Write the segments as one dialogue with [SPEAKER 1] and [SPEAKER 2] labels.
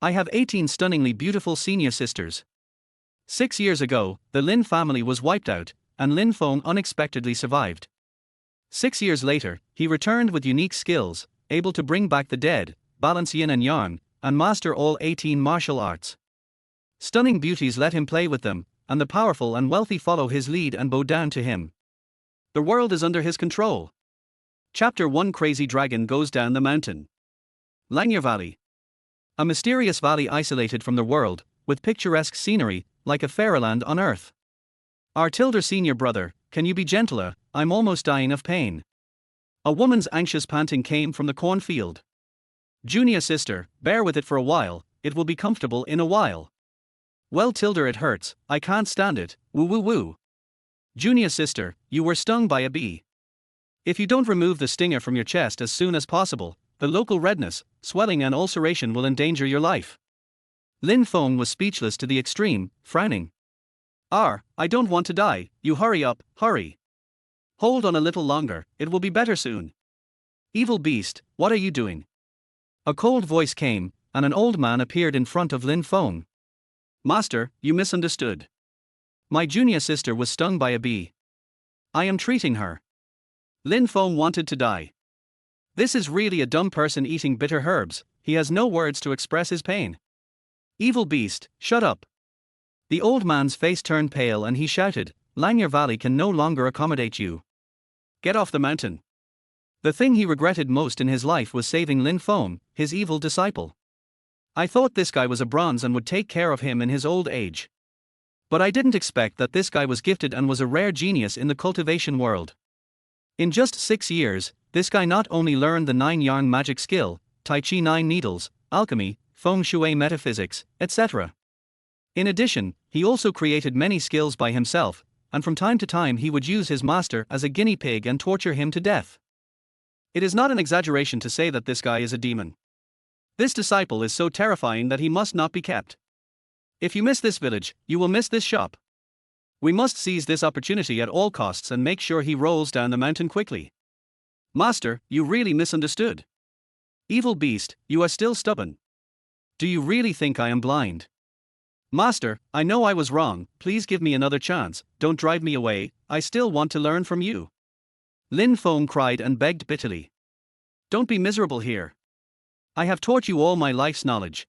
[SPEAKER 1] I have 18 stunningly beautiful senior sisters. 6 years ago, the Lin family was wiped out, and Lin Feng unexpectedly survived. 6 years later, he returned with unique skills, able to bring back the dead, balance yin and yang, and master all 18 martial arts. Stunning beauties let him play with them, and the powerful and wealthy follow his lead and bow down to him. The world is under his control. Chapter 1. Crazy Dragon Goes Down the Mountain. Langya Valley. A mysterious valley isolated from the world, with picturesque scenery, like a fairyland on earth. Our Tilder senior brother, can you be gentler? I'm almost dying of pain. A woman's anxious panting came from the cornfield. Junior sister, bear with it for a while, it will be comfortable in a while. Well Tilder, it hurts, I can't stand it, woo woo woo. Junior sister, you were stung by a bee. If you don't remove the stinger from your chest as soon as possible, the local redness, swelling and ulceration will endanger your life. Lin Feng was speechless to the extreme, frowning. I don't want to die, you hurry up, hurry. Hold on a little longer, it will be better soon. Evil beast, what are you doing? A cold voice came, and an old man appeared in front of Lin Feng. Master, you misunderstood. My junior sister was stung by a bee. I am treating her. Lin Feng wanted to die. This is really a dumb person eating bitter herbs, he has no words to express his pain. Evil beast, shut up. The old man's face turned pale and he shouted, Langya Valley can no longer accommodate you. Get off the mountain. The thing he regretted most in his life was saving Lin Feng, his evil disciple. I thought this guy was a bronze and would take care of him in his old age. But I didn't expect that this guy was gifted and was a rare genius in the cultivation world. In just 6 years, this guy not only learned the 9 yarn magic skill, Tai Chi 9 needles, alchemy, feng shui metaphysics, etc. In addition, he also created many skills by himself, and from time to time he would use his master as a guinea pig and torture him to death. It is not an exaggeration to say that this guy is a demon. This disciple is so terrifying that he must not be kept. If you miss this village, you will miss this shop. We must seize this opportunity at all costs and make sure he rolls down the mountain quickly. Master, you really misunderstood. Evil beast, you are still stubborn. Do you really think I am blind? Master, I know I was wrong, please give me another chance, don't drive me away, I still want to learn from you. Lin Feng cried and begged bitterly. Don't be miserable here. I have taught you all my life's knowledge.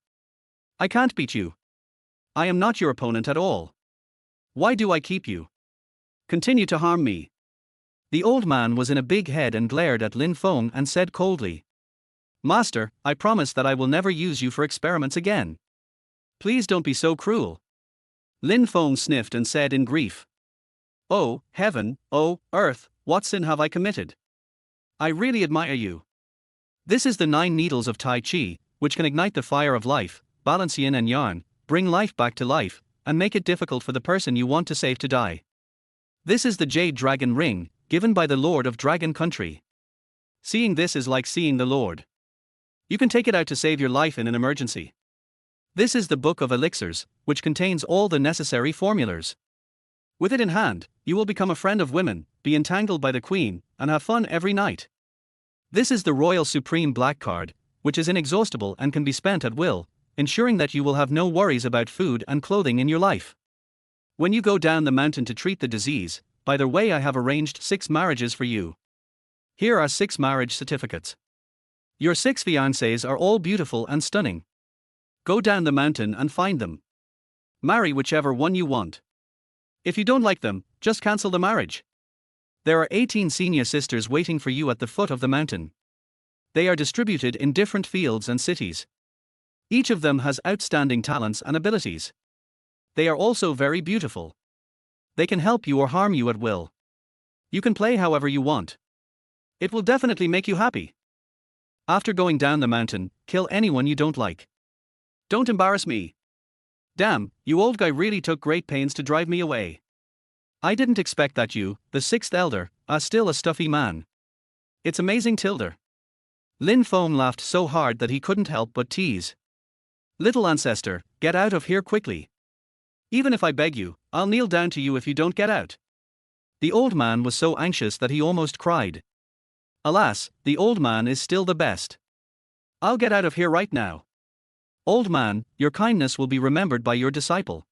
[SPEAKER 1] I can't beat you. I am not your opponent at all. Why do I keep you? Continue to harm me. The old man was in a big head and glared at Lin Feng and said coldly. Master, I promise that I will never use you for experiments again. Please don't be so cruel. Lin Feng sniffed and said in grief. Oh, heaven, oh, earth, what sin have I committed? I really admire you. This is the 9 needles of Tai Chi, which can ignite the fire of life, balance yin and yang, bring life back to life, and make it difficult for the person you want to save to die. This is the Jade Dragon Ring, given by the Lord of Dragon Country. Seeing this is like seeing the Lord. You can take it out to save your life in an emergency. This is the Book of Elixirs, which contains all the necessary formulas. With it in hand, you will become a friend of women, be entangled by the Queen, and have fun every night. This is the Royal Supreme Black Card, which is inexhaustible and can be spent at will, ensuring that you will have no worries about food and clothing in your life. When you go down the mountain to treat the disease, by the way, I have arranged 6 marriages for you. Here are 6 marriage certificates. Your 6 fiancés are all beautiful and stunning. Go down the mountain and find them. Marry whichever one you want. If you don't like them, just cancel the marriage. There are 18 senior sisters waiting for you at the foot of the mountain. They are distributed in different fields and cities. Each of them has outstanding talents and abilities. They are also very beautiful. They can help you or harm you at will. You can play however you want. It will definitely make you happy. After going down the mountain, kill anyone you don't like. Don't embarrass me. Damn, you old guy really took great pains to drive me away. I didn't expect that you, the 6th elder, are still a stuffy man. It's amazing, Tilder. Lin Feng laughed so hard that he couldn't help but tease. Little ancestor, get out of here quickly. Even if I beg you, I'll kneel down to you if you don't get out. The old man was so anxious that he almost cried. Alas, the old man is still the best. I'll get out of here right now. Old man, your kindness will be remembered by your disciple.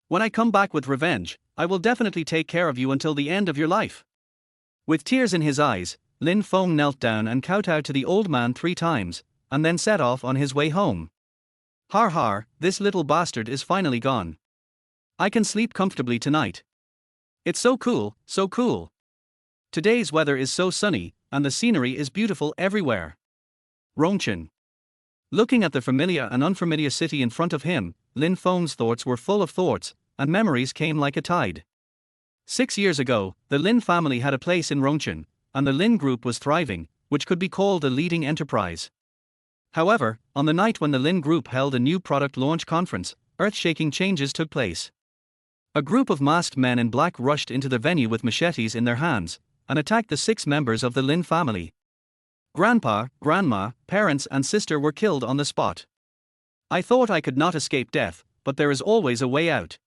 [SPEAKER 1] When I come back with revenge, I will definitely take care of you until the end of your life. With tears in his eyes, Lin Feng knelt down and kowtowed to the old man 3 times, and then set off on his way home. Har har, this little bastard is finally gone. I can sleep comfortably tonight. It's so cool, so cool. Today's weather is so sunny, and the scenery is beautiful everywhere. Rongchen. Looking at the familiar and unfamiliar city in front of him, Lin Feng's thoughts were full of thoughts, and memories came like a tide. 6 years ago, the Lin family had a place in Rongchen, and the Lin group was thriving, which could be called a leading enterprise. However, on the night when the Lin group held a new product launch conference, earth-shaking changes took place. A group of masked men in black rushed into the venue with machetes in their hands, and attacked the 6 members of the Lin family. Grandpa, grandma, parents and sister were killed on the spot. I thought I could not escape death, but there is always a way out.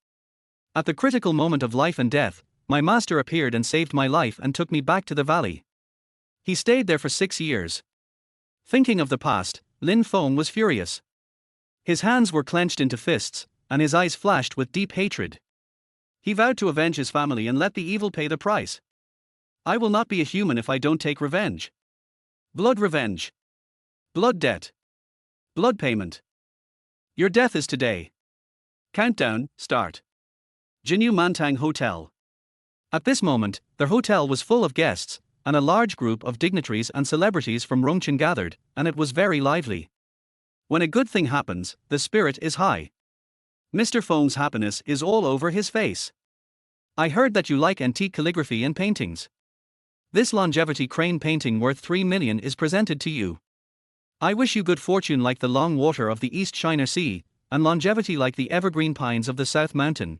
[SPEAKER 1] At the critical moment of life and death, my master appeared and saved my life and took me back to the valley. He stayed there for 6 years. Thinking of the past, Lin Feng was furious. His hands were clenched into fists, and his eyes flashed with deep hatred. He vowed to avenge his family and let the evil pay the price. I will not be a human if I don't take revenge. Blood revenge. Blood debt. Blood payment. Your death is today. Countdown, start. Jinyu Mantang Hotel. At this moment, the hotel was full of guests, and a large group of dignitaries and celebrities from Rongchen gathered, and it was very lively. When a good thing happens, the spirit is high. Mr. Feng's happiness is all over his face. I heard that you like antique calligraphy and paintings. This longevity crane painting worth 3 million is presented to you. I wish you good fortune like the long water of the East China Sea, and longevity like the evergreen pines of the South Mountain.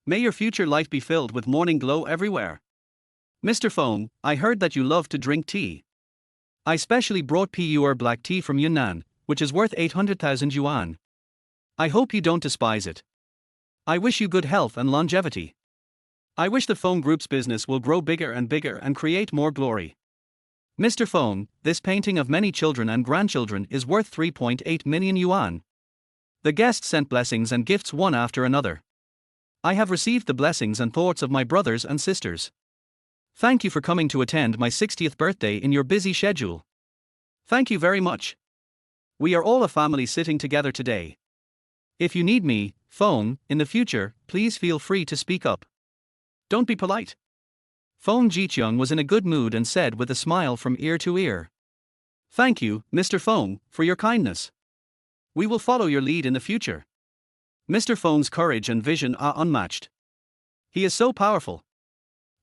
[SPEAKER 1] May your future life be filled with morning glow everywhere. Mr. Feng, I heard that you love to drink tea. I specially brought pure black tea from Yunnan, which is worth 800,000 yuan. I hope you don't despise it. I wish you good health and longevity. I wish the Feng Group's business will grow bigger and create more glory. Mr. Feng, this painting of many children and grandchildren is worth 3.8 million yuan. The guests sent blessings and gifts one after another. I have received the blessings and thoughts of my brothers and sisters. Thank you for coming to attend my 60th birthday in your busy schedule. Thank you very much. We are all a family sitting together today. If you need me, Feng, in the future, please feel free to speak up. Don't be polite. Feng Jiqiang was in a good mood and said with a smile from ear to ear. Thank you, Mr. Feng, for your kindness. We will follow your lead in the future. Mr. Feng's courage and vision are unmatched. He is so powerful.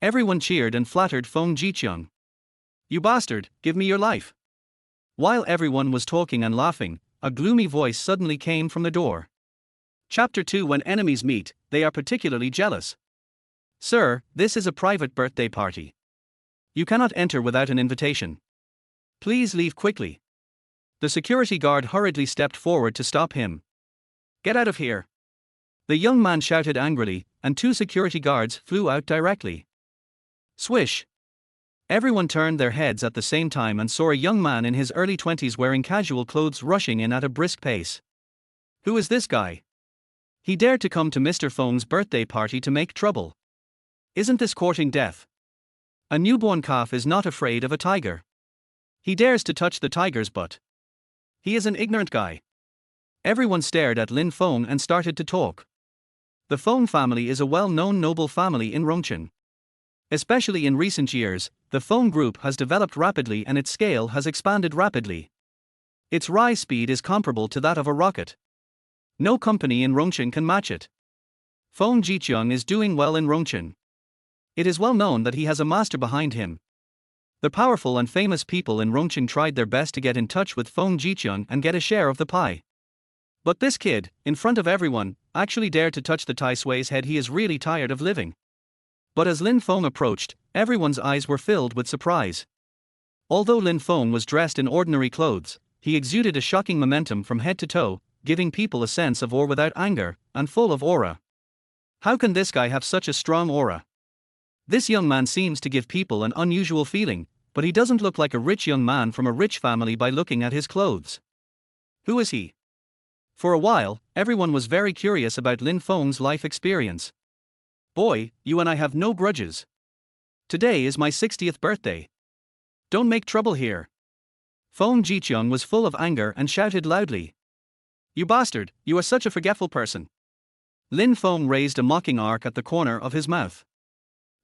[SPEAKER 1] Everyone cheered and flattered Feng Jiqiang. You bastard, give me your life. While everyone was talking and laughing, a gloomy voice suddenly came from the door. Chapter 2. When enemies meet, they are particularly jealous. Sir, this is a private birthday party. You cannot enter without an invitation. Please leave quickly. The security guard hurriedly stepped forward to stop him. Get out of here. The young man shouted angrily, and 2 security guards flew out directly. Swish. Everyone turned their heads at the same time and saw a young man in his early 20s wearing casual clothes rushing in at a brisk pace. Who is this guy? He dared to come to Mr. Feng's birthday party to make trouble. Isn't this courting death? A newborn calf is not afraid of a tiger. He dares to touch the tiger's butt. He is an ignorant guy. Everyone stared at Lin Feng and started to talk. The Feng family is a well-known noble family in Rongchen. Especially in recent years, the Feng group has developed rapidly and its scale has expanded rapidly. Its rise speed is comparable to that of a rocket. No company in Rongchen can match it. Feng Jiqiang is doing well in Rongchen. It is well known that he has a master behind him. The powerful and famous people in Rongchen tried their best to get in touch with Feng Jiqiang and get a share of the pie. But this kid, in front of everyone, actually dared to touch the Tai Sui's head. He is really tired of living. But as Lin Feng approached, everyone's eyes were filled with surprise. Although Lin Feng was dressed in ordinary clothes, he exuded a shocking momentum from head to toe, giving people a sense of awe without anger, and full of aura. How can this guy have such a strong aura? This young man seems to give people an unusual feeling, but he doesn't look like a rich young man from a rich family by looking at his clothes. Who is he? For a while, everyone was very curious about Lin Feng's life experience. Boy, you and I have no grudges. Today is my 60th birthday. Don't make trouble here. Feng Jiqiang was full of anger and shouted loudly. You bastard, you are such a forgetful person. Lin Feng raised a mocking arc at the corner of his mouth.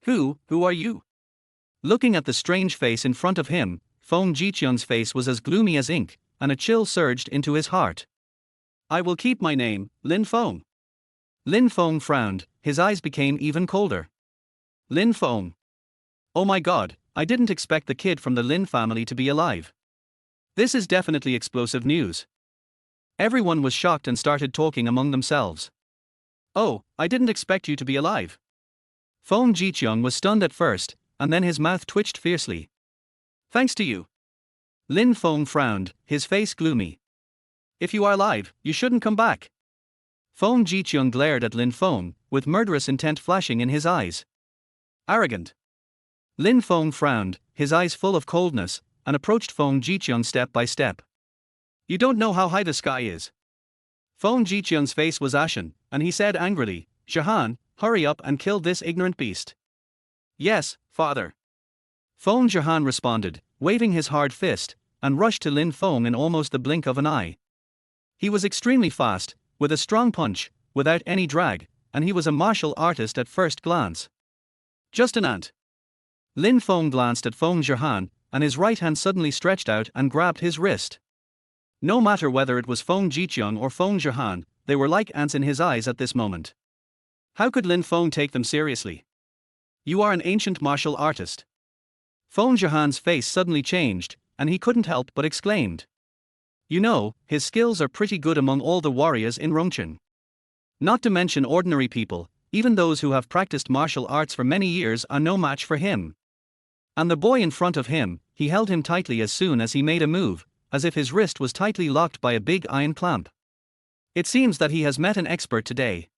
[SPEAKER 1] Who are you? Looking at the strange face in front of him, Feng Jiqiang's face was as gloomy as ink, and a chill surged into his heart. I will keep my name, Lin Feng. Lin Feng frowned, his eyes became even colder. Lin Feng. Oh my god, I didn't expect the kid from the Lin family to be alive. This is definitely explosive news. Everyone was shocked and started talking among themselves. Oh, I didn't expect you to be alive. Feng Jiqiang was stunned at first, and then his mouth twitched fiercely. Thanks to you. Lin Feng frowned, his face gloomy. If you are alive, you shouldn't come back. Feng Jiqiang glared at Lin Feng, with murderous intent flashing in his eyes. Arrogant. Lin Feng frowned, his eyes full of coldness, and approached Feng Jiqiang step by step. You don't know how high the sky is. Feng Jiqiang's face was ashen, and he said angrily, Shahan, hurry up and kill this ignorant beast. Yes, father. Feng Shahan responded, waving his hard fist, and rushed to Lin Feng in almost the blink of an eye. He was extremely fast, with a strong punch, without any drag, and he was a martial artist at first glance. Just an ant. Lin Feng glanced at Feng Shahan, and his right hand suddenly stretched out and grabbed his wrist. No matter whether it was Feng Jiqiang or Feng Shahan, they were like ants in his eyes at this moment. How could Lin Feng take them seriously? You are an ancient martial artist. Feng Shahan's face suddenly changed, and he couldn't help but exclaimed. You know, his skills are pretty good among all the warriors in Rongchen. Not to mention ordinary people, even those who have practiced martial arts for many years are no match for him. And the boy in front of him, he held him tightly as soon as he made a move, as if his wrist was tightly locked by a big iron clamp. It seems that he has met an expert today.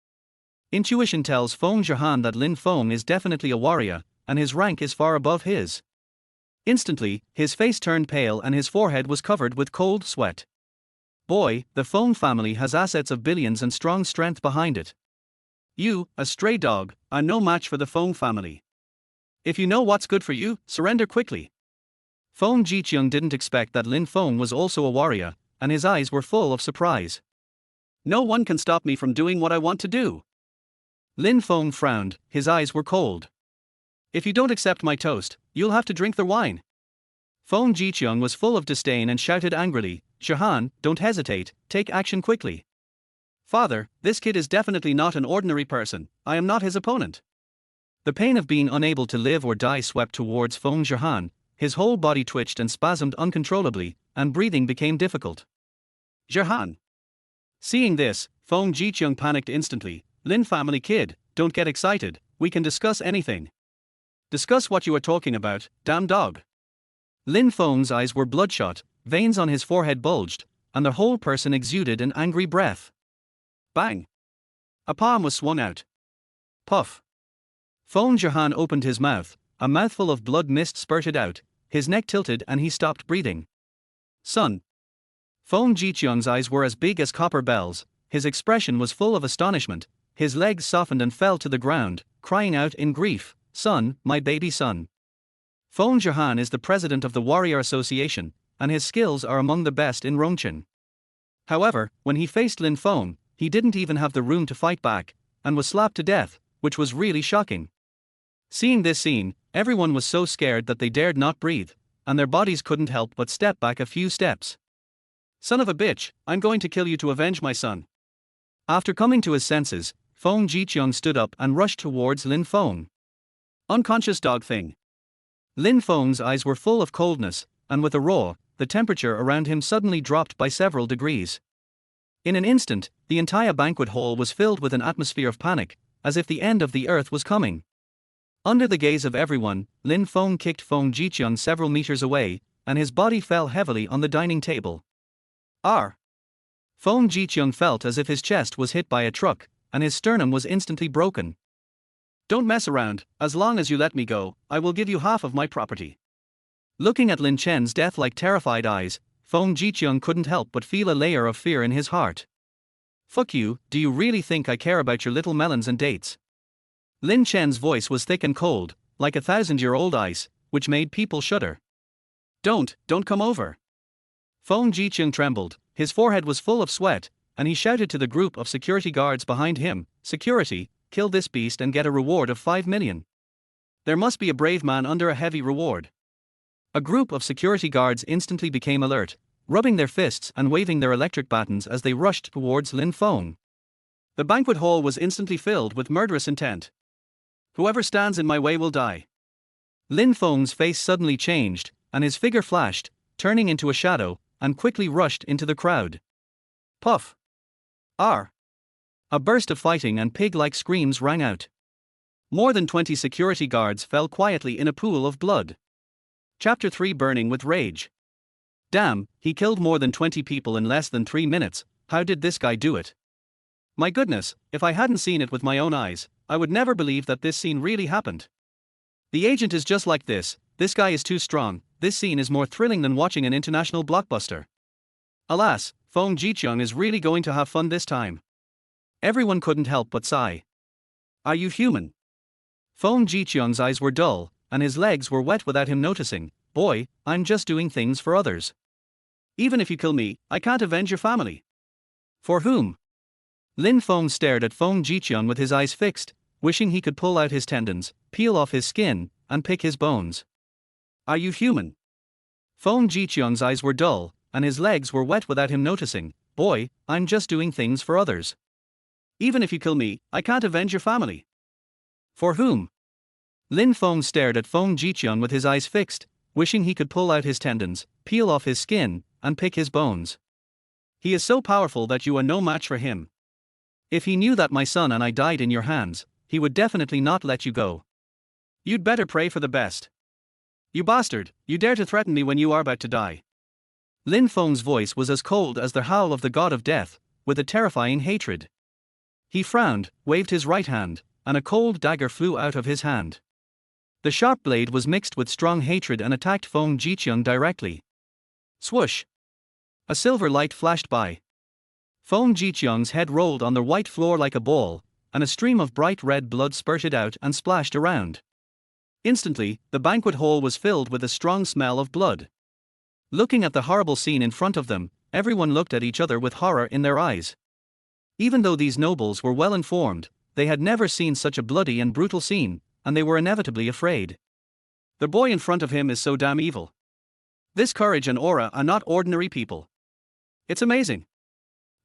[SPEAKER 1] Intuition tells Feng Shahan that Lin Feng is definitely a warrior, and his rank is far above his. Instantly, his face turned pale and his forehead was covered with cold sweat. Boy, the Feng family has assets of billions and strong strength behind it. You, a stray dog, are no match for the Feng family. If you know what's good for you, surrender quickly. Feng Jiqiang didn't expect that Lin Feng was also a warrior, and his eyes were full of surprise. No one can stop me from doing what I want to do. Lin Feng frowned, his eyes were cold. If you don't accept my toast, you'll have to drink the wine. Feng Jiqiang was full of disdain and shouted angrily, Shahan, don't hesitate, take action quickly. Father, this kid is definitely not an ordinary person, I am not his opponent. The pain of being unable to live or die swept towards Feng Shahan, his whole body twitched and spasmed uncontrollably, and breathing became difficult. Shahan. Seeing this, Feng Jiqiang panicked instantly, Lin family kid, don't get excited, we can discuss anything. Discuss what you are talking about, damn dog. Lin Feng's eyes were bloodshot, veins on his forehead bulged, and the whole person exuded an angry breath. Bang! A palm was swung out. Puff! Feng Shahan opened his mouth, a mouthful of blood mist spurted out, his neck tilted and he stopped breathing. Son! Feng Jiqiang's eyes were as big as copper bells, his expression was full of astonishment, his legs softened and fell to the ground, crying out in grief, Son, my baby son. Feng Shahan is the president of the Warrior Association, and his skills are among the best in Rongchen. However, when he faced Lin Feng, he didn't even have the room to fight back, and was slapped to death, which was really shocking. Seeing this scene, everyone was so scared that they dared not breathe, and their bodies couldn't help but step back a few steps. Son of a bitch, I'm going to kill you to avenge my son. After coming to his senses, Feng Jiqiang stood up and rushed towards Lin Feng. Unconscious dog thing. Lin Feng's eyes were full of coldness, and with a roar, the temperature around him suddenly dropped by several degrees. In an instant, the entire banquet hall was filled with an atmosphere of panic, as if the end of the earth was coming. Under the gaze of everyone, Lin Feng kicked Feng Jiqiang several meters away, and his body fell heavily on the dining table. Feng Jiqiang felt as if his chest was hit by a truck, and his sternum was instantly broken. Don't mess around, as long as you let me go, I will give you half of my property. Looking at Lin Chen's death-like terrified eyes, Feng Jiqiang couldn't help but feel a layer of fear in his heart. Fuck you, do you really think I care about your little melons and dates? Lin Chen's voice was thick and cold, like 1,000-year-old ice, which made people shudder. Don't come over. Feng Jiqiang trembled, his forehead was full of sweat, and he shouted to the group of security guards behind him, "Security, kill this beast and get a reward of 5 million. There must be a brave man under a heavy reward." A group of security guards instantly became alert, rubbing their fists and waving their electric batons as they rushed towards Lin Feng. The banquet hall was instantly filled with murderous intent. "Whoever stands in my way will die." Lin Feng's face suddenly changed, and his figure flashed, turning into a shadow, and quickly rushed into the crowd. Puff! R! A burst of fighting and pig-like screams rang out. More than 20 security guards fell quietly in a pool of blood. Chapter 3: Burning with Rage. Damn, he killed more than 20 people in less than 3 minutes, how did this guy do it? My goodness, if I hadn't seen it with my own eyes, I would never believe that this scene really happened. The agent is just like this guy is too strong, this scene is more thrilling than watching an international blockbuster. Alas, Feng Jiqiang is really going to have fun this time. Everyone couldn't help but sigh. Are you human? Feng Jiqiang's eyes were dull, and his legs were wet without him noticing. Boy, I'm just doing things for others. Even if you kill me, I can't avenge your family. For whom? Lin Feng stared at Feng Jiqiang with his eyes fixed, wishing he could pull out his tendons, peel off his skin, and pick his bones. Are you human? Feng Jiqiang's eyes were dull, and his legs were wet without him noticing. Boy, I'm just doing things for others. Even if you kill me, I can't avenge your family. For whom? Lin Feng stared at Feng Jiqiang with his eyes fixed, wishing he could pull out his tendons, peel off his skin, and pick his bones. He is so powerful that you are no match for him. If he knew that my son and I died in your hands, he would definitely not let you go. You'd better pray for the best. You bastard, you dare to threaten me when you are about to die. Lin Feng's voice was as cold as the howl of the god of death, with a terrifying hatred. He frowned, waved his right hand, and a cold dagger flew out of his hand. The sharp blade was mixed with strong hatred and attacked Feng Jiqiang directly. Swoosh! A silver light flashed by. Feng Jiqiang's head rolled on the white floor like a ball, and a stream of bright red blood spurted out and splashed around. Instantly, the banquet hall was filled with a strong smell of blood. Looking at the horrible scene in front of them, everyone looked at each other with horror in their eyes. Even though these nobles were well informed, they had never seen such a bloody and brutal scene, and they were inevitably afraid. The boy in front of him is so damn evil. This courage and aura are not ordinary people. It's amazing.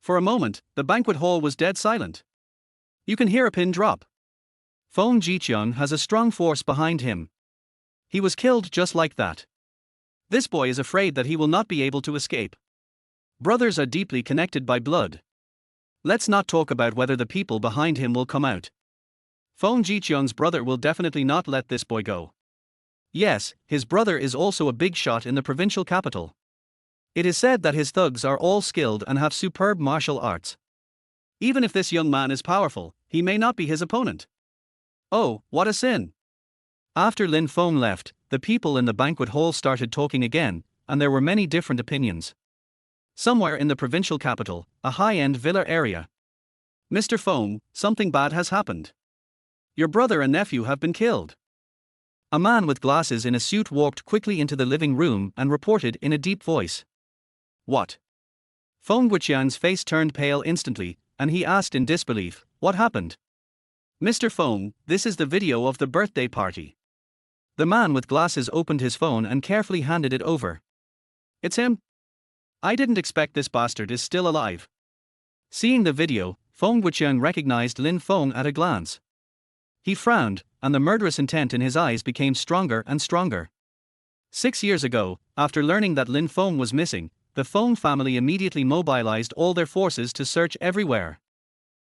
[SPEAKER 1] For a moment, the banquet hall was dead silent. You can hear a pin drop. Feng Jiqiang has a strong force behind him. He was killed just like that. This boy is afraid that he will not be able to escape. Brothers are deeply connected by blood. Let's not talk about whether the people behind him will come out. Feng Jiqiang's brother will definitely not let this boy go. Yes, his brother is also a big shot in the provincial capital. It is said that his thugs are all skilled and have superb martial arts. Even if this young man is powerful, he may not be his opponent. Oh, what a sin! After Lin Feng left, the people in the banquet hall started talking again, and there were many different opinions. Somewhere in the provincial capital, a high-end villa area. Mr. Feng, something bad has happened. Your brother and nephew have been killed. A man with glasses in a suit walked quickly into the living room and reported in a deep voice. What? Feng Jiqiang's face turned pale instantly, and he asked in disbelief, what happened? Mr. Feng, this is the video of the birthday party. The man with glasses opened his phone and carefully handed it over. It's him? I didn't expect this bastard is still alive. Seeing the video, Feng Jiqiang recognized Lin Feng at a glance. He frowned, and the murderous intent in his eyes became stronger and stronger. 6 years ago, after learning that Lin Feng was missing, the Feng family immediately mobilized all their forces to search everywhere.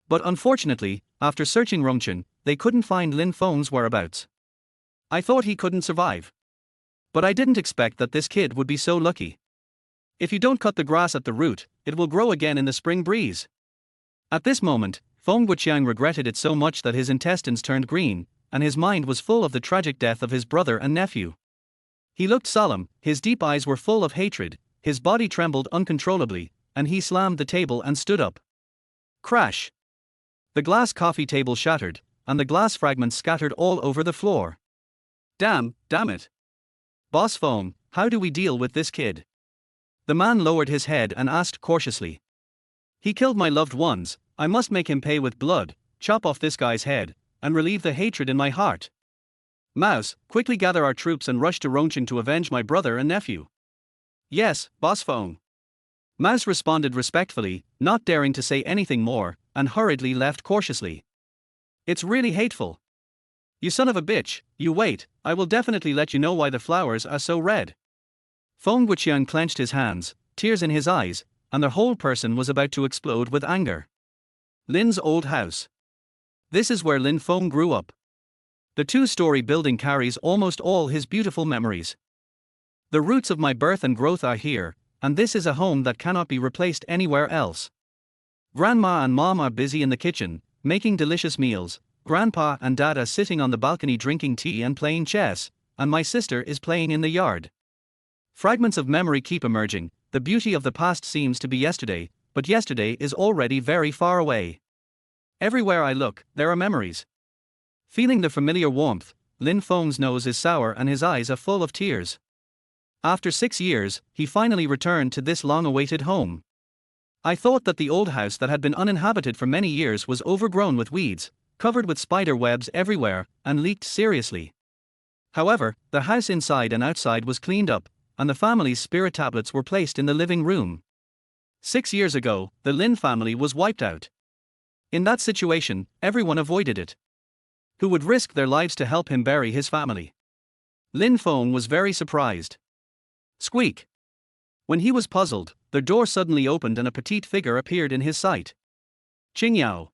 [SPEAKER 1] But unfortunately, after searching Rongchen, they couldn't find Lin Feng's whereabouts. I thought he couldn't survive. But I didn't expect that this kid would be so lucky. If you don't cut the grass at the root, it will grow again in the spring breeze. At this moment, Feng Jiqiang regretted it so much that his intestines turned green, and his mind was full of the tragic death of his brother and nephew. He looked solemn, his deep eyes were full of hatred, his body trembled uncontrollably, and he slammed the table and stood up. Crash! The glass coffee table shattered, and the glass fragments scattered all over the floor. Damn it. Boss Feng, how do we deal with this kid? The man lowered his head and asked cautiously. He killed my loved ones, I must make him pay with blood, chop off this guy's head, and relieve the hatred in my heart. Mouse, quickly gather our troops and rush to Rongqing to avenge my brother and nephew. Yes, Boss Feng. Mouse responded respectfully, not daring to say anything more, and hurriedly left cautiously. It's really hateful. You son of a bitch, you wait, I will definitely let you know why the flowers are so red. Feng Wuqian clenched his hands, tears in his eyes, and the whole person was about to explode with anger. Lin's old house. This is where Lin Feng grew up. The two-story building carries almost all his beautiful memories. The roots of my birth and growth are here, and this is a home that cannot be replaced anywhere else. Grandma and Mom are busy in the kitchen, making delicious meals, Grandpa and Dad are sitting on the balcony drinking tea and playing chess, and my sister is playing in the yard. Fragments of memory keep emerging, the beauty of the past seems to be yesterday, but yesterday is already very far away. Everywhere I look, there are memories. Feeling the familiar warmth, Lin Feng's nose is sour and his eyes are full of tears. After 6 years, he finally returned to this long-awaited home. I thought that the old house that had been uninhabited for many years was overgrown with weeds, covered with spider webs everywhere, and leaked seriously. However, the house inside and outside was cleaned up, and the family's spirit tablets were placed in the living room. 6 years ago, the Lin family was wiped out. In that situation, everyone avoided it. Who would risk their lives to help him bury his family? Lin Feng was very surprised. Squeak! When he was puzzled, the door suddenly opened and a petite figure appeared in his sight. Qingyao.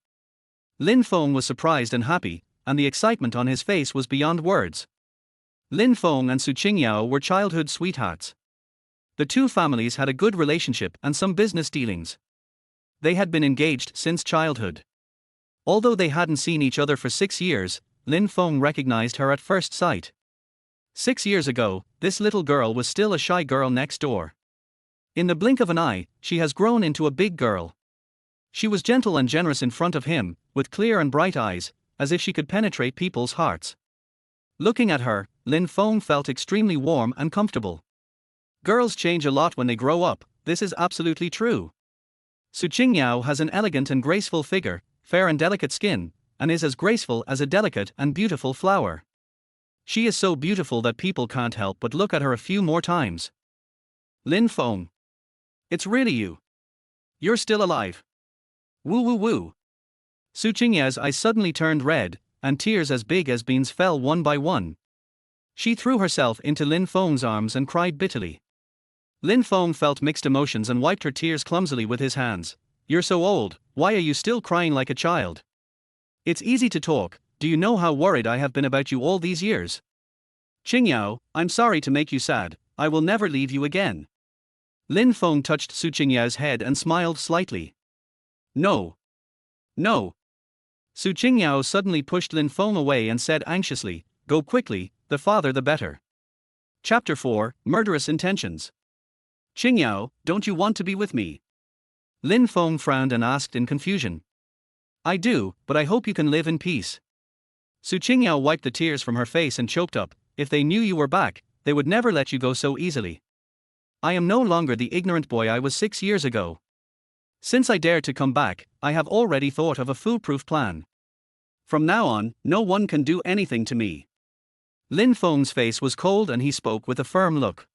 [SPEAKER 1] Lin Feng was surprised and happy, and the excitement on his face was beyond words. Lin Feng and Su Qingyao were childhood sweethearts. The two families had a good relationship and some business dealings. They had been engaged since childhood. Although they hadn't seen each other for 6 years, Lin Feng recognized her at first sight. 6 years ago, this little girl was still a shy girl next door. In the blink of an eye, she has grown into a big girl. She was gentle and generous in front of him, with clear and bright eyes, as if she could penetrate people's hearts. Looking at her, Lin Feng felt extremely warm and comfortable. Girls change a lot when they grow up, this is absolutely true. Su Qingyao has an elegant and graceful figure, fair and delicate skin, and is as graceful as a delicate and beautiful flower. She is so beautiful that people can't help but look at her a few more times. Lin Feng. It's really you. You're still alive. Woo woo woo. Su Qingyao's eyes suddenly turned red, and tears as big as beans fell one by one. She threw herself into Lin Feng's arms and cried bitterly. Lin Feng felt mixed emotions and wiped her tears clumsily with his hands. You're so old, why are you still crying like a child? It's easy to talk, do you know how worried I have been about you all these years? Qingyao, I'm sorry to make you sad, I will never leave you again. Lin Feng touched Su Qingyao's head and smiled slightly. No. No. Su Qingyao suddenly pushed Lin Feng away and said anxiously, Go quickly, the farther the better. Chapter 4, Murderous Intentions. Qingyao, don't you want to be with me? Lin Feng frowned and asked in confusion. I do, but I hope you can live in peace. Su Qingyao wiped the tears from her face and choked up, if they knew you were back, they would never let you go so easily. I am no longer the ignorant boy I was 6 years ago. Since I dared to come back, I have already thought of a foolproof plan. From now on, no one can do anything to me. Lin Feng's face was cold and he spoke with a firm look.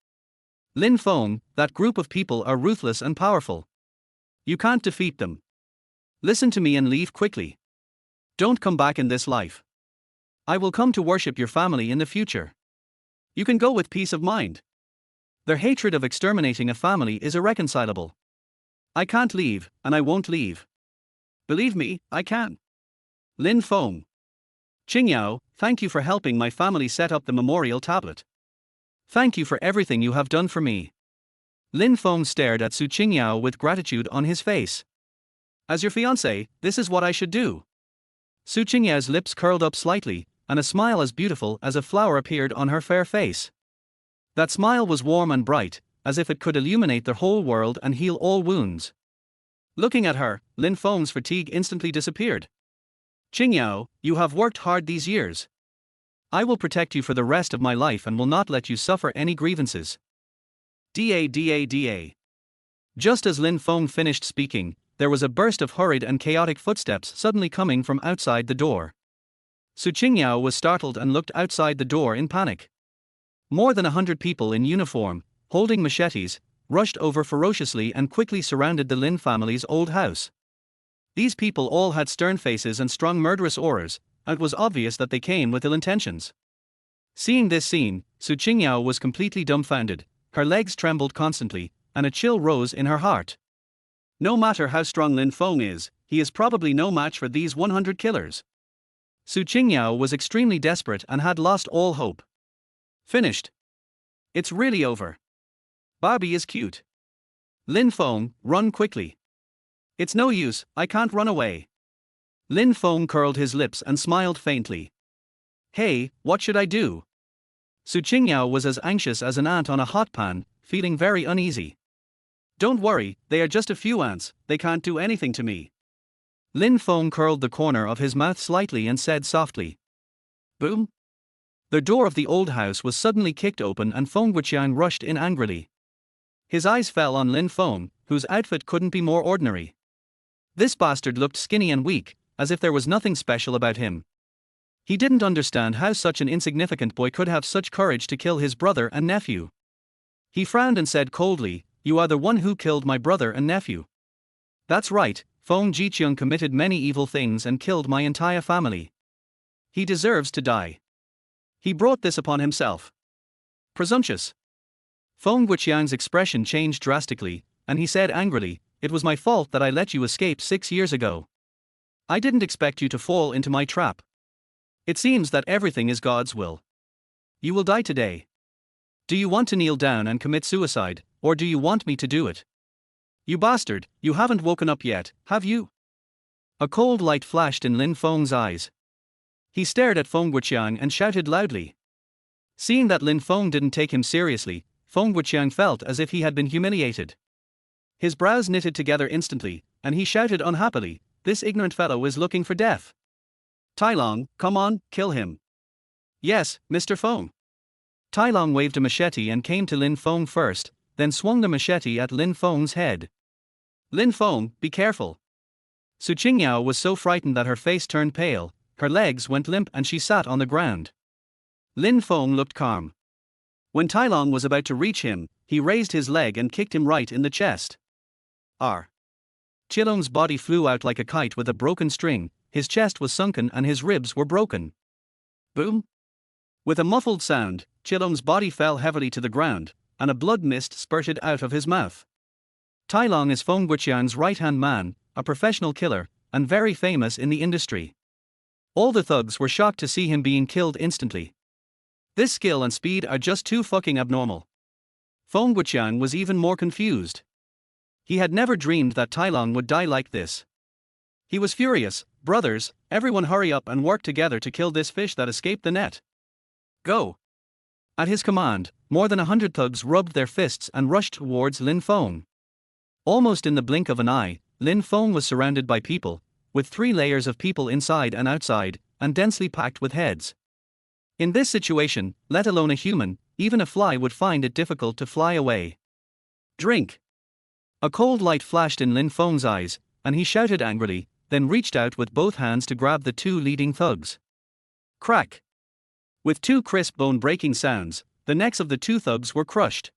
[SPEAKER 1] Lin Feng, that group of people are ruthless and powerful. You can't defeat them. Listen to me and leave quickly. Don't come back in this life. I will come to worship your family in the future. You can go with peace of mind. Their hatred of exterminating a family is irreconcilable. I can't leave, and I won't leave. Believe me, I can. Lin Feng. Qingyao, thank you for helping my family set up the memorial tablet. Thank you for everything you have done for me. Lin Feng stared at Su Qingyao with gratitude on his face. As your fiancé, this is what I should do. Su Qingyao's lips curled up slightly, and a smile as beautiful as a flower appeared on her fair face. That smile was warm and bright, as if it could illuminate the whole world and heal all wounds. Looking at her, Lin Feng's fatigue instantly disappeared. Qingyao, you have worked hard these years. I will protect you for the rest of my life and will not let you suffer any grievances. Da. Just as Lin Feng finished speaking, there was a burst of hurried and chaotic footsteps suddenly coming from outside the door. Su Qingyao was startled and looked outside the door in panic. More than 100 people in uniform, holding machetes, rushed over ferociously and quickly surrounded the Lin family's old house. These people all had stern faces and strong murderous auras, and it was obvious that they came with ill intentions. Seeing this scene, Su Qingyao was completely dumbfounded, her legs trembled constantly, and a chill rose in her heart. No matter how strong Lin Feng is, he is probably no match for these 100 killers. Su Qingyao was extremely desperate and had lost all hope. Finished. It's really over. Barbie is cute. Lin Feng, run quickly. It's no use, I can't run away. Lin Feng curled his lips and smiled faintly. Hey, what should I do? Su Qingyao was as anxious as an ant on a hot pan, feeling very uneasy. Don't worry, they are just a few ants, they can't do anything to me. Lin Feng curled the corner of his mouth slightly and said softly. Boom! The door of the old house was suddenly kicked open and Feng Wuqiang rushed in angrily. His eyes fell on Lin Feng, whose outfit couldn't be more ordinary. This bastard looked skinny and weak, as if there was nothing special about him. He didn't understand how such an insignificant boy could have such courage to kill his brother and nephew. He frowned and said coldly, "You are the one who killed my brother and nephew." "That's right, Feng Jiqiang committed many evil things and killed my entire family. He deserves to die. He brought this upon himself." Presumptuous. Feng Wuqiang's expression changed drastically, and he said angrily, "It was my fault that I let you escape 6 years ago. I didn't expect you to fall into my trap. It seems that everything is God's will. You will die today. Do you want to kneel down and commit suicide, or do you want me to do it? You bastard, you haven't woken up yet, have you?" A cold light flashed in Lin Feng's eyes. He stared at Feng Wuqiang and shouted loudly. Seeing that Lin Feng didn't take him seriously, Feng Wuqiang felt as if he had been humiliated. His brows knitted together instantly, and he shouted unhappily, "This ignorant fellow is looking for death. Tai Long, come on, kill him." "Yes, Mr. Feng." Tai Long waved a machete and came to Lin Feng first, then swung the machete at Lin Feng's head. "Lin Feng, be careful." Su Qingyao was so frightened that her face turned pale, her legs went limp and she sat on the ground. Lin Feng looked calm. When Tai Long was about to reach him, he raised his leg and kicked him right in the chest. R. Qilong's body flew out like a kite with a broken string, his chest was sunken and his ribs were broken. Boom! With a muffled sound, Qilong's body fell heavily to the ground, and a blood mist spurted out of his mouth. Tai Long is Feng Wuqiang's right-hand man, a professional killer, and very famous in the industry. All the thugs were shocked to see him being killed instantly. This skill and speed are just too fucking abnormal. Feng Wuqiang was even more confused. He had never dreamed that Tai Long would die like this. He was furious. "Brothers, everyone hurry up and work together to kill this fish that escaped the net. Go!" At his command, more than 100 thugs rubbed their fists and rushed towards Lin Feng. Almost in the blink of an eye, Lin Feng was surrounded by people, with 3 layers of people inside and outside, and densely packed with heads. In this situation, let alone a human, even a fly would find it difficult to fly away. "Drink!" A cold light flashed in Lin Feng's eyes, and he shouted angrily, then reached out with both hands to grab the 2 leading thugs. Crack! With 2 crisp bone-breaking sounds, the necks of the 2 thugs were crushed.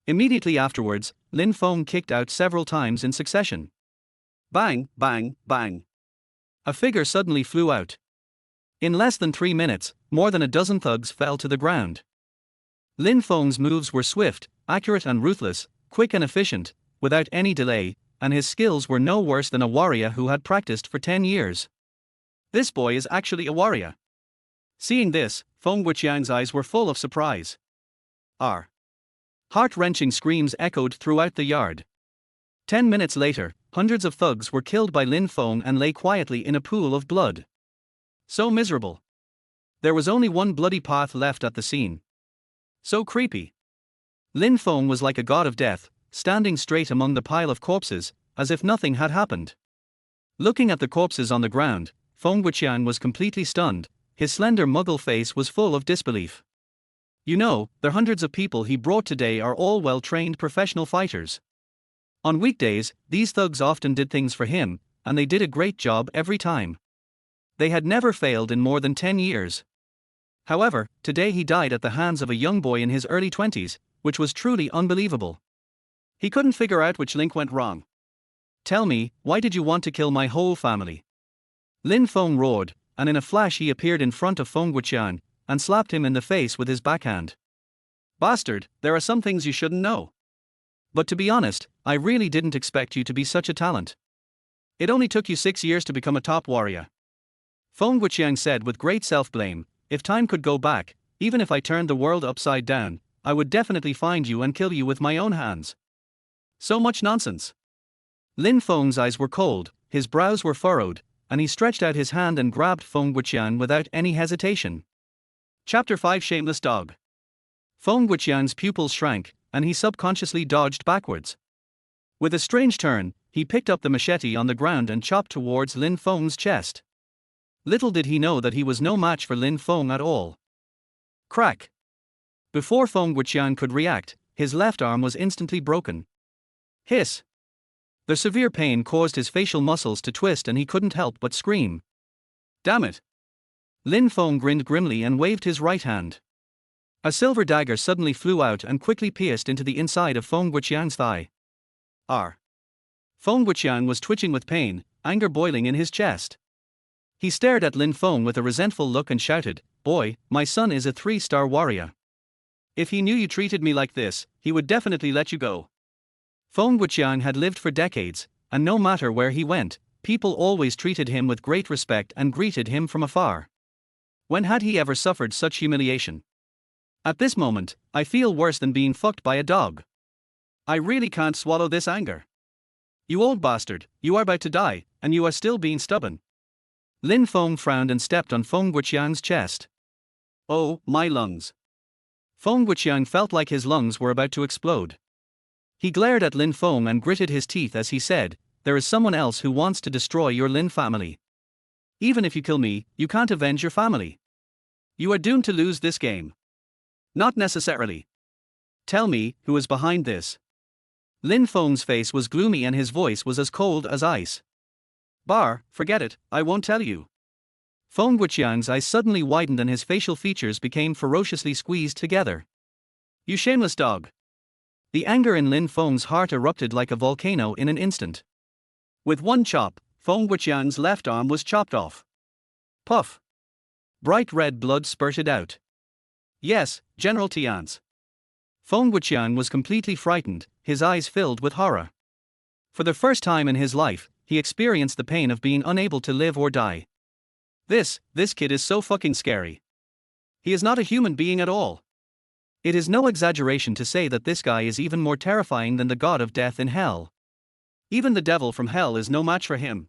[SPEAKER 1] Immediately afterwards, Lin Feng kicked out several times in succession. Bang, bang, bang. A figure suddenly flew out. In less than 3 minutes, more than a dozen thugs fell to the ground. Lin Feng's moves were swift, accurate and ruthless, quick and efficient, without any delay, and his skills were no worse than a warrior who had practiced for 10 years. This boy is actually a warrior. Seeing this, Feng Wuqiang's eyes were full of surprise. R. Heart-wrenching screams echoed throughout the yard. 10 minutes later, hundreds of thugs were killed by Lin Feng and lay quietly in a pool of blood. So miserable. There was only one bloody path left at the scene. So creepy. Lin Feng was like a god of death, standing straight among the pile of corpses, as if nothing had happened. Looking at the corpses on the ground, Feng Wuqian was completely stunned. His slender muggle face was full of disbelief. You know, the hundreds of people he brought today are all well-trained professional fighters. On weekdays, these thugs often did things for him, and they did a great job every time. They had never failed in more than 10 years. However, today he died at the hands of a young boy in his early 20s, which was truly unbelievable. He couldn't figure out which link went wrong. Tell me, why did you want to kill my whole family? Lin Feng roared, and in a flash he appeared in front of Feng Wuqian, and slapped him in the face with his backhand. Bastard, there are some things you shouldn't know. But to be honest, I really didn't expect you to be such a talent. It only took you 6 years to become a top warrior. Feng Wuqian said with great self-blame, if time could go back, even if I turned the world upside down, I would definitely find you and kill you with my own hands. So much nonsense. Lin Feng's eyes were cold, his brows were furrowed, and he stretched out his hand and grabbed Feng Wuqian without any hesitation. Chapter 5 Shameless Dog. Feng Wuqian's pupils shrank, and he subconsciously dodged backwards. With a strange turn, he picked up the machete on the ground and chopped towards Lin Feng's chest. Little did he know that he was no match for Lin Feng at all. Crack! Before Feng Wuqian could react, his left arm was instantly broken. Hiss! The severe pain caused his facial muscles to twist and he couldn't help but scream. Damn it! Lin Feng grinned grimly and waved his right hand. A silver dagger suddenly flew out and quickly pierced into the inside of Feng Wuqian's thigh. R. Feng Wuqian was twitching with pain, anger boiling in his chest. He stared at Lin Feng with a resentful look and shouted, "Boy, my son is a 3-star warrior. If he knew you treated me like this, he would definitely let you go." Feng Wuqian had lived for decades, and no matter where he went, people always treated him with great respect and greeted him from afar. When had he ever suffered such humiliation? At this moment, I feel worse than being fucked by a dog. I really can't swallow this anger. You old bastard, you are about to die, and you are still being stubborn. Lin Feng frowned and stepped on Feng Wuqian's chest. Oh, my lungs. Feng Wuqian felt like his lungs were about to explode. He glared at Lin Feng and gritted his teeth as he said, "There is someone else who wants to destroy your Lin family. Even if you kill me, you can't avenge your family. You are doomed to lose this game." Not necessarily. Tell me, who is behind this? Lin Feng's face was gloomy and his voice was as cold as ice. Forget it, I won't tell you. Feng Wuqian's eyes suddenly widened and his facial features became ferociously squeezed together. You shameless dog. The anger in Lin Feng's heart erupted like a volcano in an instant. With one chop, Feng Wuqian's left arm was chopped off. Puff! Bright red blood spurted out. Yes, General Tian's. Feng Wuqian was completely frightened, his eyes filled with horror. For the first time in his life, he experienced the pain of being unable to live or die. This kid is so fucking scary. He is not a human being at all. It is no exaggeration to say that this guy is even more terrifying than the god of death in hell. Even the devil from hell is no match for him.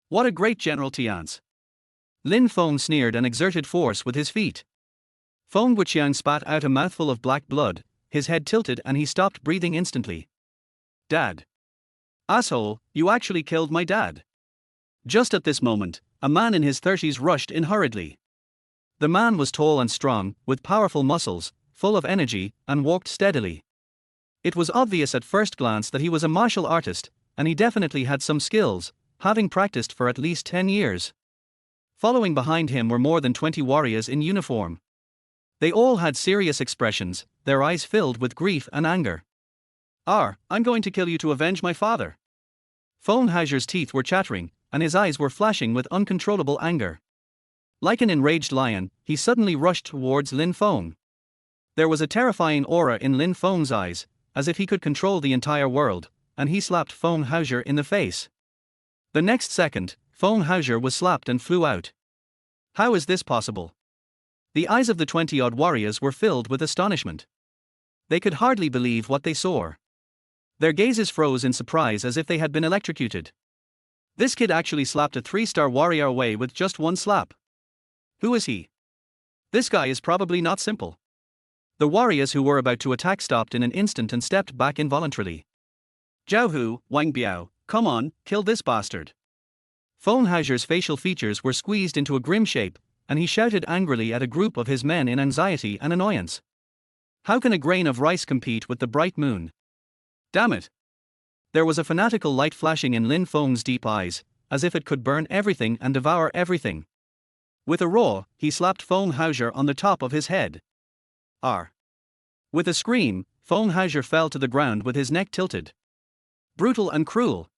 [SPEAKER 1] What a great General Tian's. Lin Feng sneered and exerted force with his feet. Feng Wuqian spat out a mouthful of black blood, his head tilted and he stopped breathing instantly. Dad. Asshole, you actually killed my dad. Just at this moment, a man in his 30s rushed in hurriedly. The man was tall and strong, with powerful muscles, full of energy, and walked steadily. It was obvious at first glance that he was a martial artist, and he definitely had some skills, having practiced for at least 10 years. Following behind him were more than 20 warriors in uniform. They all had serious expressions, their eyes filled with grief and anger. I'm going to kill you to avenge my father. Feng Hauser's teeth were chattering, and his eyes were flashing with uncontrollable anger. Like an enraged lion, he suddenly rushed towards Lin Feng. There was a terrifying aura in Lin Feng's eyes, as if he could control the entire world, and he slapped Feng Hauser in the face. The next second, Feng Hauser was slapped and flew out. How is this possible? The eyes of the 20-odd warriors were filled with astonishment. They could hardly believe what they saw. Their gazes froze in surprise as if they had been electrocuted. This kid actually slapped a 3-star warrior away with just one slap. Who is he? This guy is probably not simple. The warriors who were about to attack stopped in an instant and stepped back involuntarily. Zhao Hu, Wang Biao, come on, kill this bastard. Feng Hao's facial features were squeezed into a grim shape, and he shouted angrily at a group of his men in anxiety and annoyance. How can a grain of rice compete with the bright moon? Damn it! There was a fanatical light flashing in Lin Feng's deep eyes, as if it could burn everything and devour everything. With a roar, he slapped Feng Hao on the top of his head. R. With a scream, Feng Hao fell to the ground with his neck tilted. Brutal and cruel.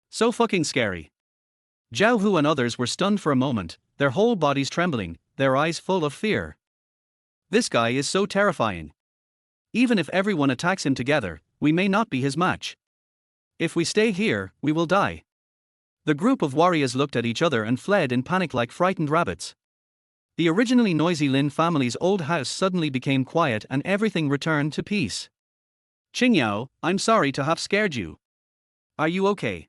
[SPEAKER 1] So fucking scary. Zhao Hu and others were stunned for a moment, their whole bodies trembling, their eyes full of fear. This guy is so terrifying. Even if everyone attacks him together, we may not be his match. If we stay here, we will die. The group of warriors looked at each other and fled in panic like frightened rabbits. The originally noisy Lin family's old house suddenly became quiet and everything returned to peace. Qingyao, I'm sorry to have scared you. Are you okay?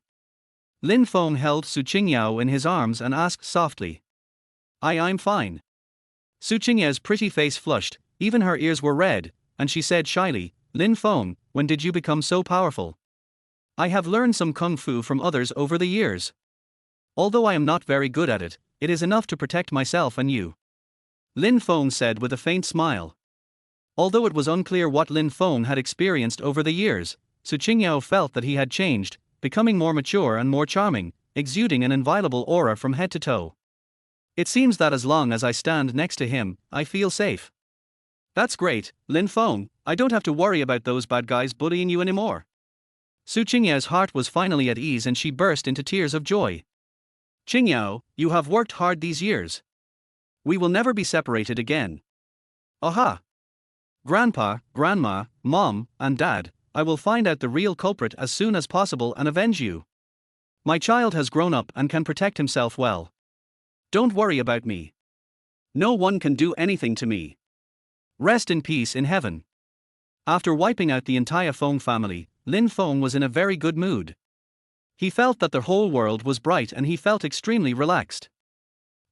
[SPEAKER 1] Lin Feng held Su Qingyao in his arms and asked softly. I'm fine. Su Qingyao's pretty face flushed, even her ears were red, and she said shyly, Lin Feng, when did you become so powerful? I have learned some kung fu from others over the years. Although I am not very good at it, it is enough to protect myself and you. Lin Feng said with a faint smile. Although it was unclear what Lin Feng had experienced over the years, Su Qingyao felt that he had changed, becoming more mature and more charming, exuding an inviolable aura from head to toe. It seems that as long as I stand next to him, I feel safe. That's great, Lin Feng, I don't have to worry about those bad guys bullying you anymore. Su Qingyao's heart was finally at ease and she burst into tears of joy. Qingyao, you have worked hard these years. We will never be separated again. Aha! Grandpa, Grandma, Mom, and Dad, I will find out the real culprit as soon as possible and avenge you. My child has grown up and can protect himself well. Don't worry about me. No one can do anything to me. Rest in peace in heaven. After wiping out the entire Feng family, Lin Feng was in a very good mood. He felt that the whole world was bright and he felt extremely relaxed.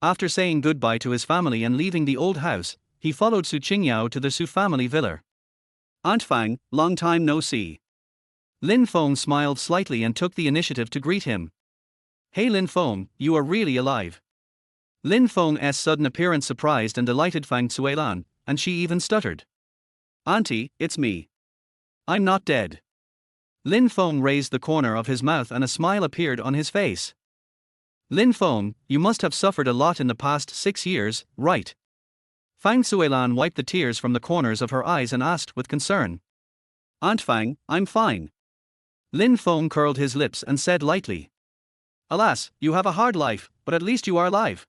[SPEAKER 1] After saying goodbye to his family and leaving the old house, he followed Su Qingyao to the Su family villa. Aunt Fang, long time no see. Lin Feng smiled slightly and took the initiative to greet him. Hey Lin Feng, you are really alive. Lin Feng's sudden appearance surprised and delighted Fang Suilan, and she even stuttered. Auntie, it's me. I'm not dead. Lin Feng raised the corner of his mouth and a smile appeared on his face. Lin Feng, you must have suffered a lot in the past 6 years, right? Fang Suilan wiped the tears from the corners of her eyes and asked with concern. Aunt Fang, I'm fine. Lin Feng curled his lips and said lightly. Alas, you have a hard life, but at least you are alive.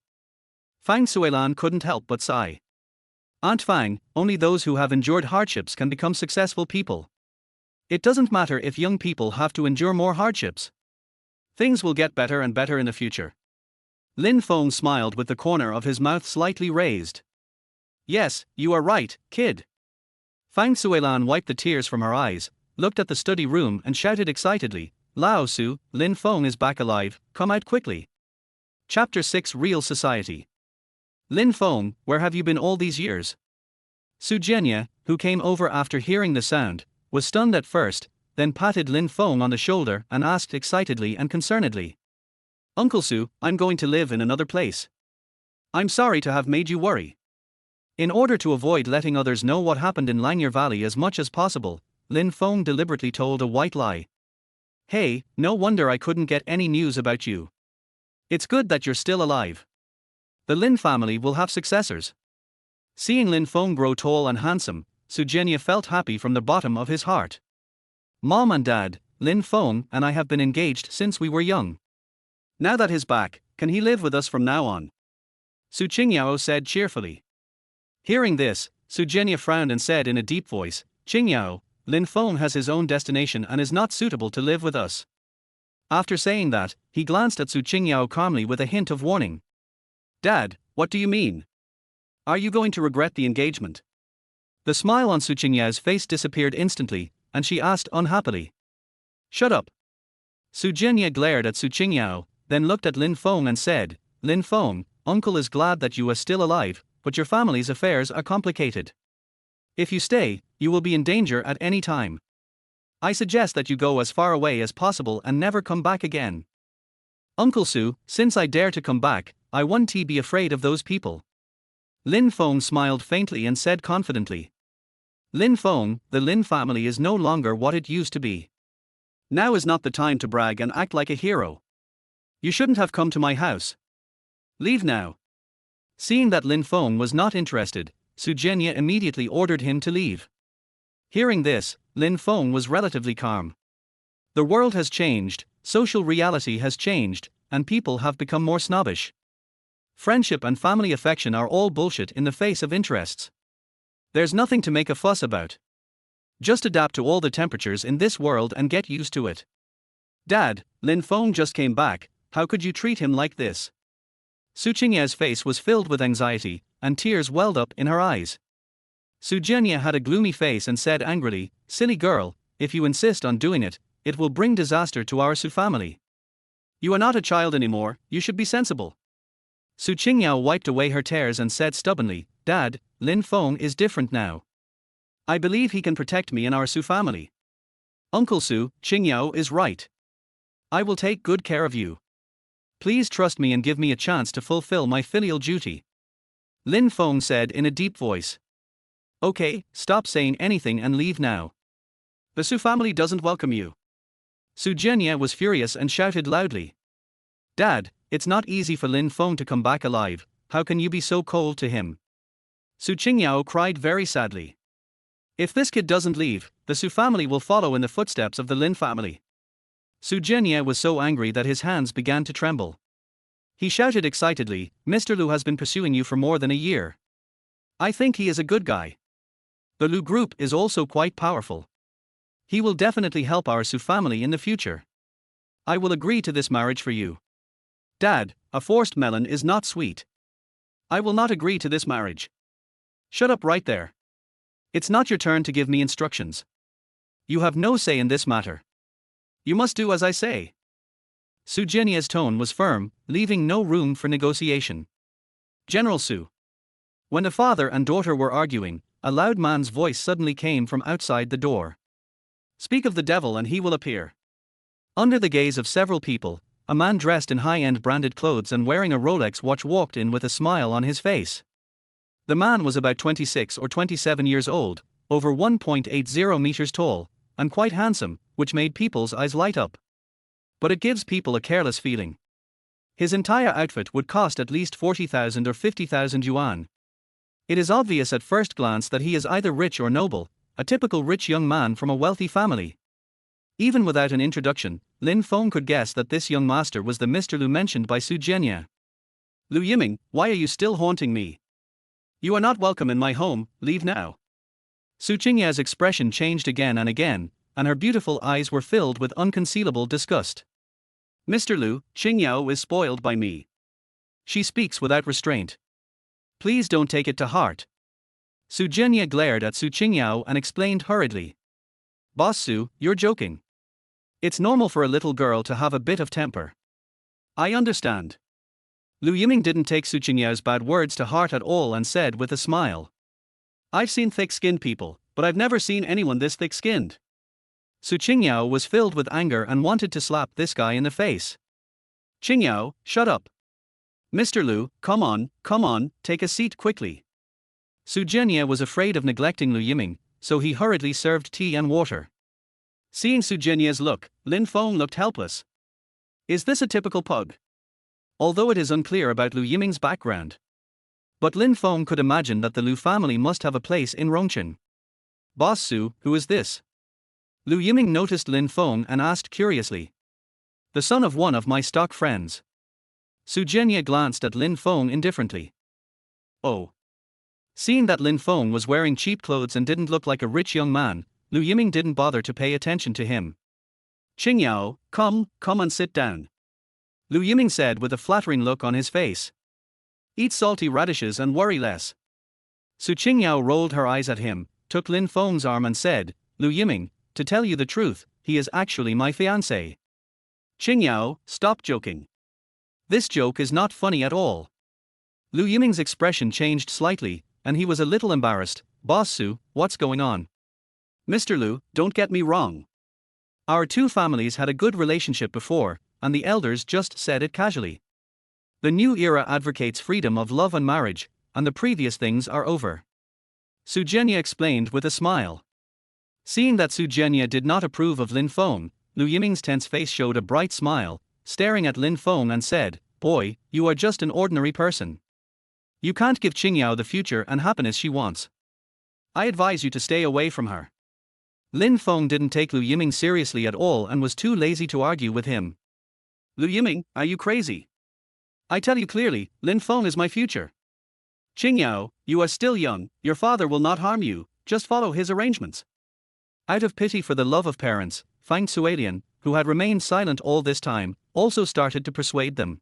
[SPEAKER 1] Fang Suilan couldn't help but sigh. Aunt Fang, only those who have endured hardships can become successful people. It doesn't matter if young people have to endure more hardships. Things will get better and better in the future. Lin Feng smiled with the corner of his mouth slightly raised. Yes, you are right, kid. Fang Suilan wiped the tears from her eyes, looked at the study room and shouted excitedly, Lao Su, Lin Feng is back alive, come out quickly. Chapter 6 Real Society. Lin Feng, where have you been all these years? Su Jianya, who came over after hearing the sound, was stunned at first, then patted Lin Feng on the shoulder and asked excitedly and concernedly. Uncle Su, I'm going to live in another place. I'm sorry to have made you worry. In order to avoid letting others know what happened in Langyer Valley as much as possible, Lin Feng deliberately told a white lie. Hey, no wonder I couldn't get any news about you. It's good that you're still alive. The Lin family will have successors. Seeing Lin Feng grow tall and handsome, Su Jianya felt happy from the bottom of his heart. Mom and Dad, Lin Feng and I have been engaged since we were young. Now that he's back, can he live with us from now on? Su Qingyao said cheerfully. Hearing this, Su Jianya frowned and said in a deep voice, Qingyao, Lin Feng has his own destination and is not suitable to live with us. After saying that, he glanced at Su Qingyao calmly with a hint of warning. Dad, what do you mean? Are you going to regret the engagement? The smile on Su Qingyao's face disappeared instantly, and she asked unhappily. Shut up. Su Jianya glared at Su Qingyao, then looked at Lin Feng and said, Lin Feng, uncle is glad that you are still alive, but your family's affairs are complicated. If you stay, you will be in danger at any time. I suggest that you go as far away as possible and never come back again. Uncle Su, since I dare to come back, I won't be afraid of those people. Lin Feng smiled faintly and said confidently. Lin Feng, the Lin family is no longer what it used to be. Now is not the time to brag and act like a hero. You shouldn't have come to my house. Leave now. Seeing that Lin Feng was not interested, Su Jianye immediately ordered him to leave. Hearing this, Lin Feng was relatively calm. The world has changed, social reality has changed, and people have become more snobbish. Friendship and family affection are all bullshit in the face of interests. There's nothing to make a fuss about. Just adapt to all the temperatures in this world and get used to it. Dad, Lin Feng just came back, how could you treat him like this? Su Qingye's face was filled with anxiety, and tears welled up in her eyes. Su Jianye had a gloomy face and said angrily, silly girl, if you insist on doing it, it will bring disaster to our Su family. You are not a child anymore, you should be sensible. Su Qingye wiped away her tears and said stubbornly, Dad, Lin Feng is different now. I believe he can protect me and our Su family. Uncle Su, Qingye is right. I will take good care of you. Please trust me and give me a chance to fulfill my filial duty. Lin Feng said in a deep voice. Okay, stop saying anything and leave now. The Su family doesn't welcome you. Su Jianye was furious and shouted loudly. Dad, it's not easy for Lin Feng to come back alive, how can you be so cold to him? Su Qingye cried very sadly. If this kid doesn't leave, the Su family will follow in the footsteps of the Lin family. Su Jianye was so angry that his hands began to tremble. He shouted excitedly, Mr. Lu has been pursuing you for more than a year. I think he is a good guy. The Lu group is also quite powerful. He will definitely help our Su family in the future. I will agree to this marriage for you. Dad, a forced melon is not sweet. I will not agree to this marriage. Shut up right there. It's not your turn to give me instructions. You have no say in this matter. You must do as I say. Su Jinye's tone was firm, leaving no room for negotiation. General Su. When the father and daughter were arguing, a loud man's voice suddenly came from outside the door. Speak of the devil and he will appear. Under the gaze of several people, a man dressed in high-end branded clothes and wearing a Rolex watch walked in with a smile on his face. The man was about 26 or 27 years old, over 1.80 meters tall, and quite handsome, which made people's eyes light up. But it gives people a careless feeling. His entire outfit would cost at least 40,000 or 50,000 yuan. It is obvious at first glance that he is either rich or noble, a typical rich young man from a wealthy family. Even without an introduction, Lin Feng could guess that this young master was the Mr. Lu mentioned by Su Jianye. Lu Yiming, why are you still haunting me? You are not welcome in my home, leave now. Su Qingye's expression changed again, and her beautiful eyes were filled with unconcealable disgust. Mr. Lu, Qingye is spoiled by me. She speaks without restraint. Please don't take it to heart. Su Jianye glared at Su Qingye and explained hurriedly. Boss Su, you're joking. It's normal for a little girl to have a bit of temper. I understand. Lu Yiming didn't take Su Qingye's bad words to heart at all and said with a smile. I've seen thick-skinned people, but I've never seen anyone this thick-skinned. Su Qingye was filled with anger and wanted to slap this guy in the face. Qingye, shut up. Mr. Lu, come on, take a seat quickly. Su Jianye was afraid of neglecting Lu Yiming, so he hurriedly served tea and water. Seeing Su Jianye's look, Lin Feng looked helpless. Is this a typical pug? Although it is unclear about Lu Yiming's background. But Lin Feng could imagine that the Lu family must have a place in Rongqing. Boss Su, who is this? Lu Yiming noticed Lin Feng and asked curiously. The son of one of my stock friends. Su Jianye glanced at Lin Feng indifferently. Oh. Seeing that Lin Feng was wearing cheap clothes and didn't look like a rich young man, Lu Yiming didn't bother to pay attention to him. Qingye, come and sit down. Lu Yiming said with a flattering look on his face. Eat salty radishes and worry less. Su Qingye rolled her eyes at him, took Lin Feng's arm and said, Lu Yiming, to tell you the truth, he is actually my fiancé. Qingye, stop joking. This joke is not funny at all. Lu Yiming's expression changed slightly, and he was a little embarrassed. Boss Su, what's going on? Mr. Lu, don't get me wrong. Our two families had a good relationship before, and the elders just said it casually. The new era advocates freedom of love and marriage, and the previous things are over. Sujenya explained with a smile. Seeing that Sujenya did not approve of Lin Feng, Lu Yiming's tense face showed a bright smile, staring at Lin Feng and said, "Boy, you are just an ordinary person. You can't give Qingyao the future and happiness she wants. I advise you to stay away from her." Lin Feng didn't take Lu Yiming seriously at all and was too lazy to argue with him. "Lu Yiming, are you crazy? I tell you clearly, Lin Feng is my future. Qingyao, you are still young, your father will not harm you, just follow his arrangements." Out of pity for the love of parents, Fang Suelian, who had remained silent all this time, also started to persuade them.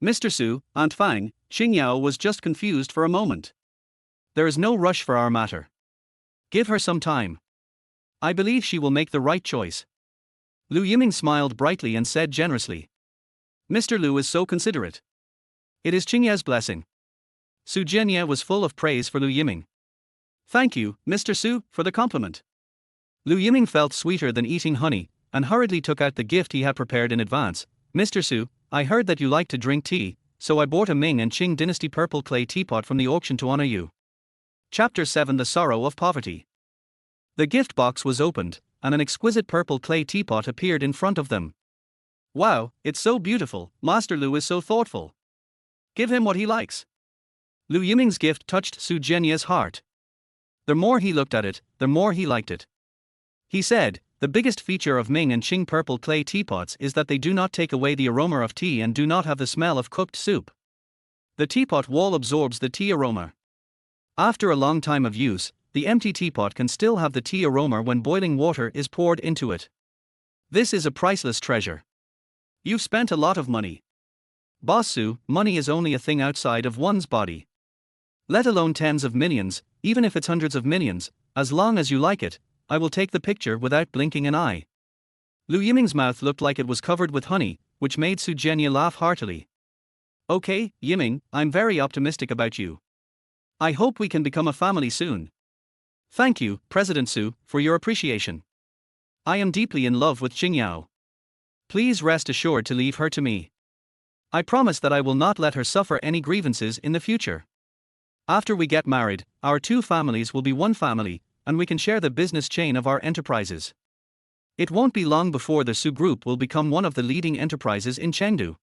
[SPEAKER 1] "Mr. Su, Aunt Fang, Qingyao was just confused for a moment. There is no rush for our matter. Give her some time. I believe she will make the right choice." Lu Yiming smiled brightly and said generously. "Mr. Lu is so considerate. It is Qingyao's blessing." Sujenya was full of praise for Lu Yiming. "Thank you, Mr. Su, for the compliment." Lu Yiming felt sweeter than eating honey, and hurriedly took out the gift he had prepared in advance. "Mr. Su, I heard that you like to drink tea, so I bought a Ming and Qing dynasty purple clay teapot from the auction to honor you." Chapter 7: The Sorrow of Poverty. The gift box was opened, and an exquisite purple clay teapot appeared in front of them. "Wow, it's so beautiful, Master Lu is so thoughtful. Give him what he likes." Lu Yiming's gift touched Sujenya's heart. The more he looked at it, the more he liked it. He said, "The biggest feature of Ming and Qing purple clay teapots is that they do not take away the aroma of tea and do not have the smell of cooked soup. The teapot wall absorbs the tea aroma. After a long time of use, the empty teapot can still have the tea aroma when boiling water is poured into it. This is a priceless treasure. You've spent a lot of money. Boss Su, money is only a thing outside of one's body. Let alone tens of millions, even if it's hundreds of millions, as long as you like it, I will take the picture without blinking an eye." Lu Yiming's mouth looked like it was covered with honey, which made Sujenya laugh heartily. "Okay, Yiming, I'm very optimistic about you. I hope we can become a family soon. Thank you, President Su, for your appreciation. I am deeply in love with Qingyao. Please rest assured to leave her to me. I promise that I will not let her suffer any grievances in the future. After we get married, our two families will be one family, and we can share the business chain of our enterprises. It won't be long before the Su Group will become one of the leading enterprises in Chengdu."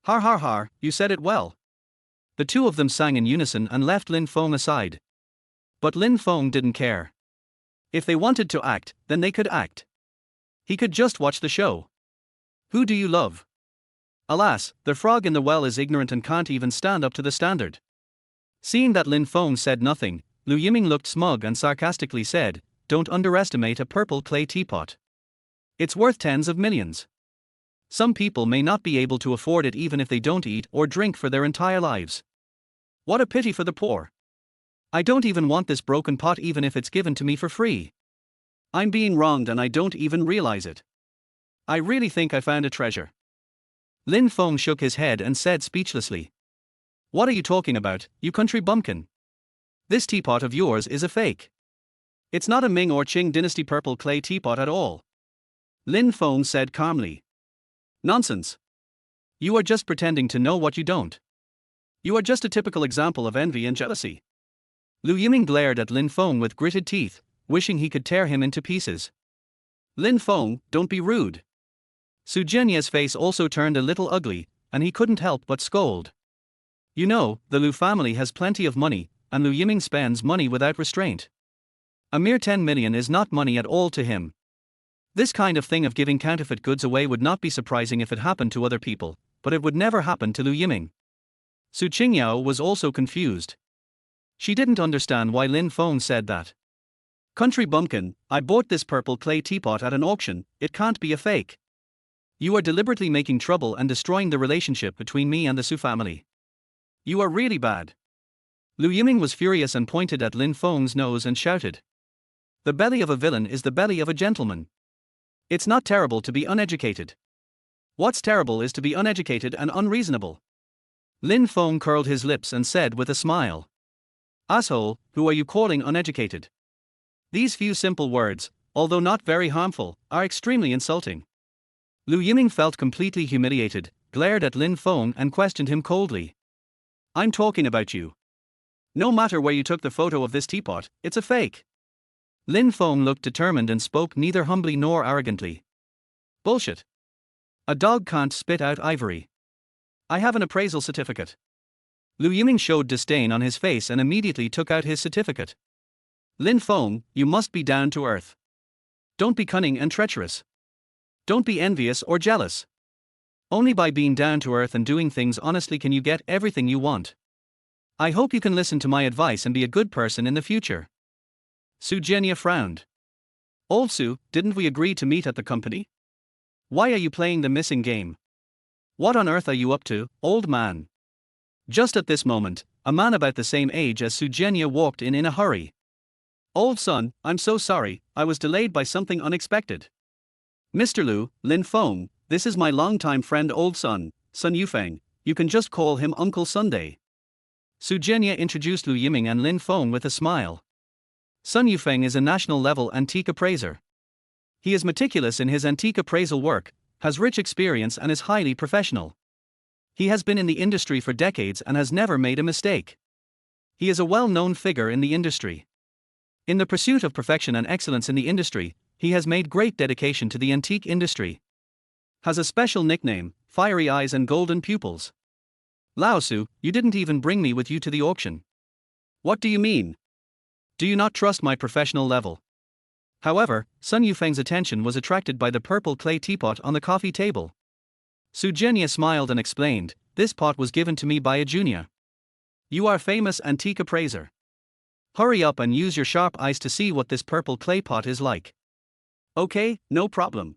[SPEAKER 1] "Har har har, you said it well." The two of them sang in unison and left Lin Feng aside. But Lin Feng didn't care. If they wanted to act, then they could act. He could just watch the show. "Who do you love?" Alas, the frog in the well is ignorant and can't even stand up to the standard. Seeing that Lin Feng said nothing, Lu Yiming looked smug and sarcastically said, "Don't underestimate a purple clay teapot. It's worth tens of millions. Some people may not be able to afford it even if they don't eat or drink for their entire lives. What a pity for the poor. I don't even want this broken pot even if it's given to me for free. I'm being wronged and I don't even realize it. I really think I found a treasure." Lin Feng shook his head and said speechlessly, "What are you talking about, you country bumpkin? This teapot of yours is a fake. It's not a Ming or Qing dynasty purple clay teapot at all." Lin Feng said calmly. "Nonsense. You are just pretending to know what you don't. You are just a typical example of envy and jealousy." Lu Yiming glared at Lin Feng with gritted teeth, wishing he could tear him into pieces. "Lin Feng, don't be rude." Sujenya's face also turned a little ugly, and he couldn't help but scold. "You know, the Lu family has plenty of money, and Lu Yiming spends money without restraint. A mere 10 million is not money at all to him. This kind of thing of giving counterfeit goods away would not be surprising if it happened to other people, but it would never happen to Lu Yiming." Su Qingyao was also confused. She didn't understand why Lin Feng said that. "Country bumpkin, I bought this purple clay teapot at an auction, it can't be a fake. You are deliberately making trouble and destroying the relationship between me and the Su family. You are really bad." Lu Yiming was furious and pointed at Lin Feng's nose and shouted, "The belly of a villain is the belly of a gentleman. It's not terrible to be uneducated. What's terrible is to be uneducated and unreasonable." Lin Feng curled his lips and said with a smile, "Asshole, who are you calling uneducated?" These few simple words, although not very harmful, are extremely insulting. Lu Yiming felt completely humiliated, glared at Lin Feng and questioned him coldly. I'm talking about you. No matter where you took the photo of this teapot, it's a fake. Lin Feng looked determined and spoke neither humbly nor arrogantly. Bullshit. A dog can't spit out ivory. I have an appraisal certificate. Lu Yiming showed disdain on his face and immediately took out his certificate. Lin Feng, you must be down to earth. Don't be cunning and treacherous. Don't be envious or jealous. Only by being down to earth and doing things honestly can you get everything you want. I hope you can listen to my advice and be a good person in the future. Su Jianya frowned. Old Su, didn't we agree to meet at the company? Why are you playing the missing game? What on earth are you up to, old man? Just at this moment, a man about the same age as Su Jianya walked in a hurry. Old son, I'm so sorry, I was delayed by something unexpected. Mr. Lu, Lin Feng, this is my longtime friend old son, Sun Yufeng, you can just call him Uncle Sunday. Su Jianya introduced Lu Yiming and Lin Feng with a smile. Sun Yufeng is a national-level antique appraiser. He is meticulous in his antique appraisal work, has rich experience and is highly professional. He has been in the industry for decades and has never made a mistake. He is a well-known figure in the industry. In the pursuit of perfection and excellence in the industry, he has made great dedication to the antique industry. Has a special nickname, Fiery Eyes and Golden Pupils. Lao Su, you didn't even bring me with you to the auction. What do you mean? Do you not trust my professional level? However, Sun Yufeng's attention was attracted by the purple clay teapot on the coffee table. Su Jianya smiled and explained, this pot was given to me by a junior. You are famous antique appraiser. Hurry up and use your sharp eyes to see what this purple clay pot is like. Okay, no problem.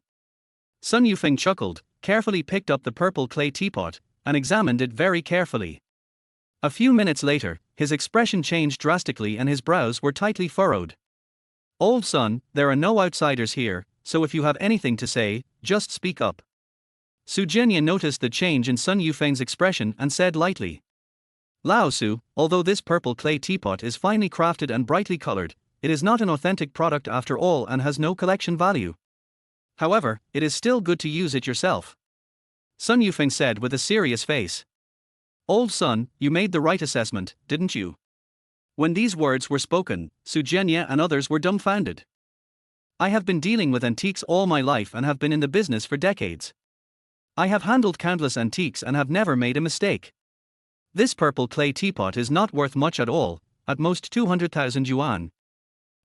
[SPEAKER 1] Sun Yufeng chuckled, carefully picked up the purple clay teapot, and examined it very carefully. A few minutes later, his expression changed drastically and his brows were tightly furrowed. Old son, there are no outsiders here, so if you have anything to say, just speak up. Su Jianya noticed the change in Sun Yufeng's expression and said lightly. Lao Su, although this purple clay teapot is finely crafted and brightly colored, it is not an authentic product after all and has no collection value. However, it is still good to use it yourself. Sun Yufeng said with a serious face. Old son, you made the right assessment, didn't you? When these words were spoken, Su Jianya and others were dumbfounded. I have been dealing with antiques all my life and have been in the business for decades. I have handled countless antiques and have never made a mistake. This purple clay teapot is not worth much at all, at most 200,000 yuan.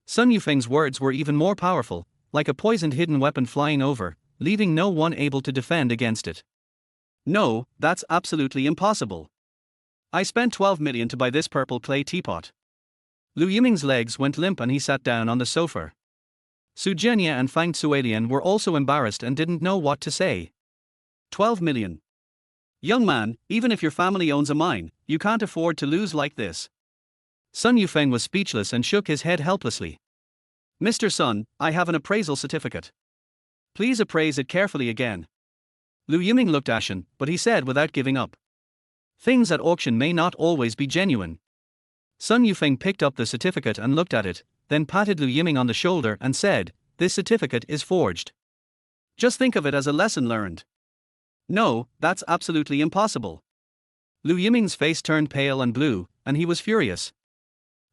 [SPEAKER 1] Sun Yufeng's words were even more powerful, like a poisoned hidden weapon flying over, leaving no one able to defend against it. No, that's absolutely impossible. I spent 12 million to buy this purple clay teapot. Lu Yiming's legs went limp and he sat down on the sofa. Su Jianya and Fang Suelian were also embarrassed and didn't know what to say. 12 million. Young man, even if your family owns a mine, you can't afford to lose like this. Sun Yufeng was speechless and shook his head helplessly. Mr. Sun, I have an appraisal certificate. Please appraise it carefully again. Lu Yiming looked ashen, but he said without giving up. Things at auction may not always be genuine. Sun Yufeng picked up the certificate and looked at it, then patted Lu Yiming on the shoulder and said, this certificate is forged. Just think of it as a lesson learned. No, that's absolutely impossible. Lu Yiming's face turned pale and blue, and he was furious.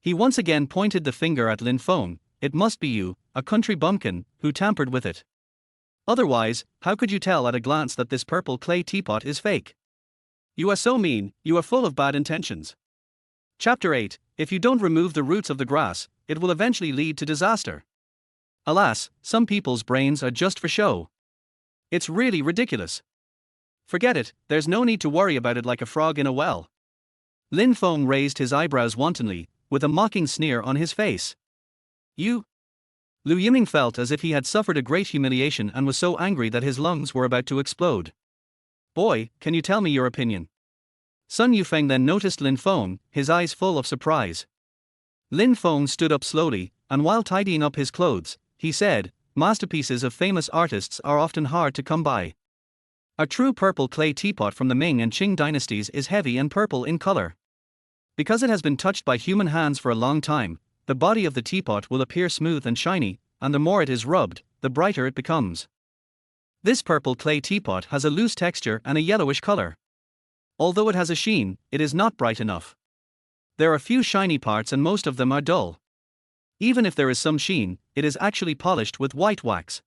[SPEAKER 1] He once again pointed the finger at Lin Feng. It must be you, a country bumpkin, who tampered with it. Otherwise, how could you tell at a glance that this purple clay teapot is fake? You are so mean, you are full of bad intentions. Chapter 8, if you don't remove the roots of the grass, it will eventually lead to disaster. Alas, some people's brains are just for show. It's really ridiculous. Forget it, there's no need to worry about it like a frog in a well. Lin Feng raised his eyebrows wantonly, with a mocking sneer on his face. You? Lu Yiming felt as if he had suffered a great humiliation and was so angry that his lungs were about to explode. Boy, can you tell me your opinion? Sun Yufeng then noticed Lin Feng, his eyes full of surprise. Lin Feng stood up slowly, and while tidying up his clothes, he said, masterpieces of famous artists are often hard to come by. A true purple clay teapot from the Ming and Qing dynasties is heavy and purple in color. Because it has been touched by human hands for a long time, the body of the teapot will appear smooth and shiny, and the more it is rubbed, the brighter it becomes. This purple clay teapot has a loose texture and a yellowish color. Although it has a sheen, it is not bright enough. There are few shiny parts and most of them are dull. Even if there is some sheen, it is actually polished with white wax.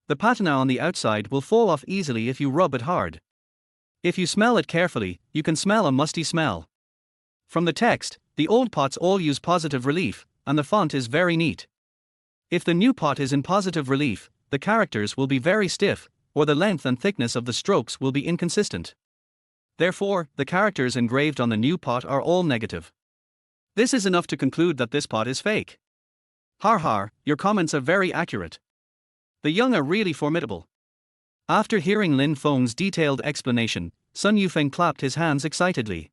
[SPEAKER 1] The patina on the outside will fall off easily if you rub it hard. If you smell it carefully, you can smell a musty smell. From the text, the old pots all use positive relief, and the font is very neat. If the new pot is in positive relief, the characters will be very stiff, or the length and thickness of the strokes will be inconsistent. Therefore, the characters engraved on the new pot are all negative. This is enough to conclude that this pot is fake. Har har, your comments are very accurate. The young are really formidable. After hearing Lin Feng's detailed explanation, Sun Yufeng clapped his hands excitedly.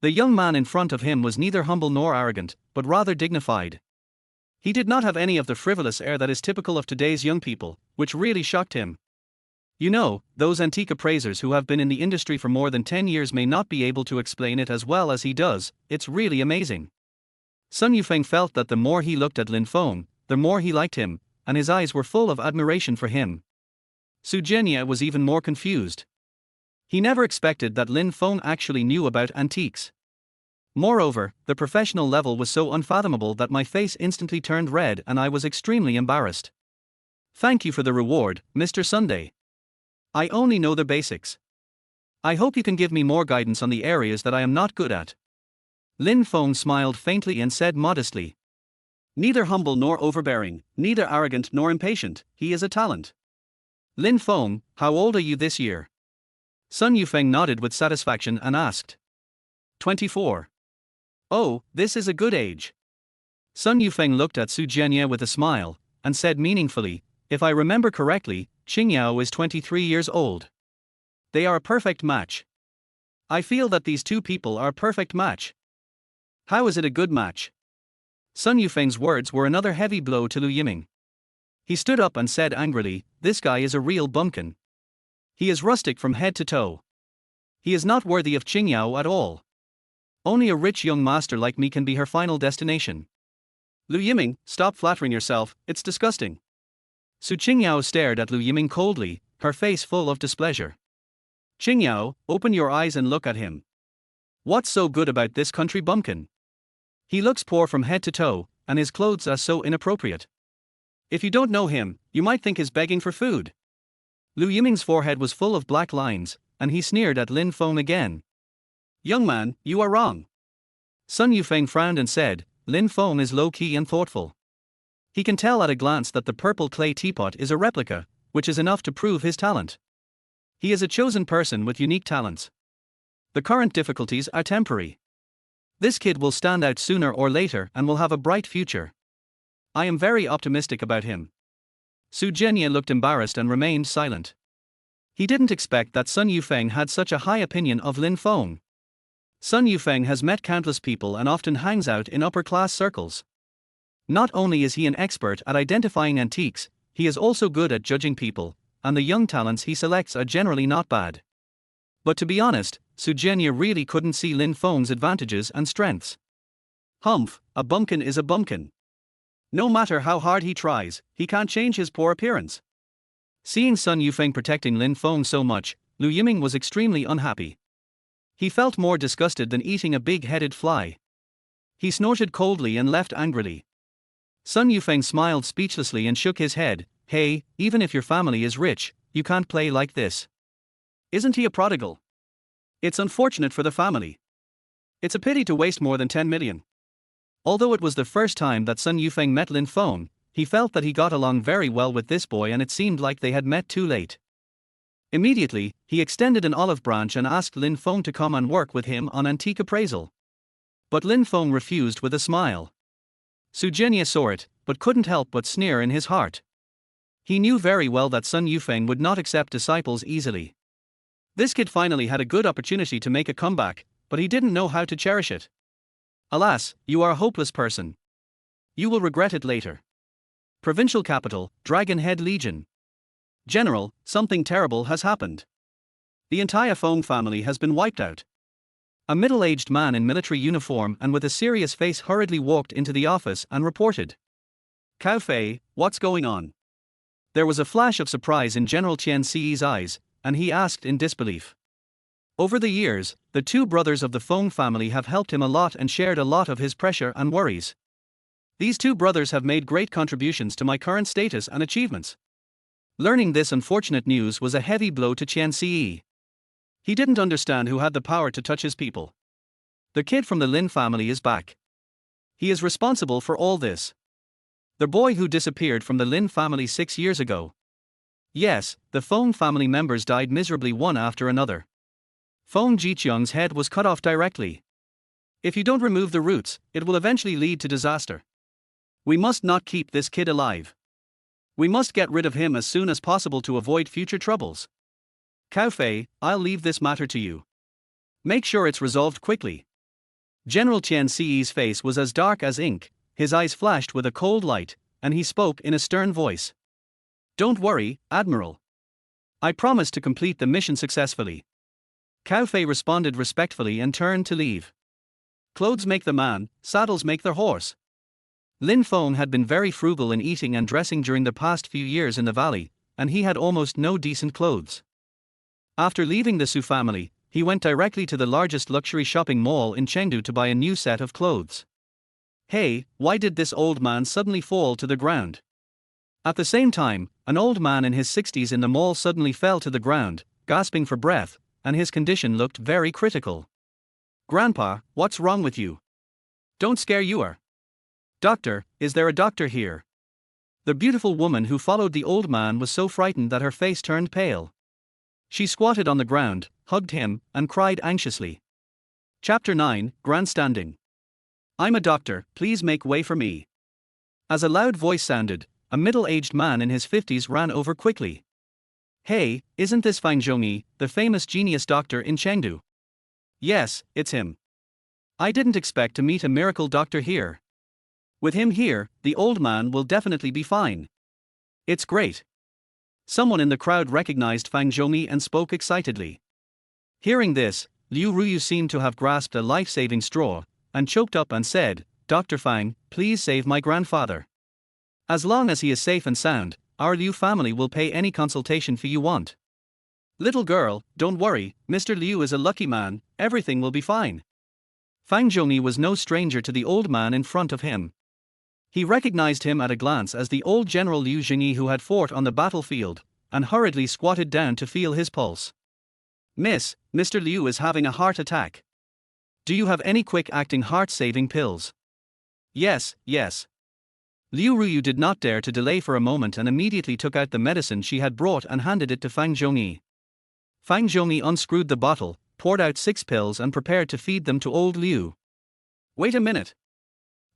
[SPEAKER 1] The young man in front of him was neither humble nor arrogant, but rather dignified. He did not have any of the frivolous air that is typical of today's young people, which really shocked him. You know, those antique appraisers who have been in the industry for more than 10 years may not be able to explain it as well as he does. It's really amazing. Sun Yufeng felt that the more he looked at Lin Feng, the more he liked him, and his eyes were full of admiration for him. Su Jianye was even more confused. He never expected that Lin Feng actually knew about antiques. Moreover, the professional level was so unfathomable that my face instantly turned red and I was extremely embarrassed. Thank you for the reward, Mr. Sunday. I only know the basics. I hope you can give me more guidance on the areas that I am not good at. Lin Feng smiled faintly and said modestly. Neither humble nor overbearing, neither arrogant nor impatient, he is a talent. Lin Feng, how old are you this year? Sun Yufeng nodded with satisfaction and asked. 24. Oh, this is a good age. Sun Yufeng looked at Su Jianye with a smile, and said meaningfully, if I remember correctly, Qingyao is 23 years old. They are a perfect match. I feel that these two people are a perfect match. How is it a good match? Sun Yufeng's words were another heavy blow to Lu Yiming. He stood up and said angrily, this guy is a real bumpkin. He is rustic from head to toe. He is not worthy of Qingyao at all. Only a rich young master like me can be her final destination. Lu Yiming, stop flattering yourself, it's disgusting. Su Qingyao stared at Lu Yiming coldly, her face full of displeasure. Qingyao, open your eyes and look at him. What's so good about this country bumpkin? He looks poor from head to toe, and his clothes are so inappropriate. If you don't know him, you might think he's begging for food. Lu Yiming's forehead was full of black lines, and he sneered at Lin Feng again. Young man, you are wrong. Sun Yufeng frowned and said, Lin Feng is low-key and thoughtful. He can tell at a glance that the purple clay teapot is a replica, which is enough to prove his talent. He is a chosen person with unique talents. The current difficulties are temporary. This kid will stand out sooner or later and will have a bright future. I am very optimistic about him. Su Jianye looked embarrassed and remained silent. He didn't expect that Sun Yufeng had such a high opinion of Lin Feng. Sun Yufeng has met countless people and often hangs out in upper-class circles. Not only is he an expert at identifying antiques, he is also good at judging people, and the young talents he selects are generally not bad. But to be honest, Su Jianye really couldn't see Lin Feng's advantages and strengths. Humph, a bumpkin is a bumpkin. No matter how hard he tries, he can't change his poor appearance. Seeing Sun Yufeng protecting Lin Feng so much, Lu Yiming was extremely unhappy. He felt more disgusted than eating a big-headed fly. He snorted coldly and left angrily. Sun Yufeng smiled speechlessly and shook his head. Hey, even if your family is rich, you can't play like this. Isn't he a prodigal? It's unfortunate for the family. It's a pity to waste more than 10 million. Although it was the first time that Sun Yufeng met Lin Feng, he felt that he got along very well with this boy and it seemed like they had met too late. Immediately, he extended an olive branch and asked Lin Feng to come and work with him on antique appraisal. But Lin Feng refused with a smile. Su Jianye saw it, but couldn't help but sneer in his heart. He knew very well that Sun Yufeng would not accept disciples easily. This kid finally had a good opportunity to make a comeback, but he didn't know how to cherish it. Alas, you are a hopeless person. You will regret it later. Provincial capital, Dragon Head Legion. General, something terrible has happened. The entire Feng family has been wiped out. A middle-aged man in military uniform and with a serious face hurriedly walked into the office and reported. Cao Fei, what's going on? There was a flash of surprise in General Qian Ci's eyes, and he asked in disbelief. Over the years, the two brothers of the Feng family have helped him a lot and shared a lot of his pressure and worries. These two brothers have made great contributions to my current status and achievements. Learning this unfortunate news was a heavy blow to Qian Ce. He didn't understand who had the power to touch his people. The kid from the Lin family is back. He is responsible for all this. The boy who disappeared from the Lin family 6 years ago. Yes, the Feng family members died miserably one after another. Feng Jiqiang's head was cut off directly. If you don't remove the roots, it will eventually lead to disaster. We must not keep this kid alive. We must get rid of him as soon as possible to avoid future troubles. Cao Fei, I'll leave this matter to you. Make sure it's resolved quickly. General Qian Ce's face was as dark as ink, his eyes flashed with a cold light, and he spoke in a stern voice. Don't worry, Admiral. I promise to complete the mission successfully. Cao Fei responded respectfully and turned to leave. Clothes make the man, saddles make the horse. Lin Feng had been very frugal in eating and dressing during the past few years in the valley, and he had almost no decent clothes. After leaving the Su family, he went directly to the largest luxury shopping mall in Chengdu to buy a new set of clothes. Hey, why did this old man suddenly fall to the ground? At the same time, an old man in his 60s in the mall suddenly fell to the ground, gasping for breath, and his condition looked very critical. Grandpa, what's wrong with you? Don't scare you are. Doctor, is there a doctor here? The beautiful woman who followed the old man was so frightened that her face turned pale. She squatted on the ground, hugged him, and cried anxiously. Chapter 9, Grandstanding. I'm a doctor, please make way for me. As a loud voice sounded, a middle-aged man in his 50s ran over quickly. Hey, isn't this Fang Zhongyi, the famous genius doctor in Chengdu? Yes, it's him. I didn't expect to meet a miracle doctor here. With him here, the old man will definitely be fine. It's great. Someone in the crowd recognized Fang Zhongyi and spoke excitedly. Hearing this, Liu Ruyu seemed to have grasped a life-saving straw, and choked up and said, Dr. Fang, please save my grandfather. As long as he is safe and sound, our Liu family will pay any consultation fee you want. Little girl, don't worry, Mr. Liu is a lucky man, everything will be fine. Fang Zhongyi was no stranger to the old man in front of him. He recognized him at a glance as the old General Liu Jingyi who had fought on the battlefield, and hurriedly squatted down to feel his pulse. Miss, Mr. Liu is having a heart attack. Do you have any quick-acting heart-saving pills? Yes, yes. Liu Ruyu did not dare to delay for a moment and immediately took out the medicine she had brought and handed it to Fang Zhongyi. Fang Zhongyi unscrewed the bottle, poured out 6 pills and prepared to feed them to old Liu. Wait a minute.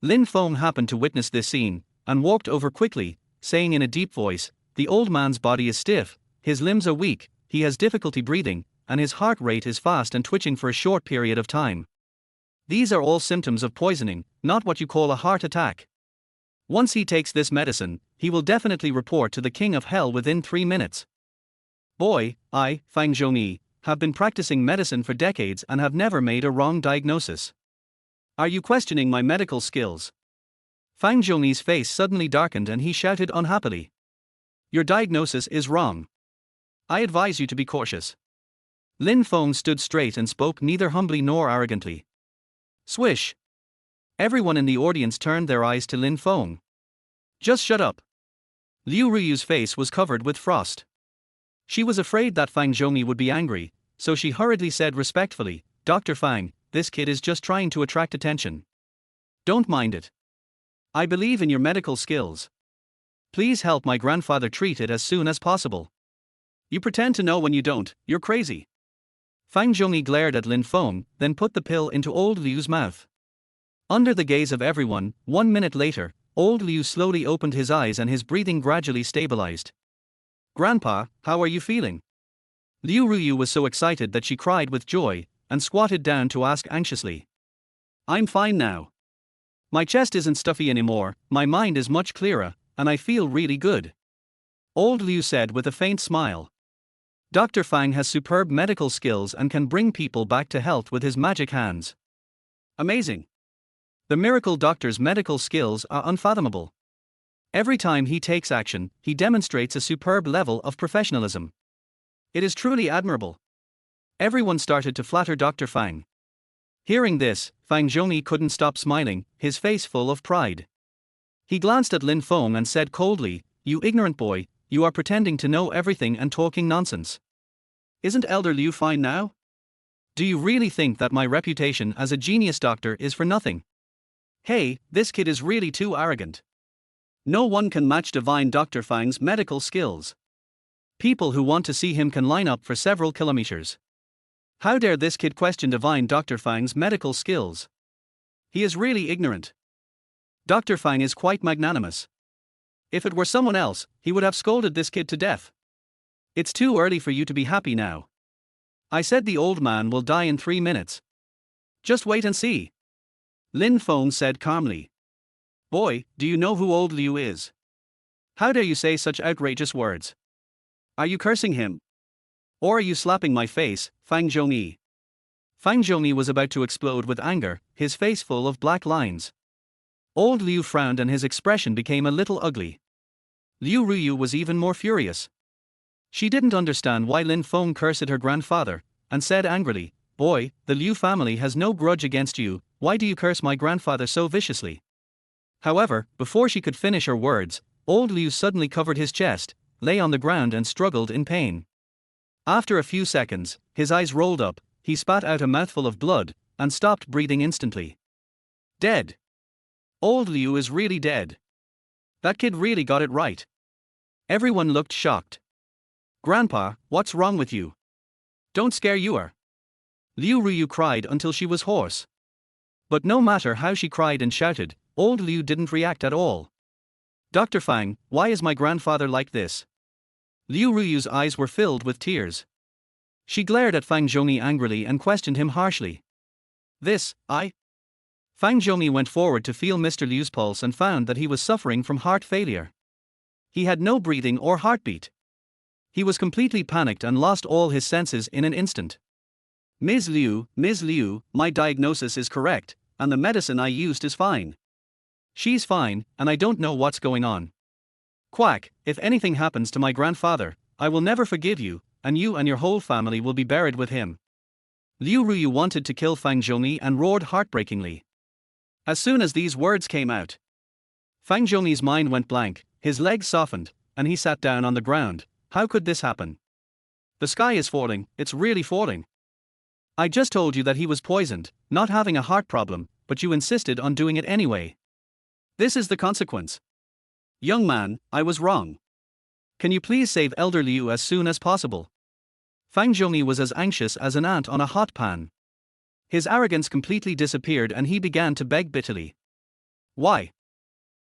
[SPEAKER 1] Lin Feng happened to witness this scene, and walked over quickly, saying in a deep voice, the old man's body is stiff, his limbs are weak, he has difficulty breathing, and his heart rate is fast and twitching for a short period of time. These are all symptoms of poisoning, not what you call a heart attack. Once he takes this medicine, he will definitely report to the King of Hell within 3 minutes. Boy, I, Fang Zhongyi, have been practicing medicine for decades and have never made a wrong diagnosis. Are you questioning my medical skills? Fang Zhongyi's face suddenly darkened and he shouted unhappily. Your diagnosis is wrong. I advise you to be cautious. Lin Feng stood straight and spoke neither humbly nor arrogantly. Swish. Everyone in the audience turned their eyes to Lin Feng. Just shut up. Liu Ruyu's face was covered with frost. She was afraid that Fang Zhongyi would be angry, so she hurriedly said respectfully, Dr. Fang, this kid is just trying to attract attention. Don't mind it. I believe in your medical skills. Please help my grandfather treat it as soon as possible. You pretend to know when you don't, you're crazy. Fang Zhongyi glared at Lin Feng, then put the pill into old Liu's mouth. Under the gaze of everyone, 1 minute later, old Liu slowly opened his eyes and his breathing gradually stabilized. Grandpa, how are you feeling? Liu Ruyu was so excited that she cried with joy, and squatted down to ask anxiously. I'm fine now. My chest isn't stuffy anymore, my mind is much clearer, and I feel really good. Old Liu said with a faint smile. Dr. Fang has superb medical skills and can bring people back to health with his magic hands. Amazing. The miracle doctor's medical skills are unfathomable. Every time he takes action, he demonstrates a superb level of professionalism. It is truly admirable. Everyone started to flatter Dr. Fang. Hearing this, Fang Zhongyi couldn't stop smiling, his face full of pride. He glanced at Lin Feng and said coldly, "You ignorant boy, you are pretending to know everything and talking nonsense. Isn't Elder Liu fine now? Do you really think that my reputation as a genius doctor is for nothing? Hey, this kid is really too arrogant. No one can match divine Dr. Fang's medical skills. People who want to see him can line up for several kilometers. How dare this kid question divine Dr. Fang's medical skills? He is really ignorant. Dr. Fang is quite magnanimous. If it were someone else, he would have scolded this kid to death. It's too early for you to be happy now. I said the old man will die in 3 minutes. Just wait and see." Lin Feng said calmly. "Boy, do you know who old Liu is? How dare you say such outrageous words? Are you cursing him? Or are you slapping my face, Fang Zhongyi?" Fang Zhongyi was about to explode with anger, his face full of black lines. Old Liu frowned and his expression became a little ugly. Liu Ruyu was even more furious. She didn't understand why Lin Feng cursed her grandfather, and said angrily, "Boy, the Liu family has no grudge against you, why do you curse my grandfather so viciously?" However, before she could finish her words, old Liu suddenly covered his chest, lay on the ground and struggled in pain. After a few seconds, his eyes rolled up, he spat out a mouthful of blood, and stopped breathing instantly. Dead. Old Liu is really dead. That kid really got it right. Everyone looked shocked. "Grandpa, what's wrong with you? Don't scare you." Liu Ruyu cried until she was hoarse. But no matter how she cried and shouted, old Liu didn't react at all. "Dr. Fang, why is my grandfather like this?" Liu Ruyu's eyes were filled with tears. She glared at Fang Zhongyi angrily and questioned him harshly. Fang Zhongyi went forward to feel Mr. Liu's pulse and found that he was suffering from heart failure. He had no breathing or heartbeat. He was completely panicked and lost all his senses in an instant. Ms. Liu, my diagnosis is correct, and the medicine I used is fine. She's fine, and I don't know what's going on. Quack, if anything happens to my grandfather, I will never forgive you, and you and your whole family will be buried with him." Liu Ruyu wanted to kill Fang Zhongyi and roared heartbreakingly. As soon as these words came out, Fang Zhongyi's mind went blank, his legs softened, and he sat down on the ground. How could this happen? The sky is falling, it's really falling. I just told you that he was poisoned, not having a heart problem, but you insisted on doing it anyway. This is the consequence. Young man, I was wrong. Can you please save Elder Liu as soon as possible? Fang Zhongyi was as anxious as an ant on a hot pan. His arrogance completely disappeared and he began to beg bitterly. Why?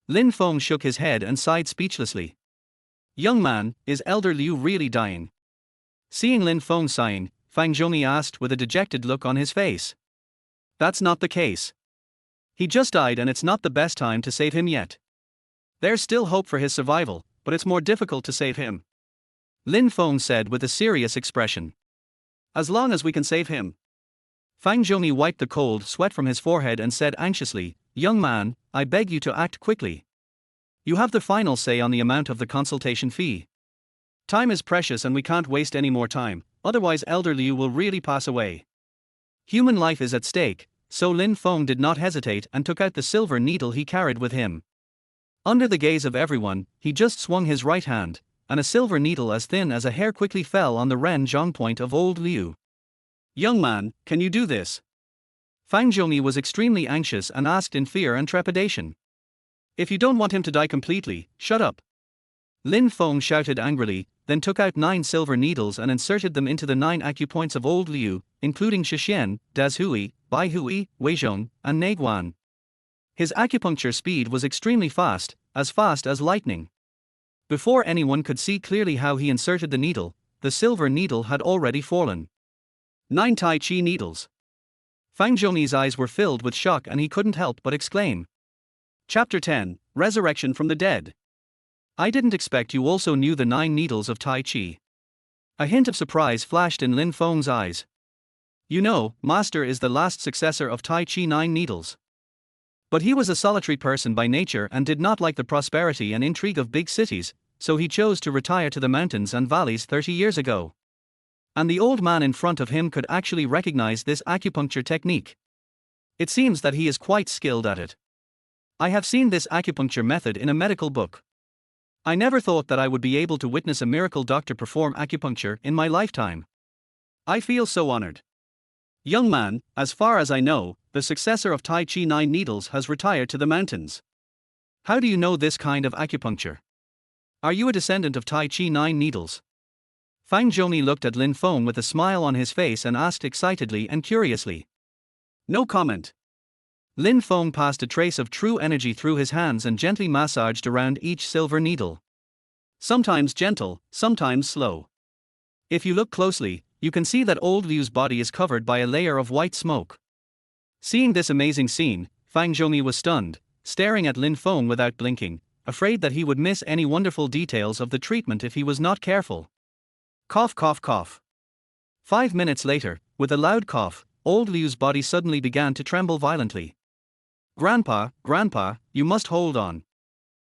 [SPEAKER 1] Lin Feng shook his head and sighed speechlessly. Young man, is Elder Liu really dying? Seeing Lin Feng sighing, Fang Zhongyi asked with a dejected look on his face. That's not the case. He just died and it's not the best time to save him yet. There's still hope for his survival, but it's more difficult to save him. Lin Feng said with a serious expression. As long as we can save him. Fang Zhongyi wiped the cold sweat from his forehead and said anxiously, Young man, I beg you to act quickly. You have the final say on the amount of the consultation fee. Time is precious and we can't waste any more time, otherwise Elder Liu will really pass away. Human life is at stake, so Lin Feng did not hesitate and took out the silver needle he carried with him. Under the gaze of everyone, he just swung his right hand, and a silver needle as thin as a hair quickly fell on the ren zhong point of old Liu. Young man, can you do this? Fang Zhongyi was extremely anxious and asked in fear and trepidation. If you don't want him to die completely, shut up. Lin Feng shouted angrily, then took out 9 silver needles and inserted them into the 9 acupoints of old Liu, including Shixian, Dazhui, Baihui, Weizhong, and Neiguan. His acupuncture speed was extremely fast as lightning. Before anyone could see clearly how he inserted the needle, the silver needle had already fallen. 9 Tai Chi needles. Fang Zhongyi's eyes were filled with shock and he couldn't help but exclaim. Chapter 10, Resurrection from the Dead. I didn't expect you also knew the 9 needles of Tai Chi. A hint of surprise flashed in Lin Feng's eyes. You know, Master is the last successor of Tai Chi 9 needles. But he was a solitary person by nature and did not like the prosperity and intrigue of big cities, so he chose to retire to the mountains and valleys 30 years ago. And the old man in front of him could actually recognize this acupuncture technique. It seems that he is quite skilled at it. I have seen this acupuncture method in a medical book. I never thought that I would be able to witness a miracle doctor perform acupuncture in my lifetime. I feel so honored. Young man, as far as I know, the successor of Tai Chi 9 Needles has retired to the mountains. How do you know this kind of acupuncture? Are you a descendant of Tai Chi 9 Needles? Fang Zhongyi looked at Lin Feng with a smile on his face and asked excitedly and curiously. No comment. Lin Feng passed a trace of true energy through his hands and gently massaged around each silver needle. Sometimes gentle, sometimes slow. If you look closely, you can see that old Liu's body is covered by a layer of white smoke. Seeing this amazing scene, Fang Zhongyi was stunned, staring at Lin Feng without blinking, afraid that he would miss any wonderful details of the treatment if he was not careful. Cough, cough, cough. 5 minutes later, with a loud cough, old Liu's body suddenly began to tremble violently. Grandpa, Grandpa, you must hold on.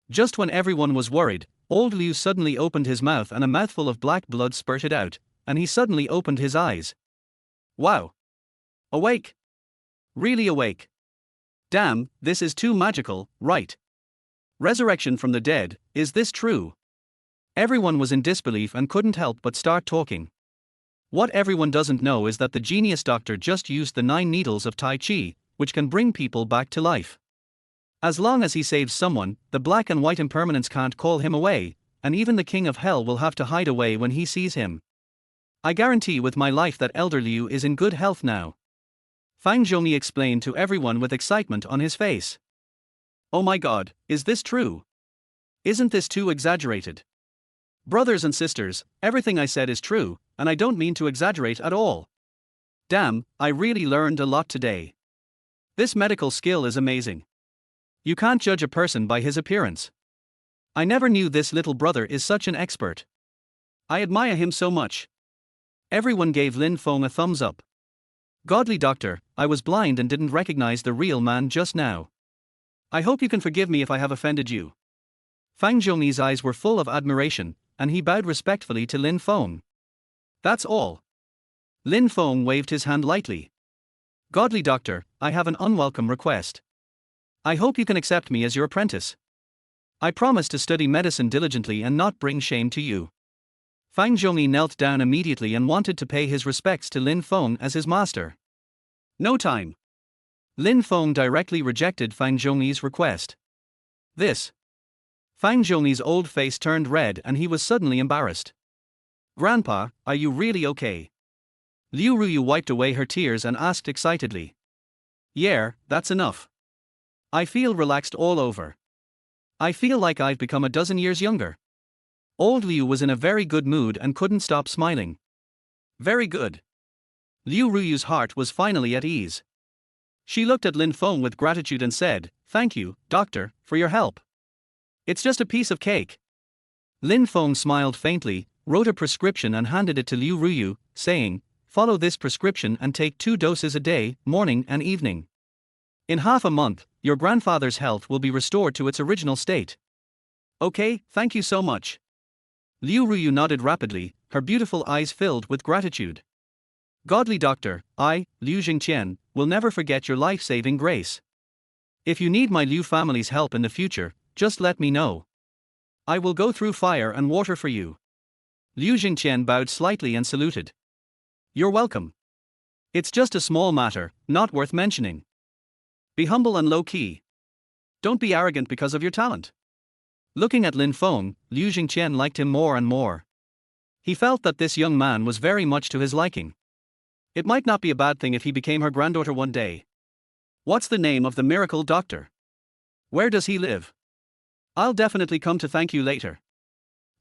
[SPEAKER 1] Just when everyone was worried, old Liu suddenly opened his mouth and a mouthful of black blood spurted out, and he suddenly opened his eyes. Wow! Awake! Really awake! Damn, this is too magical, right? Resurrection from the dead, is this true? Everyone was in disbelief and couldn't help but start talking. What everyone doesn't know is that the genius doctor just used the 9 needles of Tai Chi, which can bring people back to life. As long as he saves someone, the black and white impermanence can't call him away, and even the king of hell will have to hide away when he sees him. I guarantee with my life that Elder Liu is in good health now. Fang Zhongyi explained to everyone with excitement on his face. Oh my god, is this true? Isn't this too exaggerated? Brothers and sisters, everything I said is true, and I don't mean to exaggerate at all. Damn, I really learned a lot today. This medical skill is amazing. You can't judge a person by his appearance. I never knew this little brother is such an expert. I admire him so much. Everyone gave Lin Feng a thumbs up. Godly doctor, I was blind and didn't recognize the real man just now. I hope you can forgive me if I have offended you. Fang Zhongyi's eyes were full of admiration, and he bowed respectfully to Lin Feng. That's all. Lin Feng waved his hand lightly. Godly doctor, I have an unwelcome request. I hope you can accept me as your apprentice. I promise to study medicine diligently and not bring shame to you. Fang Zhongyi knelt down immediately and wanted to pay his respects to Lin Feng as his master. No time. Lin Feng directly rejected Fang Zhongyi's request. This. Fang Zhongyi's old face turned red and he was suddenly embarrassed. Grandpa, are you really okay? Liu Ruyu wiped away her tears and asked excitedly. Yeah, that's enough. I feel relaxed all over. I feel like I've become a dozen years younger. Old Liu was in a very good mood and couldn't stop smiling. Very good. Liu Ruyu's heart was finally at ease. She looked at Lin Feng with gratitude and said, Thank you, doctor, for your help. It's just a piece of cake. Lin Feng smiled faintly, wrote a prescription and handed it to Liu Ruyu, saying, Follow this prescription and take 2 doses a day, morning and evening. In half a month, your grandfather's health will be restored to its original state. Okay, thank you so much. Liu Ruyu nodded rapidly, her beautiful eyes filled with gratitude. Godly doctor, I, Liu Jingqian, will never forget your life-saving grace. If you need my Liu family's help in the future, just let me know. I will go through fire and water for you. Liu Jingqian bowed slightly and saluted. You're welcome. It's just a small matter, not worth mentioning. Be humble and low-key. Don't be arrogant because of your talent. Looking at Lin Feng, Liu Jingqian liked him more and more. He felt that this young man was very much to his liking. It might not be a bad thing if he became her granddaughter one day. What's the name of the miracle doctor? Where does he live? I'll definitely come to thank you later.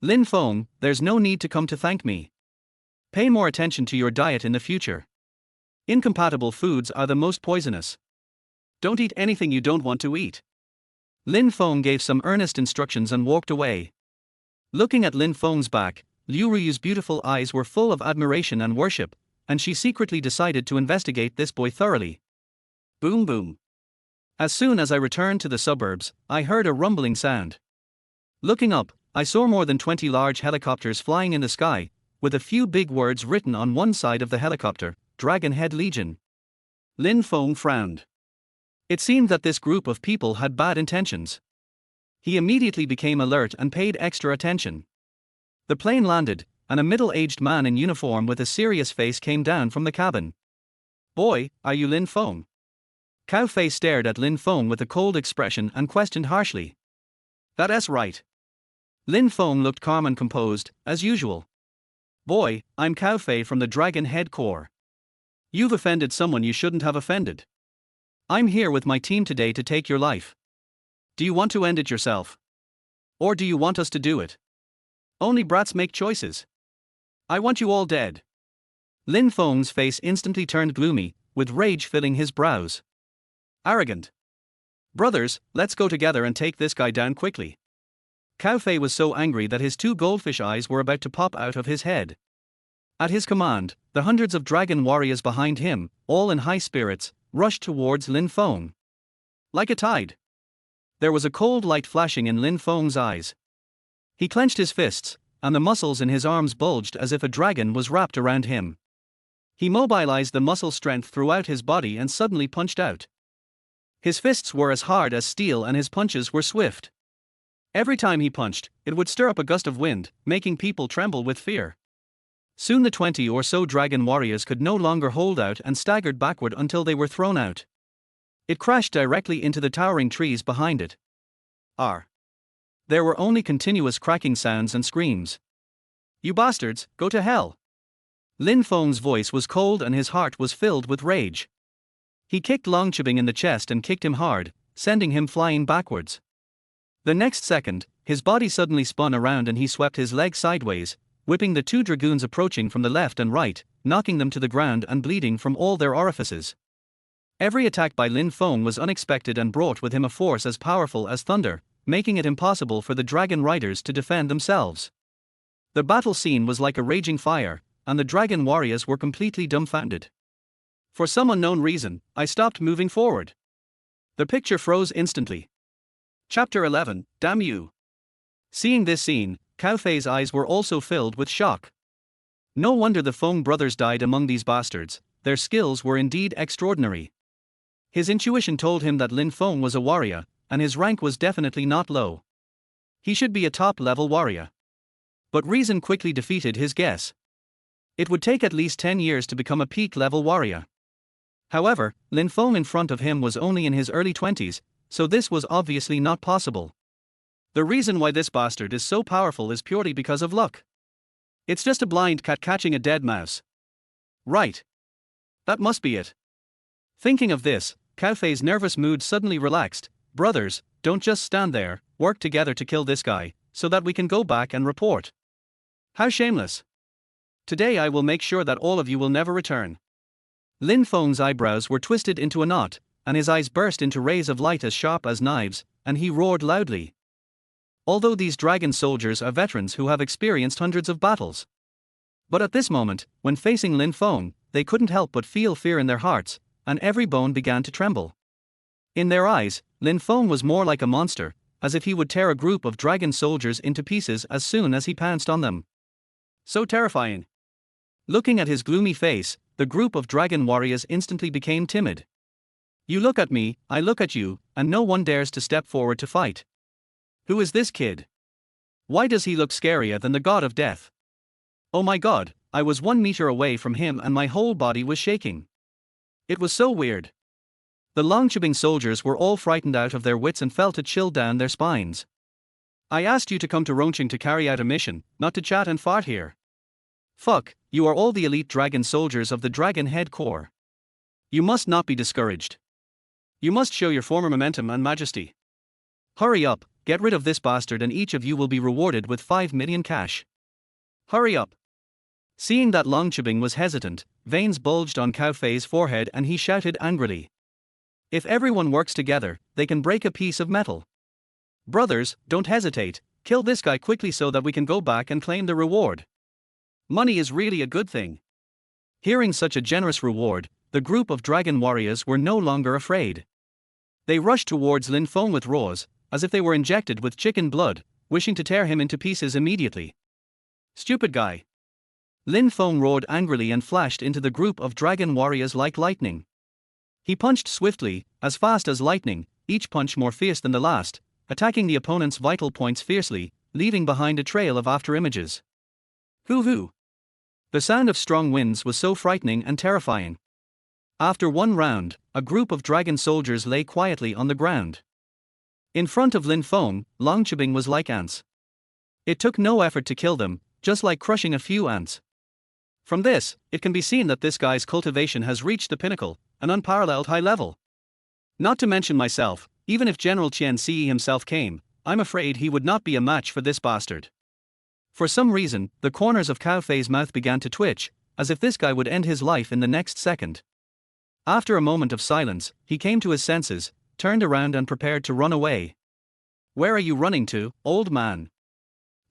[SPEAKER 1] Lin Feng, there's no need to come to thank me. Pay more attention to your diet in the future. Incompatible foods are the most poisonous. Don't eat anything you don't want to eat. Lin Feng gave some earnest instructions and walked away. Looking at Lin Feng's back, Liu Ruyu's beautiful eyes were full of admiration and worship, and she secretly decided to investigate this boy thoroughly. Boom boom. As soon as I returned to the suburbs, I heard a rumbling sound. Looking up, I saw more than 20 large helicopters flying in the sky, with a few big words written on one side of the helicopter, Dragon Head Legion. Lin Feng frowned. It seemed that this group of people had bad intentions. He immediately became alert and paid extra attention. The plane landed, and a middle-aged man in uniform with a serious face came down from the cabin. "Boy, are you Lin Feng?" Cao Fei stared at Lin Feng with a cold expression and questioned harshly. "That's right." Lin Feng looked calm and composed, as usual. "Boy, I'm Cao Fei from the Dragon Head Corps. You've offended someone you shouldn't have offended. I'm here with my team today to take your life. Do you want to end it yourself? Or do you want us to do it? Only brats make choices. I want you all dead." Lin Feng's face instantly turned gloomy, with rage filling his brows. "Arrogant. Brothers, let's go together and take this guy down quickly." Cao Fei was so angry that his two goldfish eyes were about to pop out of his head. At his command, the hundreds of dragon warriors behind him, all in high spirits, rushed towards Lin Feng. Like a tide. There was a cold light flashing in Lin Feng's eyes. He clenched his fists, and the muscles in his arms bulged as if a dragon was wrapped around him. He mobilized the muscle strength throughout his body and suddenly punched out. His fists were as hard as steel and his punches were swift. Every time he punched, it would stir up a gust of wind, making people tremble with fear. Soon the 20 or so dragon warriors could no longer hold out and staggered backward until they were thrown out. It crashed directly into the towering trees behind it. There were only continuous cracking sounds and screams. "You bastards, go to hell!" Lin Feng's voice was cold and his heart was filled with rage. He kicked Long Chibing in the chest and kicked him hard, sending him flying backwards. The next second, his body suddenly spun around and he swept his leg sideways, whipping the two dragoons approaching from the left and right, knocking them to the ground and bleeding from all their orifices. Every attack by Lin Feng was unexpected and brought with him a force as powerful as thunder, making it impossible for the dragon riders to defend themselves. The battle scene was like a raging fire, and the dragon warriors were completely dumbfounded. For some unknown reason, I stopped moving forward. The picture froze instantly. Chapter 11, Damn You! Seeing this scene, Cao Fei's eyes were also filled with shock. No wonder the Feng brothers died among these bastards, their skills were indeed extraordinary. His intuition told him that Lin Feng was a warrior, and his rank was definitely not low. He should be a top-level warrior. But reason quickly defeated his guess. It would take at least 10 years to become a peak-level warrior. However, Lin Feng in front of him was only in his early 20s, so this was obviously not possible. The reason why this bastard is so powerful is purely because of luck. It's just a blind cat catching a dead mouse. Right. That must be it. Thinking of this, Cao Fei's nervous mood suddenly relaxed. "Brothers, don't just stand there, work together to kill this guy, so that we can go back and report." How shameless. Today I will make sure that all of you will never return. Lin Feng's eyebrows were twisted into a knot, and his eyes burst into rays of light as sharp as knives, and he roared loudly. Although these dragon soldiers are veterans who have experienced hundreds of battles. But at this moment, when facing Lin Feng, they couldn't help but feel fear in their hearts, and every bone began to tremble. In their eyes, Lin Feng was more like a monster, as if he would tear a group of dragon soldiers into pieces as soon as he pounced on them. So terrifying. Looking at his gloomy face, the group of dragon warriors instantly became timid. You look at me, I look at you, and no one dares to step forward to fight. Who is this kid? Why does he look scarier than the god of death? Oh my god, I was 1 meter away from him and my whole body was shaking. It was so weird. The Longchibing soldiers were all frightened out of their wits and felt a chill down their spines. I asked you to come to Rongqing to carry out a mission, not to chat and fart here. Fuck, you are all the elite dragon soldiers of the Dragon Head Corps. You must not be discouraged. You must show your former momentum and majesty. Hurry up, get rid of this bastard and each of you will be rewarded with 5 million cash. Hurry up. Seeing that Longchibing was hesitant, veins bulged on Cao Fei's forehead and he shouted angrily. If everyone works together, they can break a piece of metal. Brothers, don't hesitate, kill this guy quickly so that we can go back and claim the reward. Money is really a good thing. Hearing such a generous reward, the group of dragon warriors were no longer afraid. They rushed towards Lin Feng with roars, as if they were injected with chicken blood, wishing to tear him into pieces immediately. Stupid guy! Lin Feng roared angrily and flashed into the group of dragon warriors like lightning. He punched swiftly, as fast as lightning, each punch more fierce than the last, attacking the opponent's vital points fiercely, leaving behind a trail of afterimages. Hoo hoo! The sound of strong winds was so frightening and terrifying. After one round, a group of dragon soldiers lay quietly on the ground. In front of Lin Feng, Longqibing was like ants. It took no effort to kill them, just like crushing a few ants. From this, it can be seen that this guy's cultivation has reached the pinnacle, an unparalleled high level. Not to mention myself, even if General Qian Ce himself came, I'm afraid he would not be a match for this bastard. For some reason, the corners of Cao Fei's mouth began to twitch, as if this guy would end his life in the next second. After a moment of silence, he came to his senses, turned around and prepared to run away. Where are you running to, old man?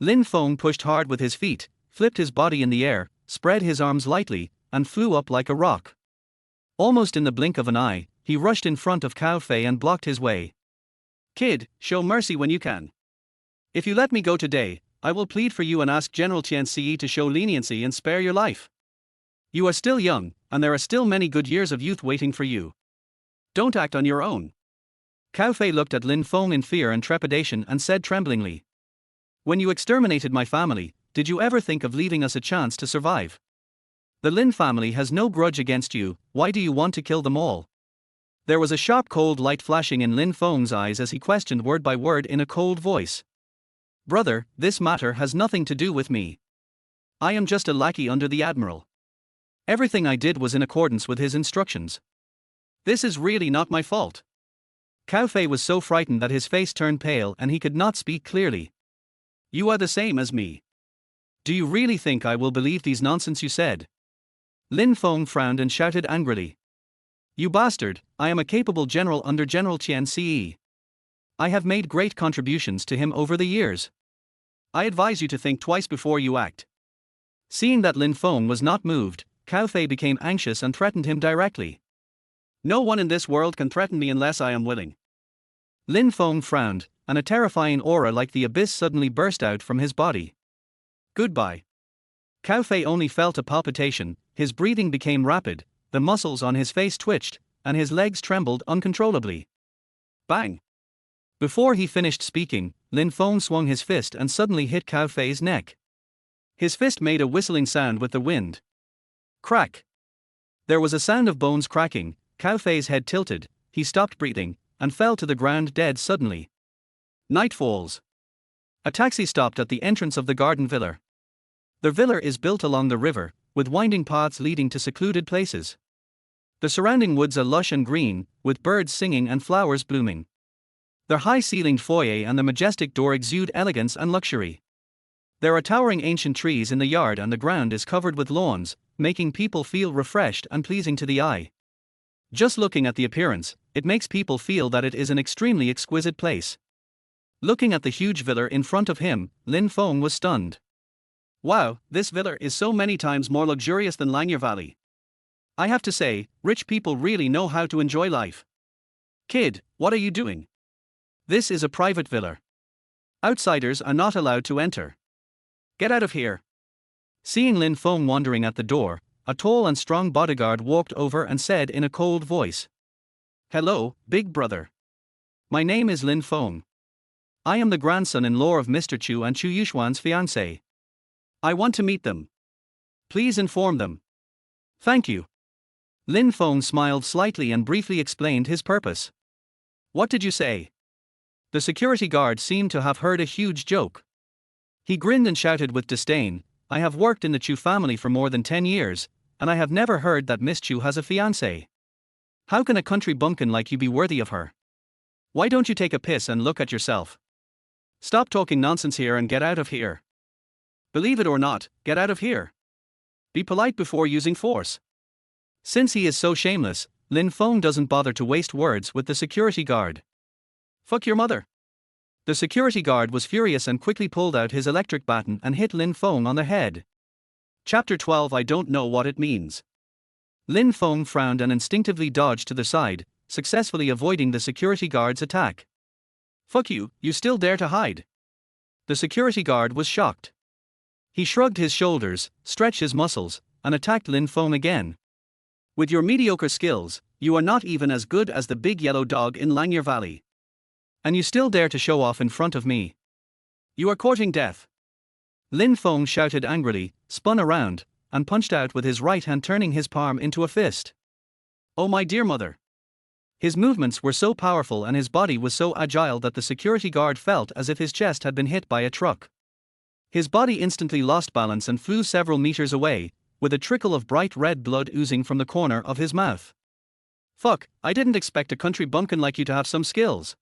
[SPEAKER 1] Lin Feng pushed hard with his feet, flipped his body in the air, spread his arms lightly, and flew up like a rock. Almost in the blink of an eye, he rushed in front of Cao Fei and blocked his way. Kid, show mercy when you can. If you let me go today, I will plead for you and ask General Qian Ce to show leniency and spare your life. You are still young, and there are still many good years of youth waiting for you. Don't act on your own. Cao Fei looked at Lin Feng in fear and trepidation and said tremblingly, when you exterminated my family, did you ever think of leaving us a chance to survive? The Lin family has no grudge against you, why do you want to kill them all? There was a sharp cold light flashing in Lin Feng's eyes as he questioned word by word in a cold voice. Brother, this matter has nothing to do with me. I am just a lackey under the admiral. Everything I did was in accordance with his instructions. This is really not my fault. Cao Fei was so frightened that his face turned pale and he could not speak clearly. You are the same as me. Do you really think I will believe these nonsense you said? Lin Feng frowned and shouted angrily. You bastard, I am a capable general under General Qian Ce. I have made great contributions to him over the years. I advise you to think twice before you act. Seeing that Lin Feng was not moved, Cao Fei became anxious and threatened him directly. No one in this world can threaten me unless I am willing. Lin Feng frowned, and a terrifying aura like the abyss suddenly burst out from his body. Goodbye. Cao Fei only felt a palpitation, his breathing became rapid, the muscles on his face twitched, and his legs trembled uncontrollably. Bang! Before he finished speaking, Lin Feng swung his fist and suddenly hit Cao Fei's neck. His fist made a whistling sound with the wind. Crack! There was a sound of bones cracking, Cao Fei's head tilted, he stopped breathing, and fell to the ground dead suddenly. Night falls. A taxi stopped at the entrance of the garden villa. The villa is built along the river, with winding paths leading to secluded places. The surrounding woods are lush and green, with birds singing and flowers blooming. The high-ceilinged foyer and the majestic door exude elegance and luxury. There are towering ancient trees in the yard and the ground is covered with lawns, making people feel refreshed and pleasing to the eye. Just looking at the appearance, it makes people feel that it is an extremely exquisite place. Looking at the huge villa in front of him, Lin Feng was stunned. Wow, this villa is so many times more luxurious than Langye Valley. I have to say, rich people really know how to enjoy life. Kid, what are you doing? This is a private villa. Outsiders are not allowed to enter. Get out of here. Seeing Lin Feng wandering at the door, a tall and strong bodyguard walked over and said in a cold voice. Hello, big brother. My name is Lin Feng. I am the grandson-in-law of Mr. Chu and Chu Yuxuan's fiancé. I want to meet them. Please inform them. Thank you. Lin Feng smiled slightly and briefly explained his purpose. What did you say? The security guard seemed to have heard a huge joke. He grinned and shouted with disdain, I have worked in the Chu family for more than 10 years, and I have never heard that Miss Chu has a fiancé. How can a country bumpkin like you be worthy of her? Why don't you take a piss and look at yourself? Stop talking nonsense here and get out of here. Believe it or not, get out of here. Be polite before using force. Since he is so shameless, Lin Feng doesn't bother to waste words with the security guard. Fuck your mother. The security guard was furious and quickly pulled out his electric baton and hit Lin Feng on the head. Chapter 12 I don't know what it means. Lin Feng frowned and instinctively dodged to the side, successfully avoiding the security guard's attack. "Fuck you, you still dare to hide?" The security guard was shocked. He shrugged his shoulders, stretched his muscles, and attacked Lin Feng again. "With your mediocre skills, you are not even as good as the big yellow dog in Langyer Valley. And you still dare to show off in front of me? You are courting death." Lin Feng shouted angrily, spun around, and punched out with his right hand, turning his palm into a fist. "Oh my dear mother." His movements were so powerful and his body was so agile that the security guard felt as if his chest had been hit by a truck. His body instantly lost balance and flew several meters away, with a trickle of bright red blood oozing from the corner of his mouth. "Fuck, I didn't expect a country bumpkin like you to have some skills.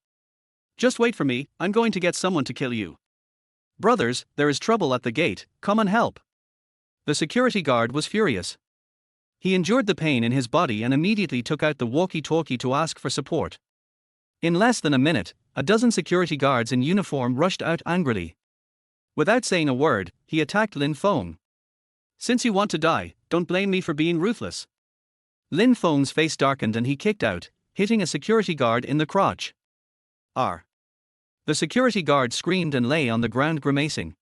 [SPEAKER 1] Just wait for me, I'm going to get someone to kill you. Brothers, there is trouble at the gate, come and help." The security guard was furious. He endured the pain in his body and immediately took out the walkie-talkie to ask for support. In less than a minute, a dozen security guards in uniform rushed out angrily. Without saying a word, he attacked Lin Feng. "Since you want to die, don't blame me for being ruthless." Lin Feng's face darkened and he kicked out, hitting a security guard in the crotch. "R." The security guard screamed and lay on the ground grimacing.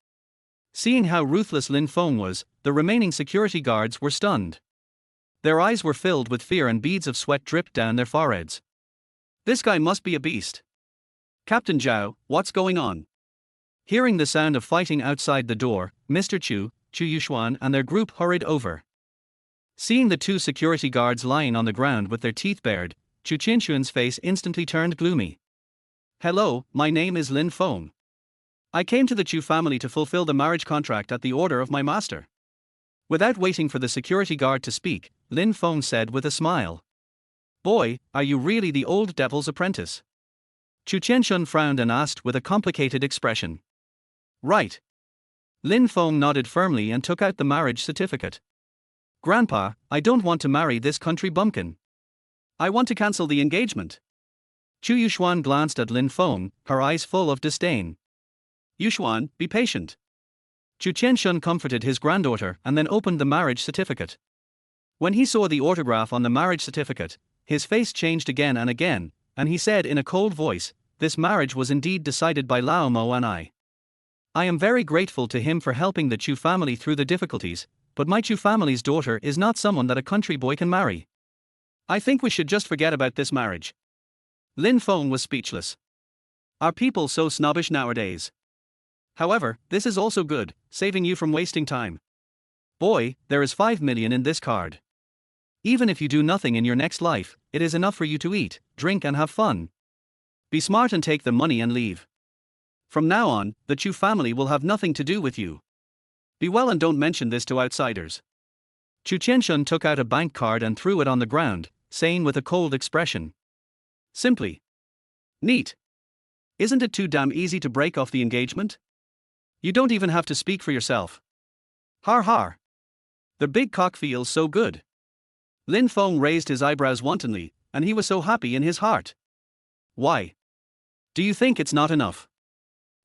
[SPEAKER 1] Seeing how ruthless Lin Feng was, the remaining security guards were stunned. Their eyes were filled with fear and beads of sweat dripped down their foreheads. "This guy must be a beast. Captain Zhao, what's going on?" Hearing the sound of fighting outside the door, Mr. Chu Yuxuan and their group hurried over. Seeing the two security guards lying on the ground with their teeth bared, Chu Qinshuan's face instantly turned gloomy. "Hello, my name is Lin Feng. I came to the Chu family to fulfill the marriage contract at the order of my master." Without waiting for the security guard to speak, Lin Feng said with a smile. "Boy, are you really the old devil's apprentice?" Chu Qianshun frowned and asked with a complicated expression. "Right." Lin Feng nodded firmly and took out the marriage certificate. "Grandpa, I don't want to marry this country bumpkin. I want to cancel the engagement." Chu Yuxuan glanced at Lin Feng, her eyes full of disdain. "Yuxuan, be patient." Chu Qianshun comforted his granddaughter and then opened the marriage certificate. When he saw the autograph on the marriage certificate, his face changed again, and he said in a cold voice, "This marriage was indeed decided by Lao Mo and I. I am very grateful to him for helping the Chu family through the difficulties, but my Chu family's daughter is not someone that a country boy can marry. I think we should just forget about this marriage." Lin Feng was speechless. Are people so snobbish nowadays? However, this is also good, saving you from wasting time. Boy, there is 5 million in this card. Even if you do nothing in your next life, it is enough for you to eat, drink and have fun. Be smart and take the money and leave. From now on, the Chu family will have nothing to do with you. Be well and don't mention this to outsiders. Chu Qianshun took out a bank card and threw it on the ground, saying with a cold expression. Simply. Neat. Isn't it too damn easy to break off the engagement? You don't even have to speak for yourself. Har har. The big cock feels so good. Lin Feng raised his eyebrows wantonly, and he was so happy in his heart. Why? Do you think it's not enough?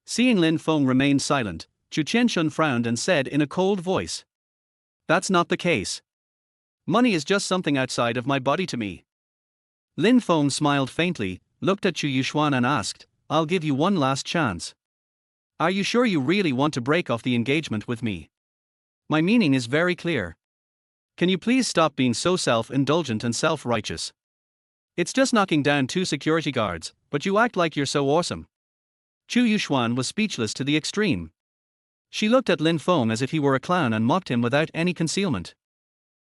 [SPEAKER 1] Seeing Lin Feng remain silent, Chu Qianshun frowned and said in a cold voice. That's not the case. Money is just something outside of my body to me. Lin Feng smiled faintly, looked at Chu Yuxuan and asked, I'll give you one last chance. Are you sure you really want to break off the engagement with me? My meaning is very clear. Can you please stop being so self-indulgent and self-righteous? It's just knocking down 2 security guards, but you act like you're so awesome. Chu Yuxuan was speechless to the extreme. She looked at Lin Feng as if he were a clown and mocked him without any concealment.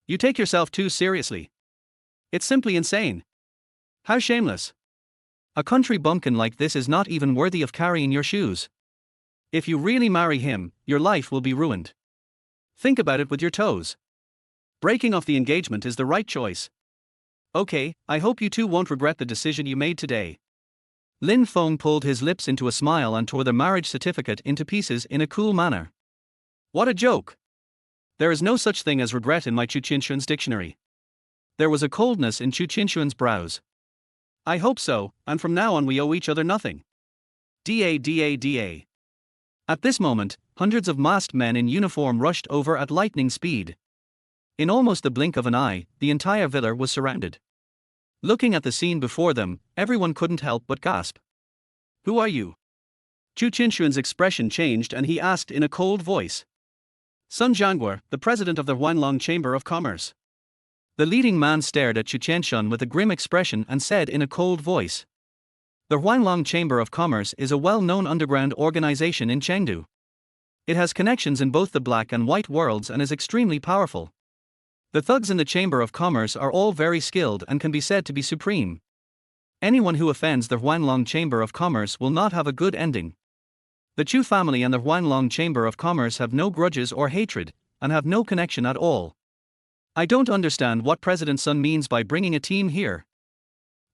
[SPEAKER 1] You take yourself too seriously. It's simply insane. How shameless. A country bumpkin like this is not even worthy of carrying your shoes. If you really marry him, your life will be ruined. Think about it with your toes. Breaking off the engagement is the right choice. Okay, I hope you two won't regret the decision you made today. Lin Feng pulled his lips into a smile and tore the marriage certificate into pieces in a cool manner. What a joke! There is no such thing as regret in my Chu Qianshun's dictionary. There was a coldness in Chu Qianshun's brows. I hope so, and from now on we owe each other nothing. Da. At this moment, hundreds of masked men in uniform rushed over at lightning speed. In almost the blink of an eye, the entire villa was surrounded. Looking at the scene before them, everyone couldn't help but gasp. Who are you? Chu Qinshuan's expression changed and he asked in a cold voice. Sun Jianguo, the president of the Huanlong Chamber of Commerce. The leading man stared at Chu Qinshuan with a grim expression and said in a cold voice. The Huanlong Chamber of Commerce is a well-known underground organization in Chengdu. It has connections in both the black and white worlds and is extremely powerful. The thugs in the Chamber of Commerce are all very skilled and can be said to be supreme. Anyone who offends the Huanlong Chamber of Commerce will not have a good ending. The Chu family and the Huanlong Chamber of Commerce have no grudges or hatred, and have no connection at all. I don't understand what President Sun means by bringing a team here.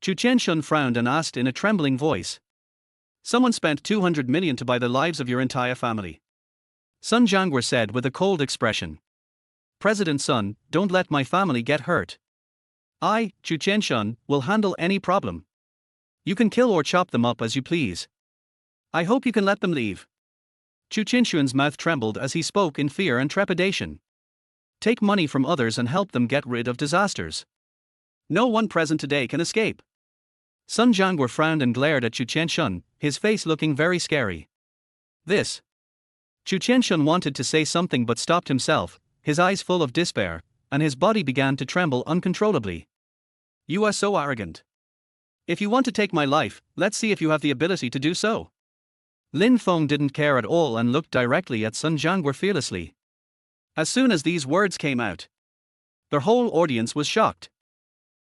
[SPEAKER 1] Chu Qinshuan frowned and asked in a trembling voice. Someone spent 200 million to buy the lives of your entire family. Sun Jianguo said with a cold expression. President Sun, don't let my family get hurt. I, Chu Qinshuan, will handle any problem. You can kill or chop them up as you please. I hope you can let them leave. Chu Qinshuan's mouth trembled as he spoke in fear and trepidation. Take money from others and help them get rid of disasters. No one present today can escape. Sun Jianguo frowned and glared at Chu Qinshuan, his face looking very scary. This. Chu Qinshuan wanted to say something but stopped himself, his eyes full of despair, and his body began to tremble uncontrollably. You are so arrogant. If you want to take my life, let's see if you have the ability to do so. Lin Feng didn't care at all and looked directly at Sun Jianguo fearlessly. As soon as these words came out, their whole audience was shocked.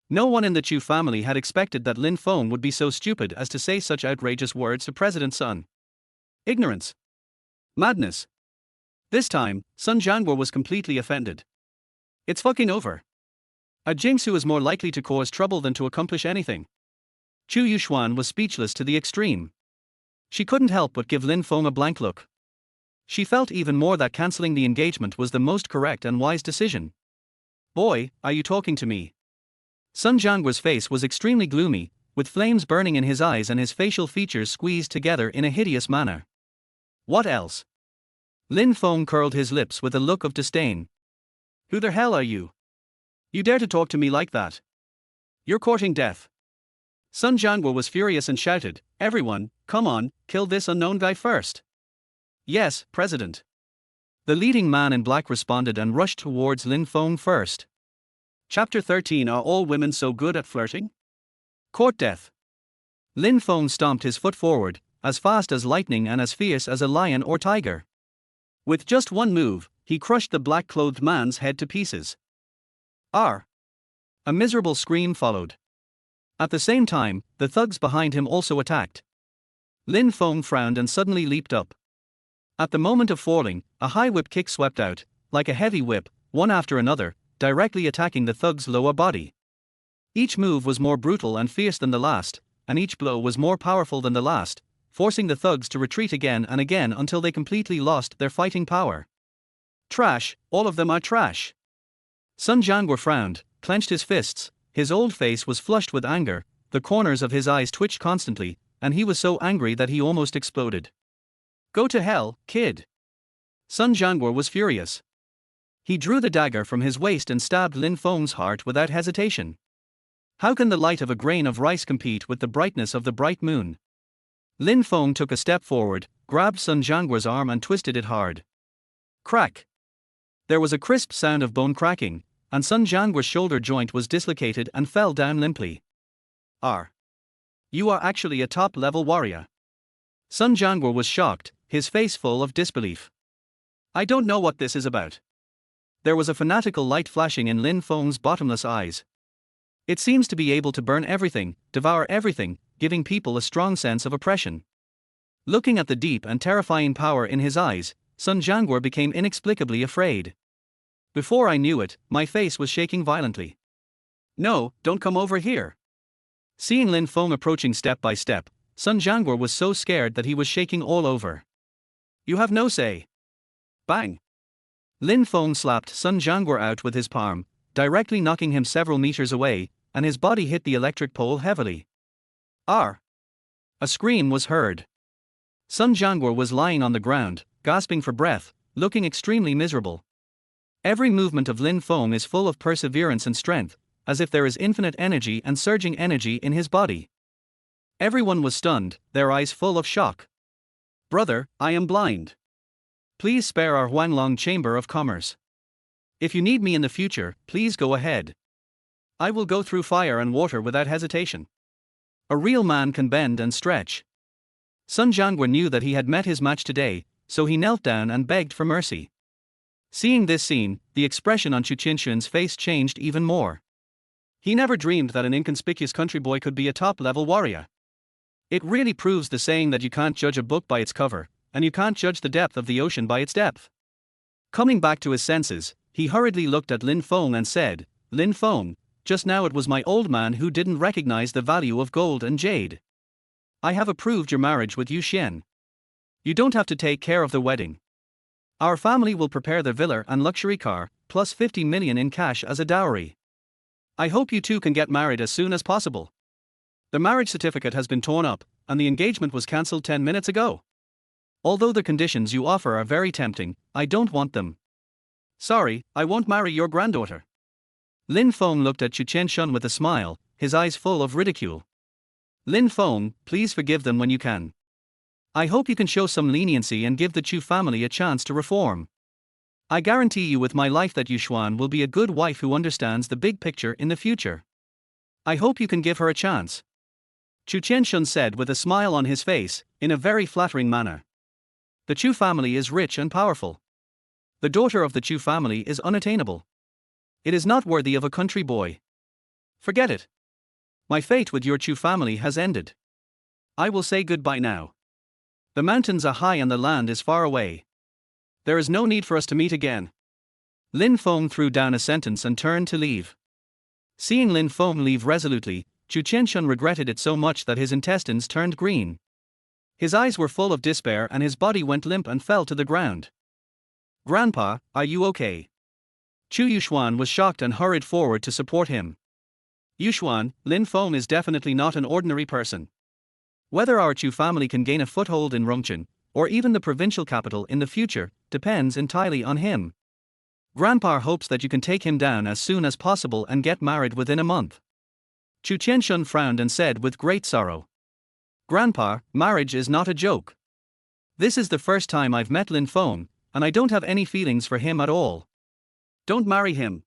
[SPEAKER 1] No one in the Chu family had expected that Lin Feng would be so stupid as to say such outrageous words to President Sun. Ignorance. Madness. This time, Sun Jianguo was completely offended. It's fucking over. A Jingsu is more likely to cause trouble than to accomplish anything. Chu Yuxuan was speechless to the extreme. She couldn't help but give Lin Feng a blank look. She felt even more that cancelling the engagement was the most correct and wise decision. Boy, are you talking to me? Sun Jianguo's face was extremely gloomy, with flames burning in his eyes and his facial features squeezed together in a hideous manner. What else? Lin Feng curled his lips with a look of disdain. Who the hell are you? You dare to talk to me like that? You're courting death. Sun Jianguo was furious and shouted, Everyone, come on, kill this unknown guy first. Yes, President. The leading man in black responded and rushed towards Lin Feng first. Chapter 13. Are all women so good at flirting? Court death. Lin Feng stomped his foot forward, as fast as lightning and as fierce as a lion or tiger. With just one move, he crushed the black-clothed man's head to pieces. A miserable scream followed. At the same time, the thugs behind him also attacked. Lin Feng frowned and suddenly leaped up. At the moment of falling, a high whip kick swept out, like a heavy whip, one after another, directly attacking the thug's lower body. Each move was more brutal and fierce than the last, and each blow was more powerful than the last, forcing the thugs to retreat again and again until they completely lost their fighting power. Trash, all of them are trash. Sun Jianguo frowned, clenched his fists, his old face was flushed with anger, the corners of his eyes twitched constantly, and he was so angry that he almost exploded. Go to hell, kid. Sun Jianguo was furious. He drew the dagger from his waist and stabbed Lin Feng's heart without hesitation. How can the light of a grain of rice compete with the brightness of the bright moon? Lin Feng took a step forward, grabbed Sun Jianguo's arm and twisted it hard. Crack! There was a crisp sound of bone cracking, and Sun Jianguo's shoulder joint was dislocated and fell down limply. You are actually a top-level warrior. Sun Jianguo was shocked, his face full of disbelief. I don't know what this is about. There was a fanatical light flashing in Lin Feng's bottomless eyes. It seems to be able to burn everything, devour everything, giving people a strong sense of oppression. Looking at the deep and terrifying power in his eyes, Sun Jianguo became inexplicably afraid. Before I knew it, my face was shaking violently. No, don't come over here. Seeing Lin Feng approaching step by step, Sun Jianguo was so scared that he was shaking all over. You have no say. Bang! Lin Feng slapped Sun Jianguo out with his palm, directly knocking him several meters away, and his body hit the electric pole heavily. A scream was heard. Sun Jianguo was lying on the ground, gasping for breath, looking extremely miserable. Every movement of Lin Feng is full of perseverance and strength, as if there is infinite energy and surging energy in his body. Everyone was stunned, their eyes full of shock. "Brother, I am blind. Please spare our Huanglong Chamber of Commerce. If you need me in the future, please go ahead. I will go through fire and water without hesitation." A real man can bend and stretch. Sun Jianguo knew that he had met his match today, so he knelt down and begged for mercy. Seeing this scene, the expression on Chu Qianxun's face changed even more. He never dreamed that an inconspicuous country boy could be a top-level warrior. It really proves the saying that you can't judge a book by its cover, and you can't judge the depth of the ocean by its depth. Coming back to his senses, he hurriedly looked at Lin Feng and said, "Lin Feng, just now it was my old man who didn't recognize the value of gold and jade. I have approved your marriage with Yu Xian. You don't have to take care of the wedding. Our family will prepare the villa and luxury car, plus 50 million in cash as a dowry. I hope you two can get married as soon as possible. The marriage certificate has been torn up, and the engagement was cancelled 10 minutes ago. Although the conditions you offer are very tempting, I don't want them. Sorry, I won't marry your granddaughter." Lin Feng looked at Chu Qianxun with a smile, his eyes full of ridicule. "Lin Feng, please forgive them when you can. I hope you can show some leniency and give the Chu family a chance to reform. I guarantee you with my life that Yu Xuan will be a good wife who understands the big picture in the future. I hope you can give her a chance." Chu Qianxun said with a smile on his face, in a very flattering manner. The Chu family is rich and powerful. The daughter of the Chu family is unattainable. It is not worthy of a country boy. Forget it. My fate with your Chu family has ended. I will say goodbye now. The mountains are high and the land is far away. There is no need for us to meet again." Lin Feng threw down a sentence and turned to leave. Seeing Lin Feng leave resolutely, Chu Qianxun regretted it so much that his intestines turned green. His eyes were full of despair and his body went limp and fell to the ground. "Grandpa, are you okay?" Chu Yuxuan was shocked and hurried forward to support him. "Yuxuan, Lin Feng is definitely not an ordinary person. Whether our Chu family can gain a foothold in Rongchen, or even the provincial capital in the future, depends entirely on him. Grandpa hopes that you can take him down as soon as possible and get married within a month." Chu Qianxun frowned and said with great sorrow, "Grandpa, marriage is not a joke. This is the first time I've met Lin Feng, and I don't have any feelings for him at all. Don't marry him."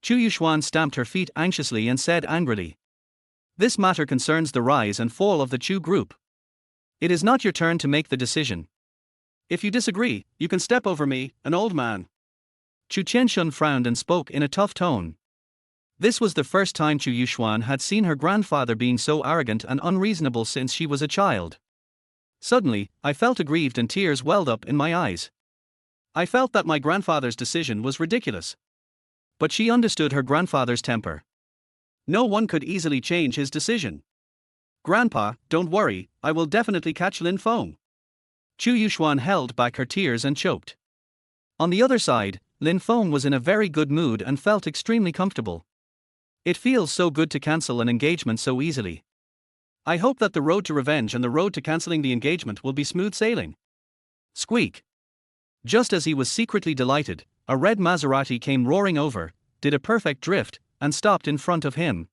[SPEAKER 1] Chu Yuxuan stamped her feet anxiously and said angrily, "This matter concerns the rise and fall of the Chu group. It is not your turn to make the decision. If you disagree, you can step over me, an old man." Chu Qianxun frowned and spoke in a tough tone. This was the first time Chu Yuxuan had seen her grandfather being so arrogant and unreasonable since she was a child. Suddenly, I felt aggrieved and tears welled up in my eyes. I felt that my grandfather's decision was ridiculous. But she understood her grandfather's temper. No one could easily change his decision. "Grandpa, don't worry, I will definitely catch Lin Feng." Chu Yuxuan held back her tears and choked. On the other side, Lin Feng was in a very good mood and felt extremely comfortable. It feels so good to cancel an engagement so easily. I hope that the road to revenge and the road to cancelling the engagement will be smooth sailing. Squeak. Just as he was secretly delighted, a red Maserati came roaring over, did a perfect drift, and stopped in front of him.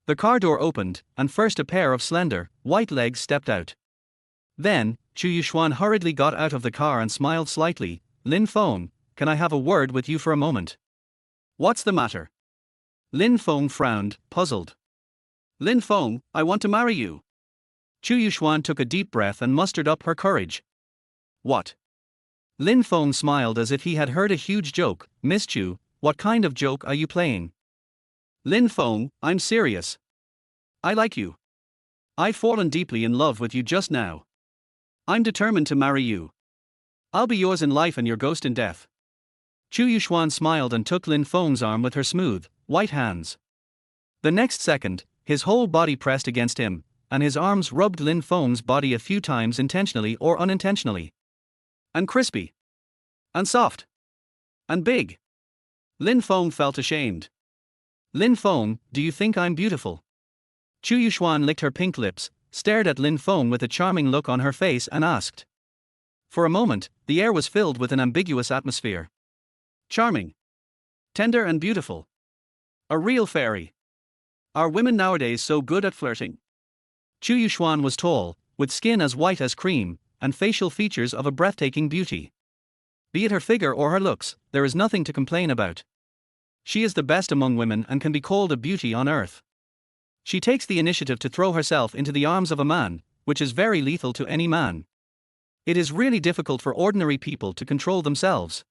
[SPEAKER 1] The car door opened, and first a pair of slender, white legs stepped out. Then, Chu Yuxuan hurriedly got out of the car and smiled slightly. "Lin Feng, can I have a word with you for a moment?" "What's the matter?" Lin Feng frowned, puzzled. "Lin Feng, I want to marry you." Chu Yuxuan took a deep breath and mustered up her courage. "What?" Lin Feng smiled as if he had heard a huge joke. "Miss Chu, what kind of joke are you playing?" "Lin Feng, I'm serious. I like you. I've fallen deeply in love with you just now. I'm determined to marry you. I'll be yours in life and your ghost in death." Chu Yuxuan smiled and took Lin Feng's arm with her smooth, white hands. The next second, his whole body pressed against him, and his arms rubbed Lin Feng's body a few times intentionally or unintentionally. And crispy. And soft. And big. Lin Feng felt ashamed. "Lin Feng, do you think I'm beautiful?" Chu Yuxuan licked her pink lips, stared at Lin Feng with a charming look on her face and asked. For a moment, the air was filled with an ambiguous atmosphere. Charming. Tender and beautiful. A real fairy. Are women nowadays so good at flirting? Chu Yuxuan was tall, with skin as white as cream, and facial features of a breathtaking beauty. Be it her figure or her looks, there is nothing to complain about. She is the best among women and can be called a beauty on earth. She takes the initiative to throw herself into the arms of a man, which is very lethal to any man. It is really difficult for ordinary people to control themselves.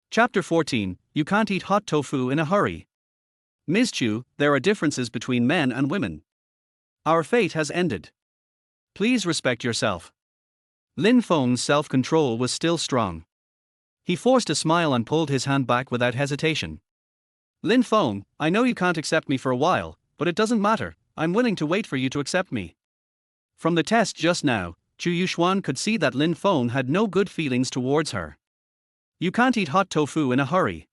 [SPEAKER 1] Chapter 14, You Can't Eat Hot Tofu in a Hurry. Ms. Chu, there are differences between men and women. Our fate has ended. Please respect yourself. Lin Feng's self-control was still strong. He forced a smile and pulled his hand back without hesitation. Lin Feng, I know you can't accept me for a while, but it doesn't matter, I'm willing to wait for you to accept me. From the test just now, Chu Yuxuan could see that Lin Feng had no good feelings towards her. You can't eat hot tofu in a hurry.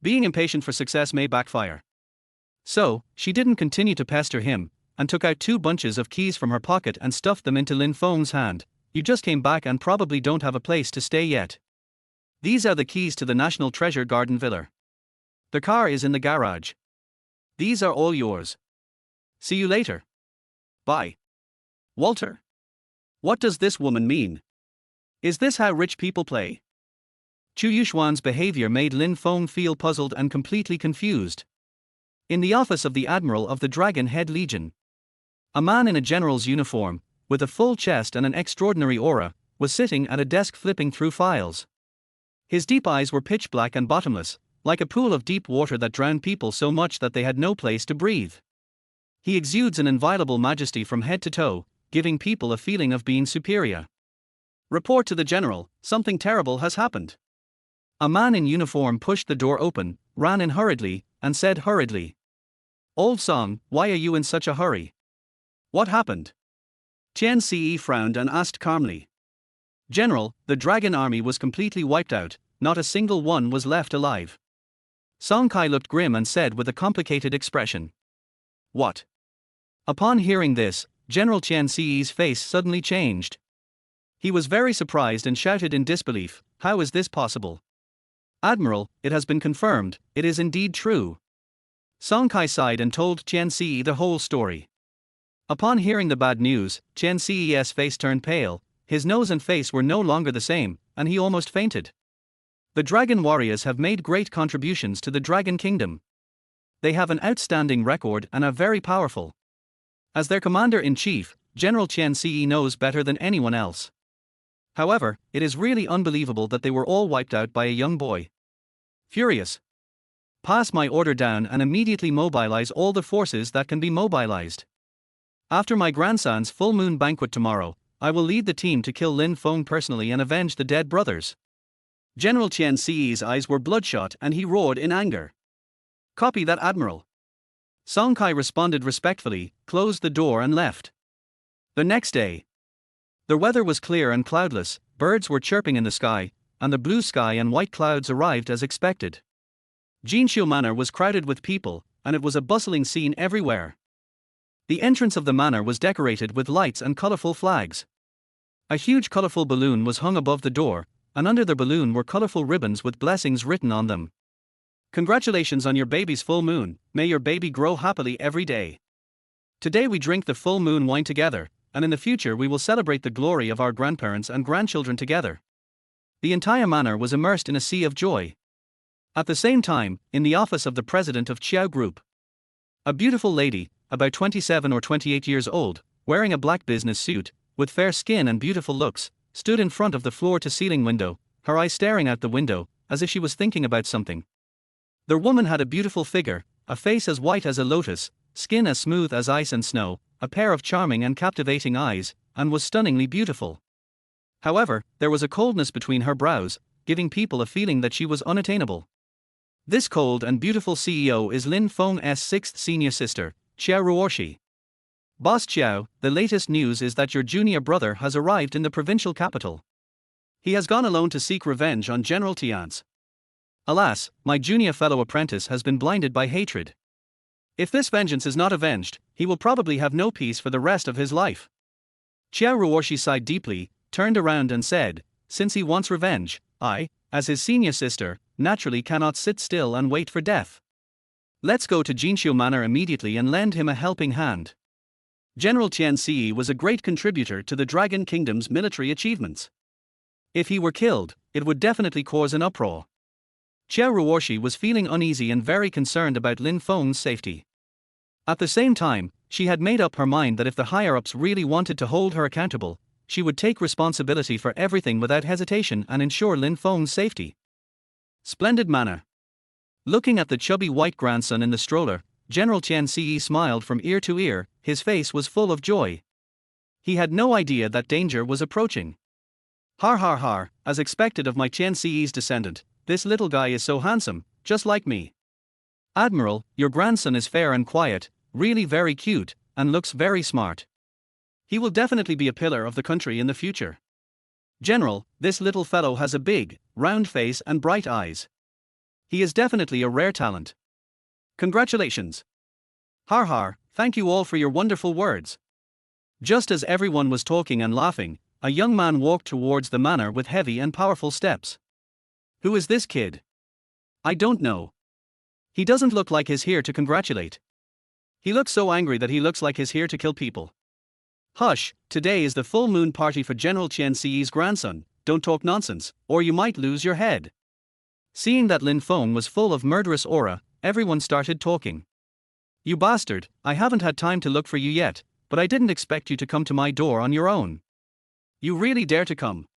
[SPEAKER 1] Being impatient for success may backfire. So, she didn't continue to pester him, and took out 2 bunches of keys from her pocket and stuffed them into Lin Feng's hand. You just came back and probably don't have a place to stay yet. These are the keys to the National Treasure Garden Villa. The car is in the garage. These are all yours. See you later. Bye. Walter. What does this woman mean? Is this how rich people play? Chu Yuxuan's behavior made Lin Feng feel puzzled and completely confused. In the office of the Admiral of the Dragon Head Legion, a man in a general's uniform, with a full chest and an extraordinary aura, was sitting at a desk flipping through files. His deep eyes were pitch black and bottomless, like a pool of deep water that drowned people so much that they had no place to breathe. He exudes an inviolable majesty from head to toe, giving people a feeling of being superior. Report to the general, something terrible has happened. A man in uniform pushed the door open, ran in hurriedly, and said hurriedly, Old Song, why are you in such a hurry? What happened? Tian Ce frowned and asked calmly. General, the dragon army was completely wiped out, not a single one was left alive. Song Kai looked grim and said with a complicated expression. What? Upon hearing this, General Tian Ce's face suddenly changed. He was very surprised and shouted in disbelief, How is this possible? Admiral, it has been confirmed, it is indeed true. Song Kai sighed and told Tian Ce the whole story. Upon hearing the bad news, Tian Ce's face turned pale, his nose and face were no longer the same, and he almost fainted. The dragon warriors have made great contributions to the Dragon Kingdom. They have an outstanding record and are very powerful. As their commander-in-chief, General Tian Ce knows better than anyone else. However, it is really unbelievable that they were all wiped out by a young boy. Furious. Pass my order down and immediately mobilize all the forces that can be mobilized. After my grandson's full moon banquet tomorrow, I will lead the team to kill Lin Feng personally and avenge the dead brothers. General Tian Ce's eyes were bloodshot and he roared in anger. Copy that, Admiral. Song Kai responded respectfully, closed the door and left. The next day, the weather was clear and cloudless, birds were chirping in the sky, and the blue sky and white clouds arrived as expected. Jinxiu Manor was crowded with people, and it was a bustling scene everywhere. The entrance of the manor was decorated with lights and colorful flags. A huge colorful balloon was hung above the door, and under the balloon were colorful ribbons with blessings written on them. Congratulations on your baby's full moon, may your baby grow happily every day. Today we drink the full moon wine together, and in the future we will celebrate the glory of our grandparents and grandchildren together. The entire manor was immersed in a sea of joy. At the same time, in the office of the president of Qiao Group, a beautiful lady, about 27 or 28 years old, wearing a black business suit, with fair skin and beautiful looks, stood in front of the floor-to-ceiling window, her eyes staring out the window, as if she was thinking about something. The woman had a beautiful figure, a face as white as a lotus, skin as smooth as ice and snow, a pair of charming and captivating eyes, and was stunningly beautiful. However, there was a coldness between her brows, giving people a feeling that she was unattainable. This cold and beautiful CEO is Lin Feng's sixth senior sister, Qiao Ruoshi. Boss Qiao, the latest news is that your junior brother has arrived in the provincial capital. He has gone alone to seek revenge on General Tian's. Alas, my junior fellow apprentice has been blinded by hatred. If this vengeance is not avenged, he will probably have no peace for the rest of his life. Qiao Ruoshi sighed deeply, turned around and said, Since he wants revenge, I, as his senior sister, naturally cannot sit still and wait for death. Let's go to Jinxiu Manor immediately and lend him a helping hand. General Tian Si was a great contributor to the Dragon Kingdom's military achievements. If he were killed, it would definitely cause an uproar. Xia Ruoshi was feeling uneasy and very concerned about Lin Feng's safety. At the same time, she had made up her mind that if the higher-ups really wanted to hold her accountable, she would take responsibility for everything without hesitation and ensure Lin Feng's safety. Splendid manner. Looking at the chubby white grandson in the stroller, General Tian Si smiled from ear to ear. His face was full of joy. He had no idea that danger was approaching. Har har har, as expected of my Tian Si's descendant, this little guy is so handsome, just like me. Admiral, your grandson is fair and quiet, really very cute, and looks very smart. He will definitely be a pillar of the country in the future. General, this little fellow has a big, round face and bright eyes. He is definitely a rare talent. Congratulations. Har har, thank you all for your wonderful words. Just as everyone was talking and laughing, a young man walked towards the manor with heavy and powerful steps. Who is this kid? I don't know. He doesn't look like he's here to congratulate. He looks so angry that he looks like he's here to kill people. Hush, today is the full moon party for General Tian Si's grandson, don't talk nonsense, or you might lose your head. Seeing that Lin Feng was full of murderous aura, everyone started talking. You bastard, I haven't had time to look for you yet, but I didn't expect you to come to my door on your own. You really dare to come.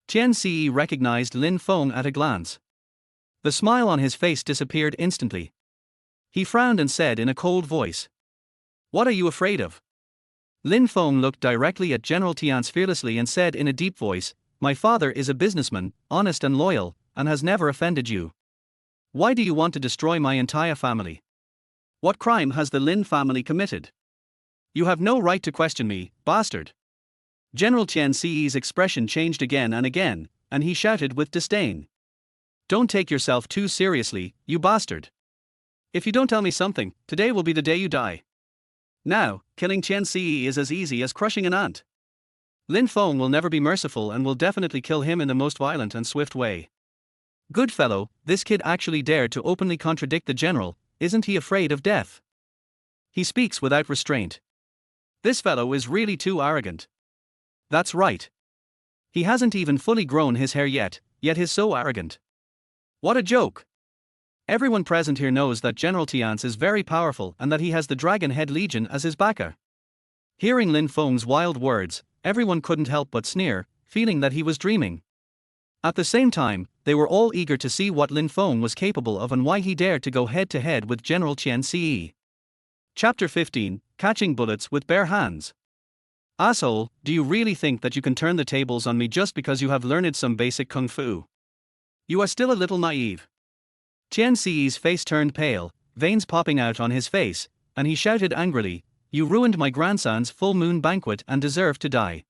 [SPEAKER 1] Tian Si recognized Lin Feng at a glance. The smile on his face disappeared instantly. He frowned and said in a cold voice. What are you afraid of? Lin Feng looked directly at General Tian fearlessly and said in a deep voice, my father is a businessman, honest and loyal, and has never offended you. Why do you want to destroy my entire family? What crime has the Lin family committed? You have no right to question me, bastard. General Tian Si's expression changed again, and he shouted with disdain. Don't take yourself too seriously, you bastard. If you don't tell me something, today will be the day you die. Now, killing Tian Si is as easy as crushing an ant. Lin Feng will never be merciful and will definitely kill him in the most violent and swift way. Good fellow, this kid actually dared to openly contradict the general, isn't he afraid of death? He speaks without restraint. This fellow is really too arrogant. That's right. He hasn't even fully grown his hair yet he's so arrogant. What a joke! Everyone present here knows that General Tian is very powerful and that he has the Dragon Head Legion as his backer. Hearing Lin Feng's wild words, everyone couldn't help but sneer, feeling that he was dreaming. At the same time, they were all eager to see what Lin Feng was capable of and why he dared to go head-to-head with General Tian Si. Chapter 15, Catching Bullets with Bare Hands. Asshole, do you really think that you can turn the tables on me just because you have learned some basic kung fu? You are still a little naive. Tian Si's face turned pale, veins popping out on his face, and he shouted angrily, you ruined my grandson's full moon banquet and deserve to die.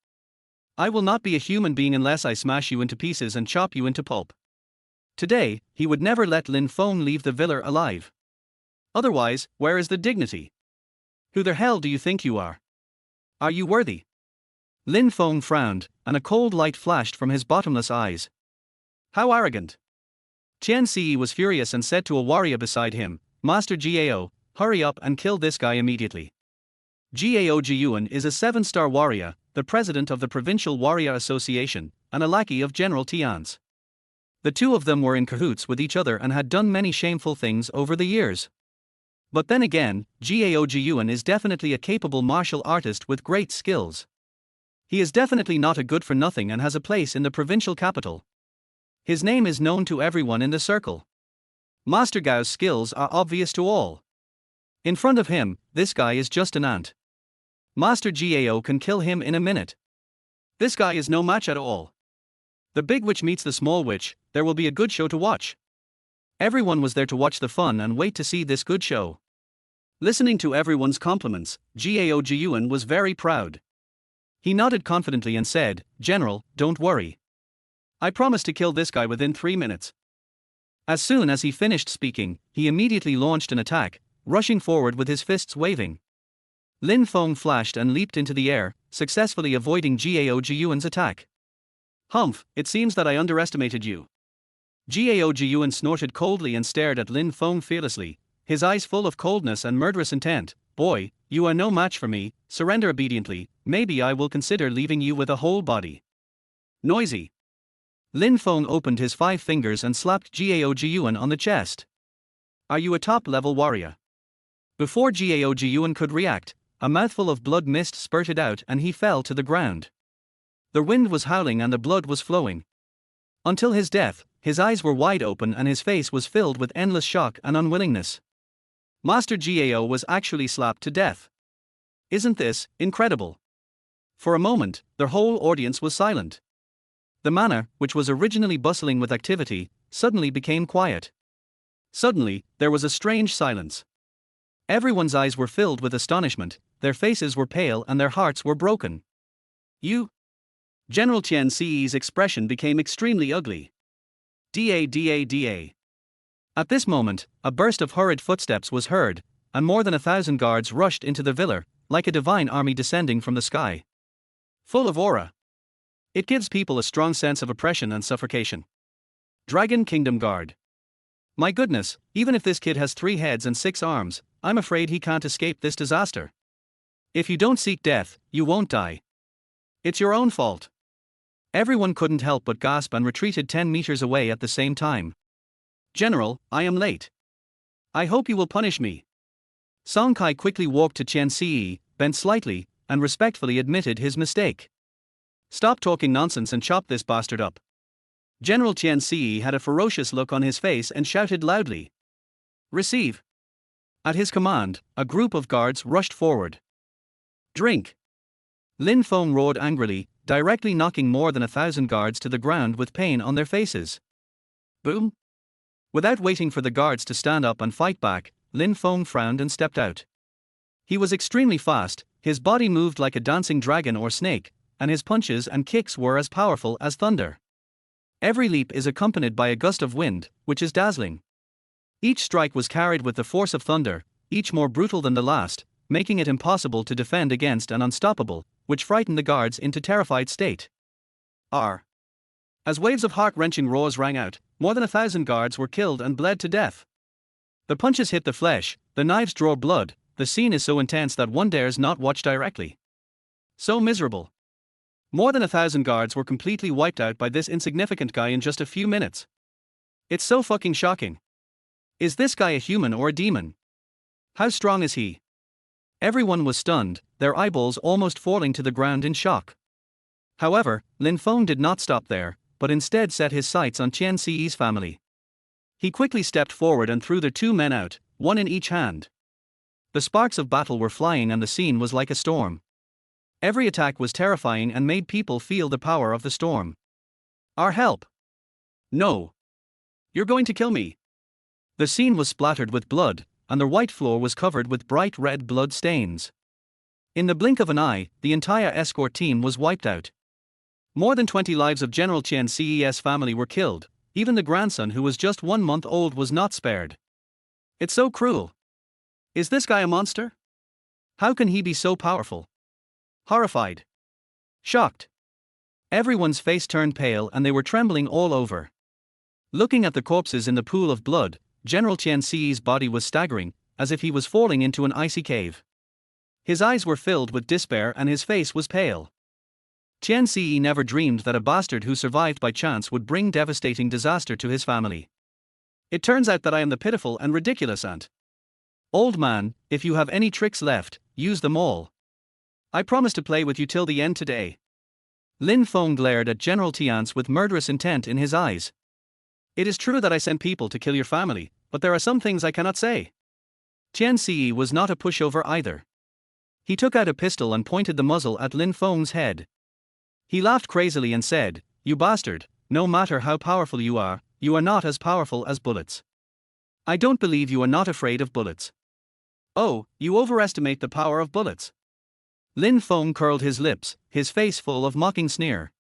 [SPEAKER 1] I will not be a human being unless I smash you into pieces and chop you into pulp. Today, he would never let Lin Feng leave the villa alive. Otherwise, where is the dignity? Who the hell do you think you are? Are you worthy? Lin Feng frowned, and a cold light flashed from his bottomless eyes. How arrogant! Tian Si was furious and said to a warrior beside him, Master Gao, hurry up and kill this guy immediately. Gao Jiyuan is a 7-star warrior, the president of the Provincial Warrior Association, and a lackey of General Tian's. The two of them were in cahoots with each other and had done many shameful things over the years. But then again, Gao Jiyuan is definitely a capable martial artist with great skills. He is definitely not a good-for-nothing and has a place in the provincial capital. His name is known to everyone in the circle. Master Gao's skills are obvious to all. In front of him, this guy is just an ant. Master Gao can kill him in a minute. This guy is no match at all. The big witch meets the small witch, there will be a good show to watch. Everyone was there to watch the fun and wait to see this good show. Listening to everyone's compliments, Gao Jiyuan was very proud. He nodded confidently and said, General, don't worry. I promise to kill this guy within 3 minutes. As soon as he finished speaking, he immediately launched an attack, rushing forward with his fists waving. Lin Feng flashed and leaped into the air, successfully avoiding Gao Jiyuan's attack. Humph, it seems that I underestimated you. Gao Jiyuan snorted coldly and stared at Lin Feng fearlessly, his eyes full of coldness and murderous intent. "Boy, you are no match for me, surrender obediently, maybe I will consider leaving you with a whole body." Noisy. Lin Feng opened his 5 fingers and slapped Gao Jiyuan on the chest. "Are you a top-level warrior?" Before Gao Jiyuan could react, a mouthful of blood mist spurted out and he fell to the ground. The wind was howling and the blood was flowing. Until his death, his eyes were wide open and his face was filled with endless shock and unwillingness. Master Gao was actually slapped to death. Isn't this incredible? For a moment, their whole audience was silent. The manor, which was originally bustling with activity, suddenly became quiet. Suddenly, there was a strange silence. Everyone's eyes were filled with astonishment, their faces were pale and their hearts were broken. "You?" General Qian Ci's expression became extremely ugly. Da. At this moment, a burst of hurried footsteps was heard, and more than 1,000 guards rushed into the villa, like a divine army descending from the sky. Full of aura. It gives people a strong sense of oppression and suffocation. Dragon Kingdom Guard. My goodness, even if this kid has 3 heads and 6 arms, I'm afraid he can't escape this disaster. If you don't seek death, you won't die. It's your own fault. Everyone couldn't help but gasp and retreated 10 meters away at the same time. "General, I am late. I hope you will punish me." Song Kai quickly walked to Qian Ci, bent slightly, and respectfully admitted his mistake. "Stop talking nonsense and chop this bastard up." General Qian Ci had a ferocious look on his face and shouted loudly. "Receive." At his command, a group of guards rushed forward. "Drink." Lin Feng roared angrily, directly knocking more than 1,000 guards to the ground with pain on their faces. Boom! Without waiting for the guards to stand up and fight back, Lin Feng frowned and stepped out. He was extremely fast, his body moved like a dancing dragon or snake, and his punches and kicks were as powerful as thunder. Every leap is accompanied by a gust of wind, which is dazzling. Each strike was carried with the force of thunder, each more brutal than the last, making it impossible to defend against and unstoppable, which frightened the guards into terrified state. R. As waves of heart-wrenching roars rang out, more than 1,000 guards were killed and bled to death. The punches hit the flesh, the knives draw blood, the scene is so intense that one dares not watch directly. So miserable. More than 1,000 guards were completely wiped out by this insignificant guy in just a few minutes. It's so fucking shocking. Is this guy a human or a demon? How strong is he? Everyone was stunned, their eyeballs almost falling to the ground in shock. However, Lin Feng did not stop there, but instead set his sights on Qian Ci's family. He quickly stepped forward and threw the 2 men out, one in each hand. The sparks of battle were flying and the scene was like a storm. Every attack was terrifying and made people feel the power of the storm. "Our help!" "No! You're going to kill me!" The scene was splattered with blood, and the white floor was covered with bright red blood stains. In the blink of an eye, the entire escort team was wiped out. More than 20 lives of General Qian Ci's family were killed, even the grandson who was just 1 month old was not spared. It's so cruel. Is this guy a monster? How can he be so powerful? Horrified. Shocked. Everyone's face turned pale and they were trembling all over. Looking at the corpses in the pool of blood, General Qian Ci's body was staggering, as if he was falling into an icy cave. His eyes were filled with despair and his face was pale. Qian Ci never dreamed that a bastard who survived by chance would bring devastating disaster to his family. "It turns out that I am the pitiful and ridiculous aunt. Old man, if you have any tricks left, use them all. I promise to play with you till the end today." Lin Feng glared at General Tiance with murderous intent in his eyes. "It is true that I sent people to kill your family, but there are some things I cannot say." Qian Ci was not a pushover either. He took out a pistol and pointed the muzzle at Lin Feng's head. He laughed crazily and said, "You bastard, no matter how powerful you are not as powerful as bullets. I don't believe you are not afraid of bullets." "Oh, you overestimate the power of bullets." Lin Feng curled his lips, his face full of mocking sneer.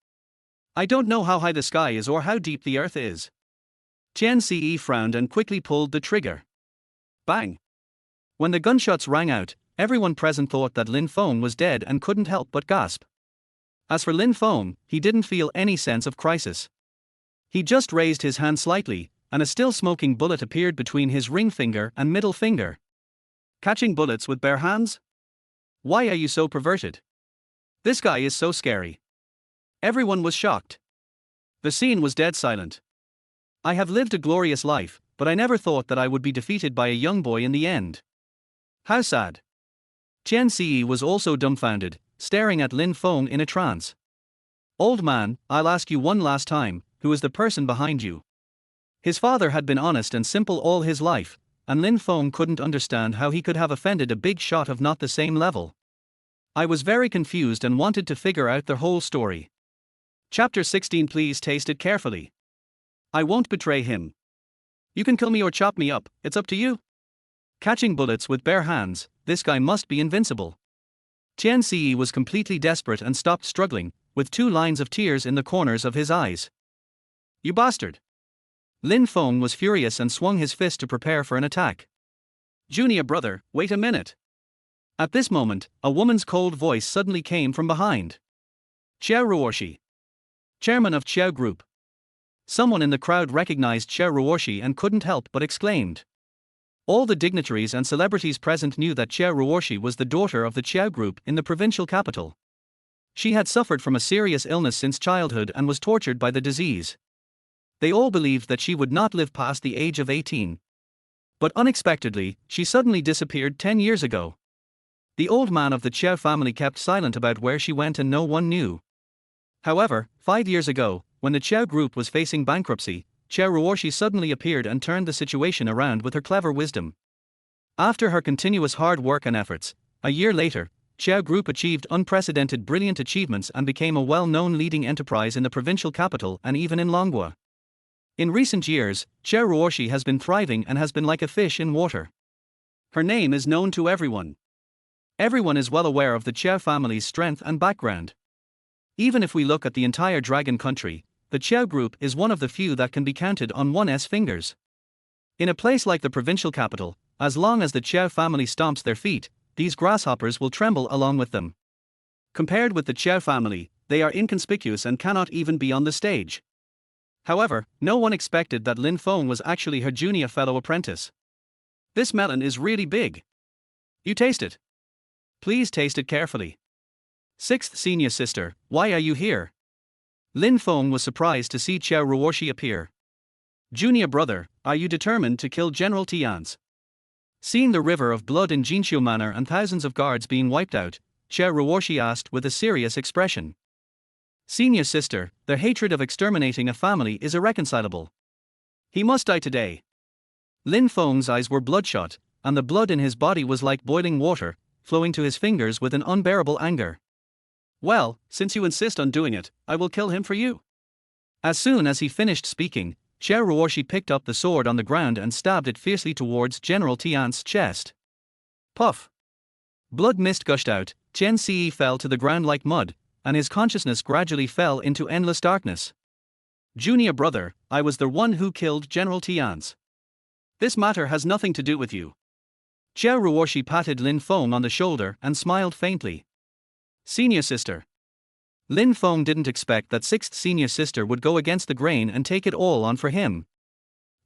[SPEAKER 1] "I don't know how high the sky is or how deep the earth is." Qian Ci frowned and quickly pulled the trigger. Bang! When the gunshots rang out, everyone present thought that Lin Feng was dead and couldn't help but gasp. As for Lin Feng, he didn't feel any sense of crisis. He just raised his hand slightly, and a still smoking bullet appeared between his ring finger and middle finger. Catching bullets with bare hands? Why are you so perverted? This guy is so scary. Everyone was shocked. The scene was dead silent. I have lived a glorious life, but I never thought that I would be defeated by a young boy in the end. How sad. Chen Ce was also dumbfounded, staring at Lin Feng in a trance. Old man, I'll ask you one last time, who is the person behind you? His father had been honest and simple all his life, and Lin Feng couldn't understand how he could have offended a big shot of not the same level. I was very confused and wanted to figure out the whole story. Chapter 16. Please taste it carefully. I won't betray him. You can kill me or chop me up, it's up to you. Catching bullets with bare hands, this guy must be invincible. Chen Ce was completely desperate and stopped struggling, with 2 lines of tears in the corners of his eyes. You bastard! Lin Feng was furious and swung his fist to prepare for an attack. Junior brother, wait a minute. At this moment, a woman's cold voice suddenly came from behind. Xiao Ruoshi, chairman of Xiao Group. Someone in the crowd recognized Xiao Ruoshi and couldn't help but exclaimed. All the dignitaries and celebrities present knew that Xiao Ruoshi was the daughter of the Xiao Group in the provincial capital. She had suffered from a serious illness since childhood and was tortured by the disease. They all believed that she would not live past the age of 18. But unexpectedly, she suddenly disappeared 10 years ago. The old man of the Qiao family kept silent about where she went and no one knew. However, 5 years ago, when the Qiao Group was facing bankruptcy, Xiao Ruoshi suddenly appeared and turned the situation around with her clever wisdom. After her continuous hard work and efforts, a year later, Qiao Group achieved unprecedented brilliant achievements and became a well-known leading enterprise in the provincial capital and even in Longhua. In recent years, Xiao Ruoshi has been thriving and has been like a fish in water. Her name is known to everyone. Everyone is well aware of the Qiao family's strength and background. Even if we look at the entire dragon country, the Qiao Group is one of the few that can be counted on one's fingers. In a place like the provincial capital, as long as the Qiao family stomps their feet, these grasshoppers will tremble along with them. Compared with the Qiao family, they are inconspicuous and cannot even be on the stage. However, no one expected that Lin Feng was actually her junior fellow apprentice. This melon is really big. You taste it. Please taste it carefully. Sixth senior sister, why are you here? Lin Feng was surprised to see Xiao Ruoshi appear. Junior brother, are you determined to kill General Tian's? Seeing the river of blood in Jinqiu Manor and thousands of guards being wiped out, Xiao Ruoshi asked with a serious expression. Senior sister, the hatred of exterminating a family is irreconcilable. He must die today. Lin Feng's eyes were bloodshot, and the blood in his body was like boiling water, flowing to his fingers with an unbearable anger. Well, since you insist on doing it, I will kill him for you. As soon as he finished speaking, Xiao Ruoshi picked up the sword on the ground and stabbed it fiercely towards General Tian's chest. Puff! Blood mist gushed out, Chen Ce fell to the ground like mud, and his consciousness gradually fell into endless darkness. Junior brother, I was the one who killed General Tian's. This matter has nothing to do with you. Xiao Ruoshi patted Lin Feng on the shoulder and smiled faintly. Senior sister. Lin Feng didn't expect that sixth senior sister would go against the grain and take it all on for him.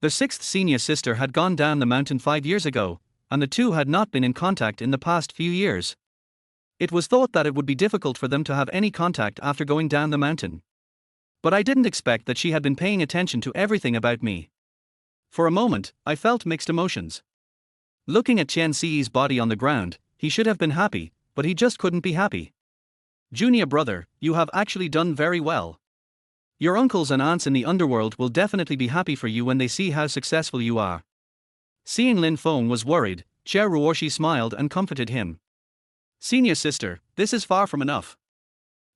[SPEAKER 1] The sixth senior sister had gone down the mountain 5 years ago, and the two had not been in contact in the past few years. It was thought that it would be difficult for them to have any contact after going down the mountain. But I didn't expect that she had been paying attention to everything about me. For a moment, I felt mixed emotions. Looking at Chen Ce's body on the ground, he should have been happy, but he just couldn't be happy. Junior brother, you have actually done very well. Your uncles and aunts in the underworld will definitely be happy for you when they see how successful you are. Seeing Lin Feng was worried, Xiao Ruoshi smiled and comforted him. Senior sister, this is far from enough.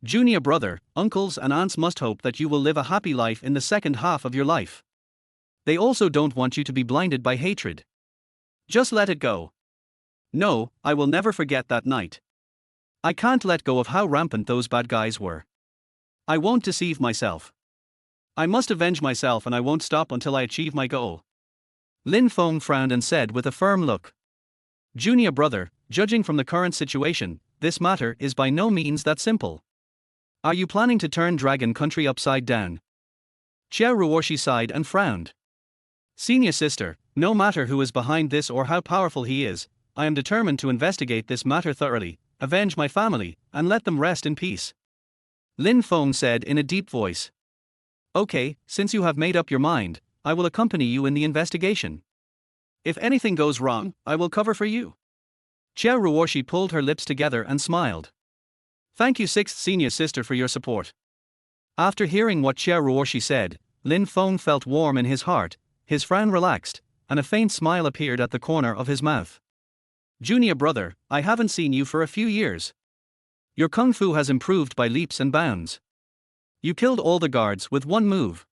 [SPEAKER 1] Junior brother, uncles and aunts must hope that you will live a happy life in the second half of your life. They also don't want you to be blinded by hatred. Just let it go. No, I will never forget that night. I can't let go of how rampant those bad guys were. I won't deceive myself. I must avenge myself and I won't stop until I achieve my goal. Lin Feng frowned and said with a firm look. Junior brother, judging from the current situation, this matter is by no means that simple. Are you planning to turn Dragon Country upside down? Xiao Ruoshi sighed and frowned. Senior sister, no matter who is behind this or how powerful he is, I am determined to investigate this matter thoroughly, avenge my family, and let them rest in peace. Lin Feng said in a deep voice. Okay, since you have made up your mind, I will accompany you in the investigation. If anything goes wrong, I will cover for you. Xia Ruoshi pulled her lips together and smiled. Thank you, sixth senior sister, for your support. After hearing what Xia Ruoshi said, Lin Feng felt warm in his heart, his frown relaxed, and a faint smile appeared at the corner of his mouth. Junior brother, I haven't seen you for a few years. Your kung fu has improved by leaps and bounds. You killed all the guards with one move.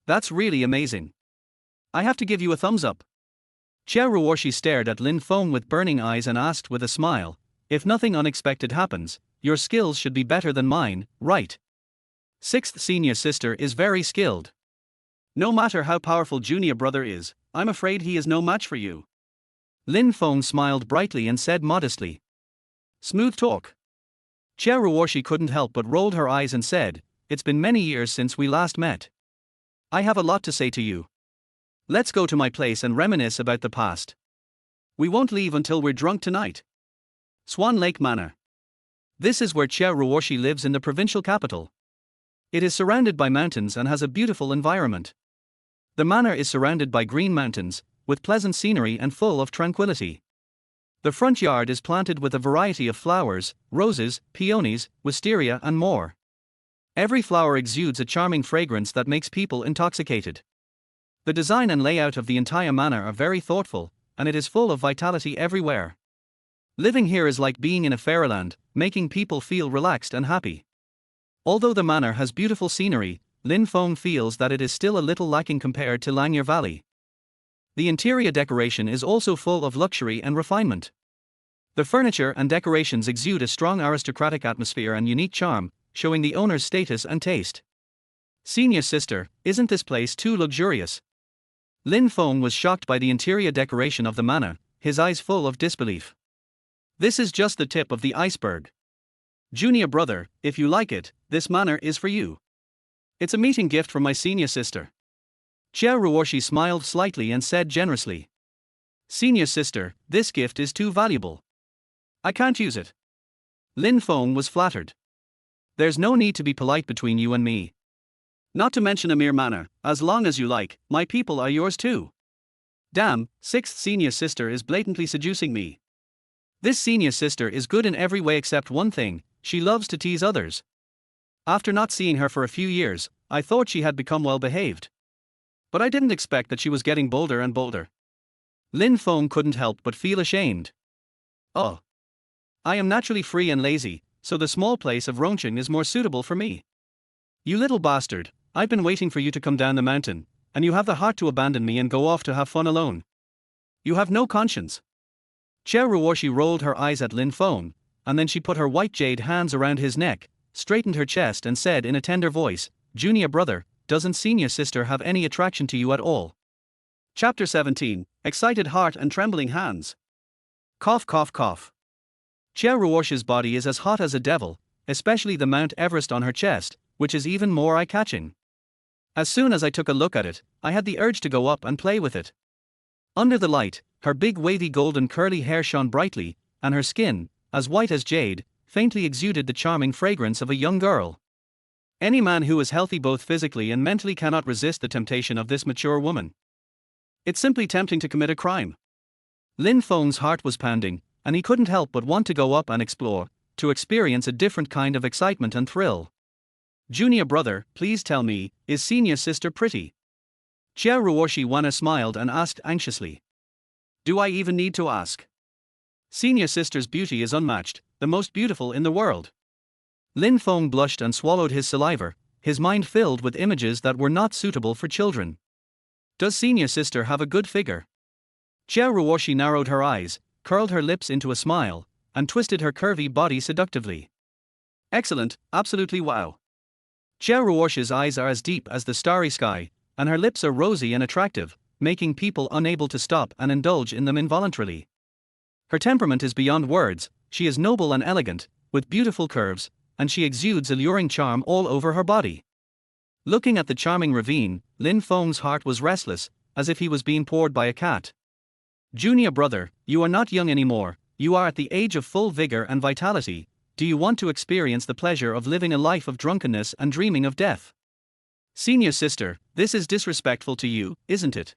[SPEAKER 1] That's really amazing. I have to give you a thumbs up. Xia Ruoshi stared at Lin Feng with burning eyes and asked with a smile, if nothing unexpected happens, your skills should be better than mine, right? Sixth senior sister is very skilled. No matter how powerful junior brother is, I'm afraid he is no match for you. Lin Feng smiled brightly and said modestly. Smooth talk. Xia Ruoshi couldn't help but rolled her eyes and said, it's been many years since we last met. I have a lot to say to you. Let's go to my place and reminisce about the past. We won't leave until we're drunk tonight. Swan Lake Manor. This is where Xia Ruoshi lives in the provincial capital. It is surrounded by mountains and has a beautiful environment. The manor is surrounded by green mountains, with pleasant scenery and full of tranquility. The front yard is planted with a variety of flowers, roses, peonies, wisteria and more. Every flower exudes a charming fragrance that makes people intoxicated. The design and layout of the entire manor are very thoughtful, and it is full of vitality everywhere. Living here is like being in a fairyland, making people feel relaxed and happy. Although the manor has beautiful scenery, Lin Feng feels that it is still a little lacking compared to Langye Valley. The interior decoration is also full of luxury and refinement. The furniture and decorations exude a strong aristocratic atmosphere and unique charm, showing the owner's status and taste. Senior sister, isn't this place too luxurious? Lin Feng was shocked by the interior decoration of the manor, his eyes full of disbelief. This is just the tip of the iceberg. Junior brother, if you like it, this manor is for you. It's a meeting gift from my senior sister. Xia Ruoshi smiled slightly and said generously. Senior sister, this gift is too valuable. I can't use it. Lin Feng was flattered. There's no need to be polite between you and me. Not to mention a mere manor, as long as you like, my people are yours too. Damn, sixth senior sister is blatantly seducing me. This senior sister is good in every way except one thing, she loves to tease others. After not seeing her for a few years, I thought she had become well behaved. But I didn't expect that she was getting bolder and bolder. Lin Feng couldn't help but feel ashamed. Oh. I am naturally free and lazy, so the small place of Rongqing is more suitable for me. You little bastard, I've been waiting for you to come down the mountain, and you have the heart to abandon me and go off to have fun alone. You have no conscience. Xia Ruoshi rolled her eyes at Lin Feng, and then she put her white jade hands around his neck, straightened her chest and said in a tender voice, Junior brother, doesn't senior sister have any attraction to you at all? Chapter 17, Excited Heart and Trembling Hands. Cough cough cough. Xia Ruoshi's body is as hot as a devil, especially the Mount Everest on her chest, which is even more eye-catching. As soon as I took a look at it, I had the urge to go up and play with it. Under the light, her big wavy golden curly hair shone brightly, and her skin, as white as jade, faintly exuded the charming fragrance of a young girl. Any man who is healthy both physically and mentally cannot resist the temptation of this mature woman. It's simply tempting to commit a crime. Lin Feng's heart was pounding, and he couldn't help but want to go up and explore, to experience a different kind of excitement and thrill. Junior brother, please tell me, is senior sister pretty? Xia Ruoshi Wana smiled and asked anxiously. Do I even need to ask? Senior sister's beauty is unmatched, the most beautiful in the world. Lin Feng blushed and swallowed his saliva, his mind filled with images that were not suitable for children. Does senior sister have a good figure? Xia Ruoshi narrowed her eyes, curled her lips into a smile, and twisted her curvy body seductively. Excellent, absolutely wow. Xia Ruoshi's eyes are as deep as the starry sky, and her lips are rosy and attractive, making people unable to stop and indulge in them involuntarily. Her temperament is beyond words, she is noble and elegant, with beautiful curves, and she exudes alluring charm all over her body. Looking at the charming ravine, Lin Feng's heart was restless, as if he was being poured by a cat. Junior brother, you are not young anymore, you are at the age of full vigor and vitality. Do you want to experience the pleasure of living a life of drunkenness and dreaming of death? Senior sister, this is disrespectful to you, isn't it?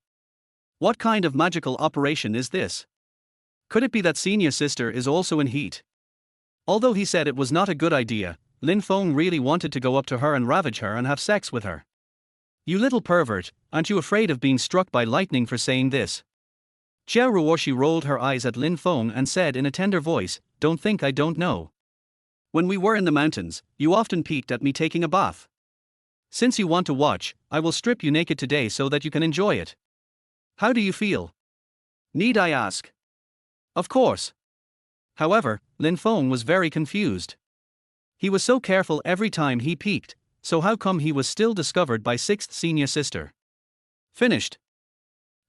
[SPEAKER 1] What kind of magical operation is this? Could it be that senior sister is also in heat? Although he said it was not a good idea, Lin Feng really wanted to go up to her and ravage her and have sex with her. You little pervert, aren't you afraid of being struck by lightning for saying this? Xiao Ruoshi rolled her eyes at Lin Feng and said in a tender voice, don't think I don't know. When we were in the mountains, you often peeked at me taking a bath. Since you want to watch, I will strip you naked today so that you can enjoy it. How do you feel? Need I ask? Of course. However, Lin Feng was very confused. He was so careful every time he peeked, so how come he was still discovered by sixth senior sister? Finished.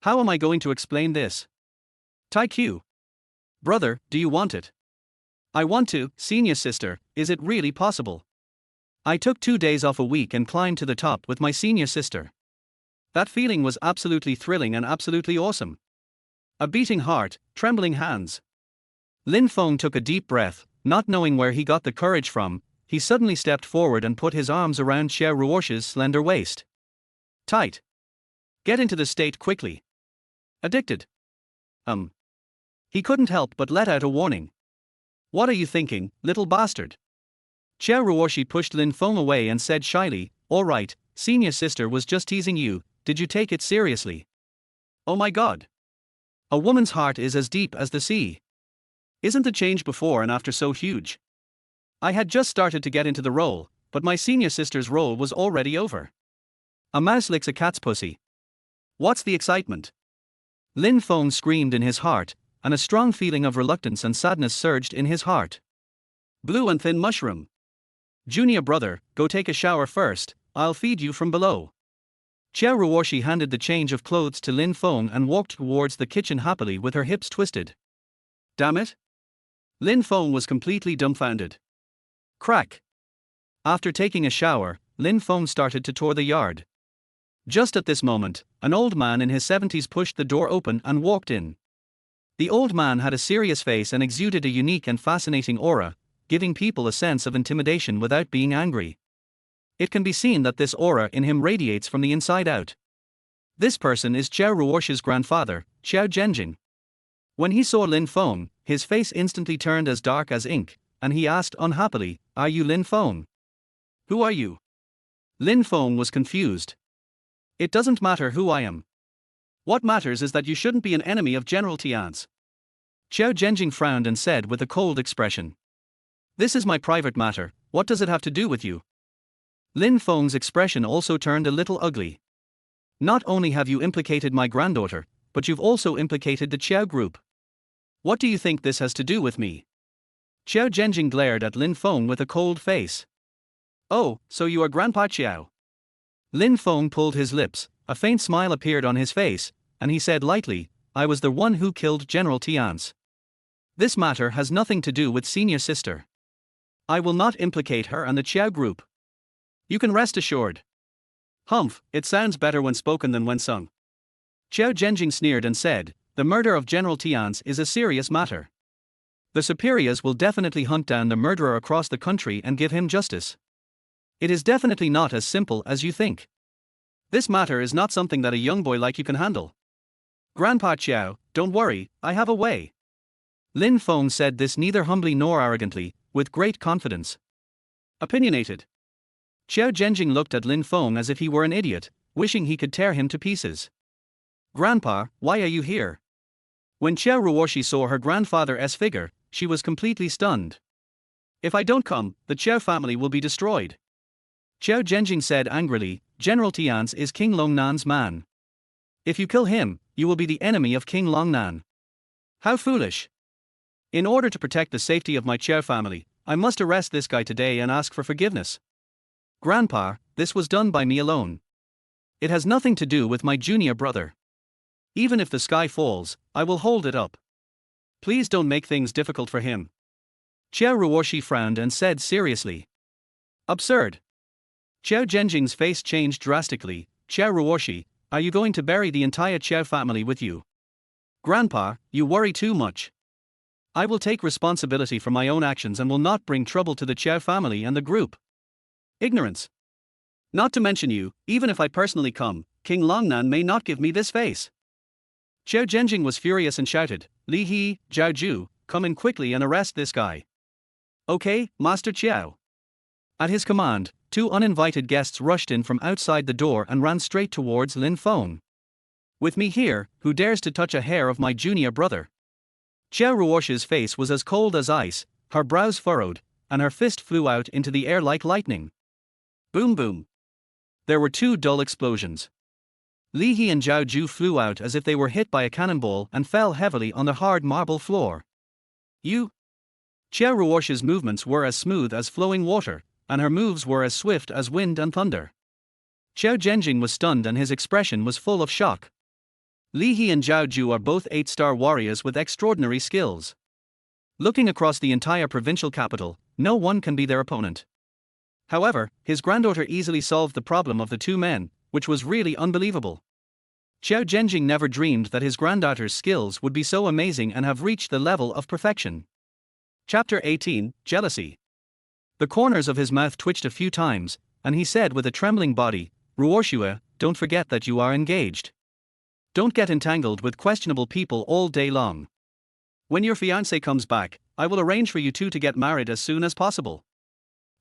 [SPEAKER 1] How am I going to explain this? Tai Q. Brother, do you want it? I want to, senior sister, is it really possible? I took 2 days off a week and climbed to the top with my senior sister. That feeling was absolutely thrilling and absolutely awesome. A beating heart, trembling hands. Lin Feng took a deep breath, not knowing where he got the courage from. He suddenly stepped forward and put his arms around Xiao Ruoshi's slender waist. Tight. Get into the state quickly. Addicted. He couldn't help but let out a warning. What are you thinking, little bastard? Xiao Ruoshi pushed Lin Feng away and said shyly, all right, senior sister was just teasing you, did you take it seriously? Oh my god. A woman's heart is as deep as the sea. Isn't the change before and after so huge? I had just started to get into the role, but my senior sister's role was already over. A mouse licks a cat's pussy. What's the excitement? Lin Feng screamed in his heart, and a strong feeling of reluctance and sadness surged in his heart. Blue and thin mushroom. Junior brother, go take a shower first, I'll feed you from below. Xiao Ruoshi handed the change of clothes to Lin Feng and walked towards the kitchen happily with her hips twisted. Damn it! Lin Feng was completely dumbfounded. Crack. After taking a shower, Lin Feng started to tour the yard. Just at this moment, an old man in his 70s pushed the door open and walked in. The old man had a serious face and exuded a unique and fascinating aura, giving people a sense of intimidation without being angry. It can be seen that this aura in him radiates from the inside out. This person is Xiao Ruoshi's grandfather, Xiao Zhenjing. When he saw Lin Feng, his face instantly turned as dark as ink, and he asked unhappily, are you Lin Feng? Who are you? Lin Feng was confused. It doesn't matter who I am. What matters is that you shouldn't be an enemy of General Tian's. Xiao Zhenjing frowned and said with a cold expression. This is my private matter, what does it have to do with you? Lin Feng's expression also turned a little ugly. Not only have you implicated my granddaughter, but you've also implicated the Xiao group. What do you think this has to do with me? Xiao Zhenjing glared at Lin Feng with a cold face. Oh, so you are Grandpa Xiao. Lin Feng pulled his lips, a faint smile appeared on his face, and he said lightly, I was the one who killed General Tian's. This matter has nothing to do with senior sister. I will not implicate her and the Xiao group. You can rest assured. Humph, it sounds better when spoken than when sung. Xiao Zhenjing sneered and said, the murder of General Tian's is a serious matter. The superiors will definitely hunt down the murderer across the country and give him justice. It is definitely not as simple as you think. This matter is not something that a young boy like you can handle. Grandpa Xiao, don't worry, I have a way. Lin Feng said this neither humbly nor arrogantly, with great confidence. Opinionated. Xiao Zhenjing looked at Lin Feng as if he were an idiot, wishing he could tear him to pieces. Grandpa, why are you here? When Xiao Ruoshi saw her grandfather's figure, she was completely stunned. If I don't come, the Xiao family will be destroyed. Xiao Zhenjing said angrily, General Tian's is King Longnan's man. If you kill him, you will be the enemy of King Longnan. How foolish. In order to protect the safety of my Xiao family, I must arrest this guy today and ask for forgiveness. Grandpa, this was done by me alone. It has nothing to do with my junior brother. Even if the sky falls, I will hold it up. Please don't make things difficult for him. Xiao Ruoshi frowned and said seriously. Absurd. Xiao Zhenjing's face changed drastically. Xiao Ruoshi, Are you going to bury the entire Chiao family with you? Grandpa, you worry too much. I will take responsibility for my own actions and will not bring trouble to the Chiao family and the group. Ignorance. Not to mention you, even if I personally come, King Longnan may not give me this face. Xiao Zhenjing was furious and shouted, Li He, Zhao Ju, come in quickly and arrest this guy. Okay, Master Qiao. At his command, two uninvited guests rushed in from outside the door and ran straight towards Lin Feng. With me here, who dares to touch a hair of my junior brother? Qiao Ruosh's face was as cold as ice, her brows furrowed, and her fist flew out into the air like lightning. Boom boom. There were two dull explosions. Li He and Zhao Ju flew out as if they were hit by a cannonball and fell heavily on the hard marble floor. You? Qiao Ruosh's movements were as smooth as flowing water, and her moves were as swift as wind and thunder. Xiao Zhenjing was stunned and his expression was full of shock. Li He and Zhao Ju are both 8-star warriors with extraordinary skills. Looking across the entire provincial capital, no one can be their opponent. However, his granddaughter easily solved the problem of the two men, which was really unbelievable. Xiao Zhenjing never dreamed that his granddaughter's skills would be so amazing and have reached the level of perfection. Chapter 18, Jealousy. The corners of his mouth twitched a few times, and he said with a trembling body, Ruoshua, don't forget that you are engaged. Don't get entangled with questionable people all day long. When your fiancé comes back, I will arrange for you two to get married as soon as possible.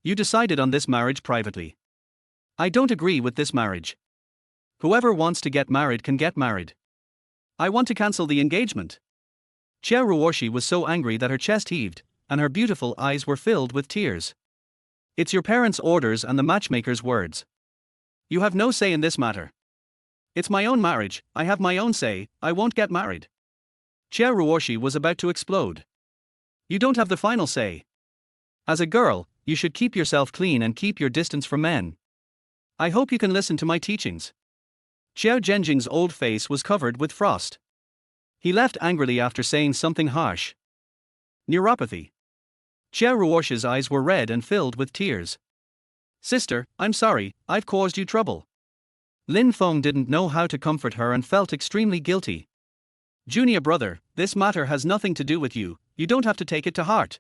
[SPEAKER 1] You decided on this marriage privately. I don't agree with this marriage. Whoever wants to get married can get married. I want to cancel the engagement. Qiao Ruoshi was so angry that her chest heaved, and her beautiful eyes were filled with tears. It's your parents' orders and the matchmaker's words. You have no say in this matter. It's my own marriage, I have my own say, I won't get married. Qiao Ruoshi was about to explode. You don't have the final say. As a girl, you should keep yourself clean and keep your distance from men. I hope you can listen to my teachings. Xiao Zhenjing's old face was covered with frost. He left angrily after saying something harsh. Neuropathy. Qiao Ruosh's eyes were red and filled with tears. Sister, I'm sorry, I've caused you trouble. Lin Feng didn't know how to comfort her and felt extremely guilty. Junior brother, this matter has nothing to do with you, you don't have to take it to heart.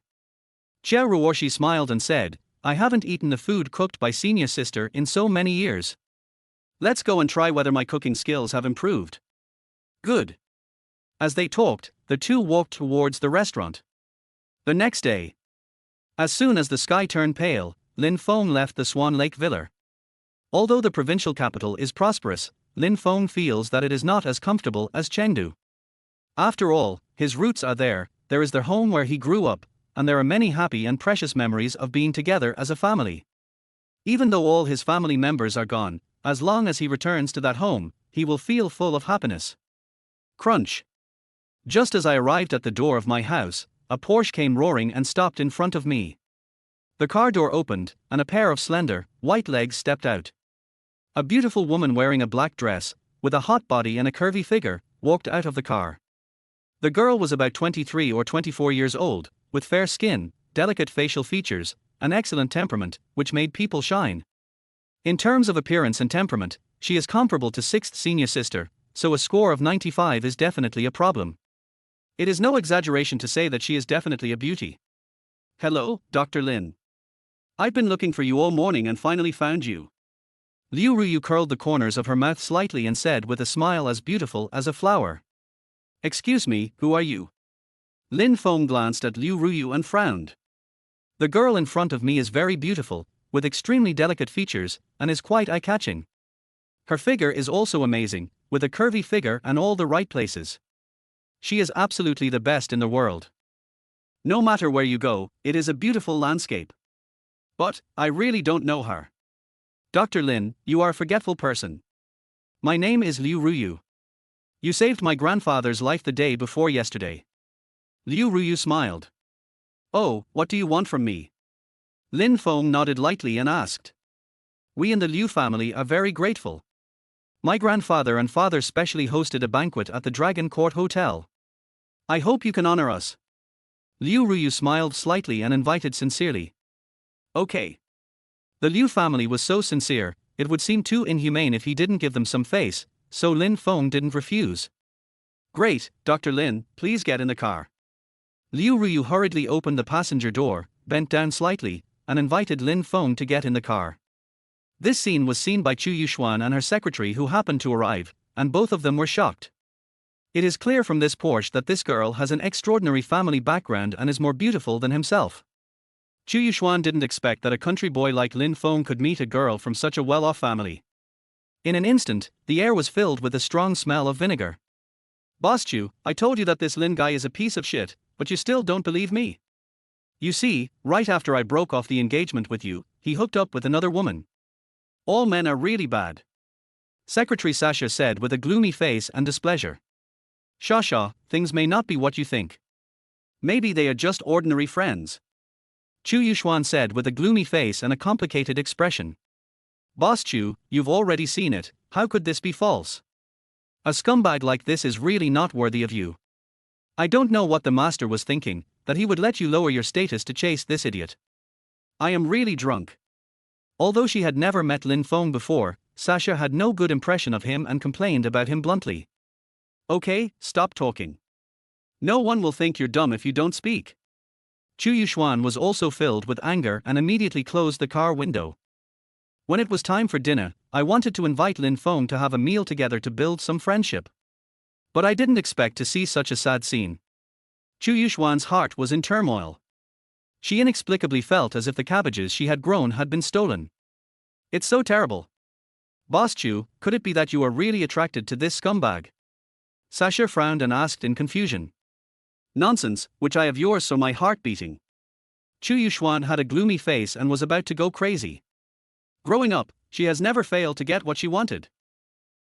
[SPEAKER 1] Qiao Ruoshi smiled and said, I haven't eaten the food cooked by senior sister in so many years. Let's go and try whether my cooking skills have improved. Good. As they talked, the two walked towards the restaurant. The next day. As soon as the sky turned pale, Lin Feng left the Swan Lake Villa. Although the provincial capital is prosperous, Lin Feng feels that it is not as comfortable as Chengdu. After all, his roots are there is their home where he grew up, and there are many happy and precious memories of being together as a family. Even though all his family members are gone, as long as he returns to that home, he will feel full of happiness. Crunch. Just as I arrived at the door of my house, a Porsche came roaring and stopped in front of me. The car door opened, and a pair of slender, white legs stepped out. A beautiful woman wearing a black dress, with a hot body and a curvy figure, walked out of the car. The girl was about 23 or 24 years old, with fair skin, delicate facial features, an excellent temperament, which made people shine. In terms of appearance and temperament, she is comparable to 6th senior sister, so a score of 95 is definitely a problem. It is no exaggeration to say that she is definitely a beauty. Hello, Dr. Lin. I've been looking for you all morning and finally found you. Liu Ruyu curled the corners of her mouth slightly and said with a smile as beautiful as a flower. Excuse me, who are you? Lin Feng glanced at Liu Ruyu and frowned. The girl in front of me is very beautiful, with extremely delicate features, and is quite eye-catching. Her figure is also amazing, with a curvy figure and all the right places. She is absolutely the best in the world. No matter where you go, it is a beautiful landscape. But, I really don't know her. Dr. Lin, you are a forgetful person. My name is Liu Ruyu. You saved my grandfather's life the day before yesterday. Liu Ruyu smiled. Oh, what do you want from me? Lin Feng nodded lightly and asked. We in the Liu family are very grateful. My grandfather and father specially hosted a banquet at the Dragon Court Hotel. I hope you can honor us. Liu Ruyu smiled slightly and invited sincerely. Okay. The Liu family was so sincere, it would seem too inhumane if he didn't give them some face, so Lin Feng didn't refuse. Great, Dr. Lin, please get in the car. Liu Ruyu hurriedly opened the passenger door, bent down slightly, and invited Lin Feng to get in the car. This scene was seen by Chu Yuxuan and her secretary who happened to arrive, and both of them were shocked. It is clear from this Porsche that this girl has an extraordinary family background and is more beautiful than himself. Chu Yuxuan didn't expect that a country boy like Lin Feng could meet a girl from such a well-off family. In an instant, the air was filled with a strong smell of vinegar. Boss Chu, I told you that this Lin guy is a piece of shit, but you still don't believe me. You see, right after I broke off the engagement with you, he hooked up with another woman. All men are really bad. Secretary Sasha said with a gloomy face and displeasure. Shasha, things may not be what you think. Maybe they are just ordinary friends. Chu Yuxuan said with a gloomy face and a complicated expression. Boss Chu, you've already seen it, how could this be false? A scumbag like this is really not worthy of you. I don't know what the master was thinking, that he would let you lower your status to chase this idiot. I am really drunk. Although she had never met Lin Feng before, Sasha had no good impression of him and complained about him bluntly. Okay, stop talking. No one will think you're dumb if you don't speak. Chu Yuxuan was also filled with anger and immediately closed the car window. When it was time for dinner, I wanted to invite Lin Feng to have a meal together to build some friendship. But I didn't expect to see such a sad scene. Chu Yuxuan's heart was in turmoil. She inexplicably felt as if the cabbages she had grown had been stolen. It's so terrible. Boss Chu, could it be that you are really attracted to this scumbag? Sasha frowned and asked in confusion. Nonsense, which I have yours so my heart beating. Chu Yuxuan had a gloomy face and was about to go crazy. Growing up, she has never failed to get what she wanted.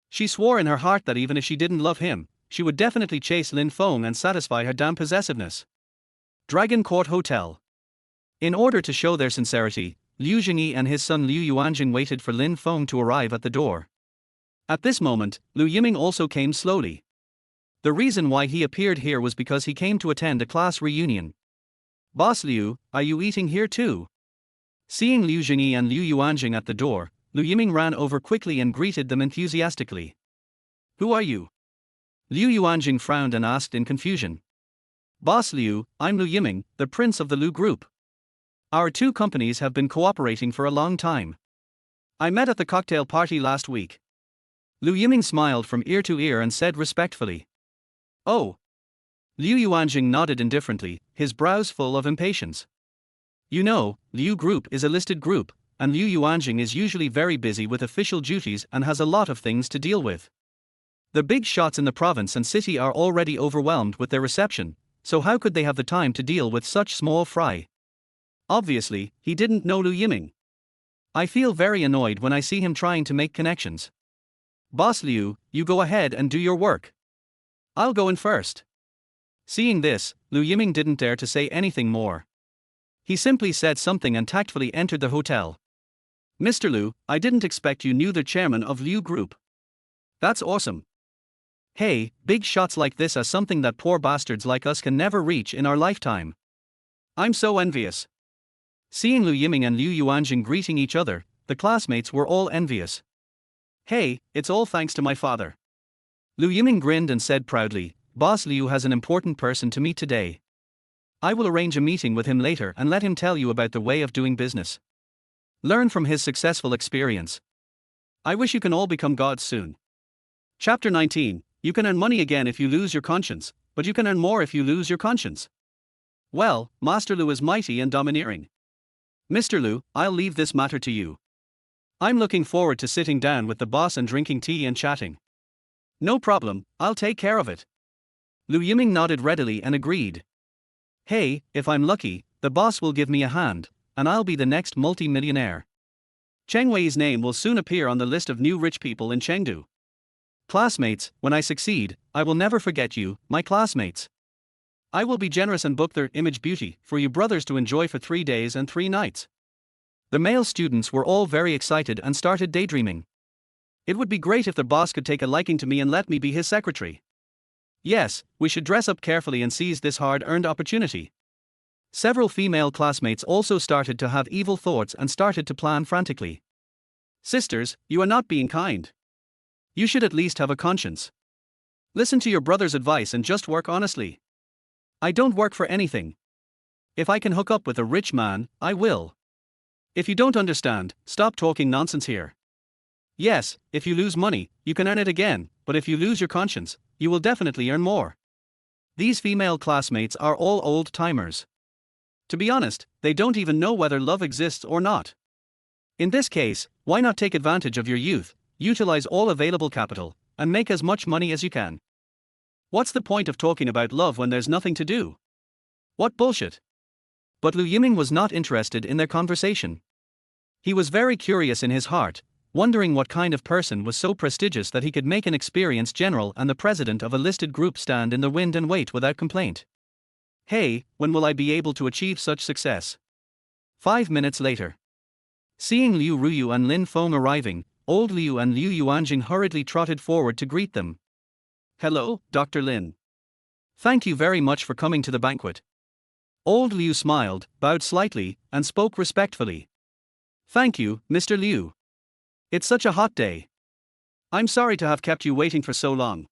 [SPEAKER 1] She swore in her heart that even if she didn't love him, she would definitely chase Lin Feng and satisfy her damn possessiveness. Dragon Court Hotel. In order to show their sincerity, Liu Jingyi and his son Liu Yuanjing waited for Lin Feng to arrive at the door. At this moment, Liu Yiming also came slowly. The reason why he appeared here was because he came to attend a class reunion. Boss Liu, are you eating here too? Seeing Liu Jingyi and Liu Yuanjing at the door, Liu Yiming ran over quickly and greeted them enthusiastically. Who are you? Liu Yuanjing frowned and asked in confusion. Boss Liu, I'm Liu Yiming, the prince of the Liu Group. Our two companies have been cooperating for a long time. I met at the cocktail party last week. Liu Yiming smiled from ear to ear and said respectfully. Oh. Liu Yuanjing nodded indifferently, his brows full of impatience. You know, Liu Group is a listed group, and Liu Yuanjing is usually very busy with official duties and has a lot of things to deal with. The big shots in the province and city are already overwhelmed with their reception, so how could they have the time to deal with such small fry? Obviously, he didn't know Liu Yiming. I feel very annoyed when I see him trying to make connections. Boss Liu, you go ahead and do your work. I'll go in first. Seeing this, Liu Yiming didn't dare to say anything more. He simply said something and tactfully entered the hotel. Mr. Liu, I didn't expect you knew the chairman of Liu Group. That's awesome. Hey, big shots like this are something that poor bastards like us can never reach in our lifetime. I'm so envious. Seeing Liu Yiming and Liu Yuanjing greeting each other, the classmates were all envious. Hey, it's all thanks to my father. Liu Yiming grinned and said proudly, Boss Liu has an important person to meet today. I will arrange a meeting with him later and let him tell you about the way of doing business. Learn from his successful experience. I wish you can all become gods soon. Chapter 19. You can earn money again if you lose your conscience, but you can earn more if you lose your conscience. Well, Master Liu is mighty and domineering. Mr. Liu, I'll leave this matter to you. I'm looking forward to sitting down with the boss and drinking tea and chatting. No problem, I'll take care of it. Liu Yiming nodded readily and agreed. Hey, if I'm lucky, the boss will give me a hand, and I'll be the next multi-millionaire. Cheng Wei's name will soon appear on the list of new rich people in Chengdu. Classmates, when I succeed, I will never forget you, my classmates. I will be generous and book their image beauty for you brothers to enjoy for 3 days and 3 nights. The male students were all very excited and started daydreaming. It would be great if the boss could take a liking to me and let me be his secretary. Yes, we should dress up carefully and seize this hard-earned opportunity. Several female classmates also started to have evil thoughts and started to plan frantically. Sisters, you are not being kind. You should at least have a conscience. Listen to your brother's advice and just work honestly. I don't work for anything. If I can hook up with a rich man, I will. If you don't understand, stop talking nonsense here. Yes, if you lose money, you can earn it again, but if you lose your conscience, you will definitely earn more. These female classmates are all old-timers. To be honest, they don't even know whether love exists or not. In this case, why not take advantage of your youth, utilize all available capital, and make as much money as you can? What's the point of talking about love when there's nothing to do? What bullshit! But Liu Yiming was not interested in their conversation. He was very curious in his heart, wondering what kind of person was so prestigious that he could make an experienced general and the president of a listed group stand in the wind and wait without complaint. Hey, when will I be able to achieve such success? 5 minutes later. Seeing Liu Ruyu and Lin Feng arriving, old Liu and Liu Yuanjing hurriedly trotted forward to greet them. Hello, Dr. Lin. Thank you very much for coming to the banquet. Old Liu smiled, bowed slightly, and spoke respectfully. Thank you, Mr. Liu. It's such a hot day. I'm sorry to have kept you waiting for so long.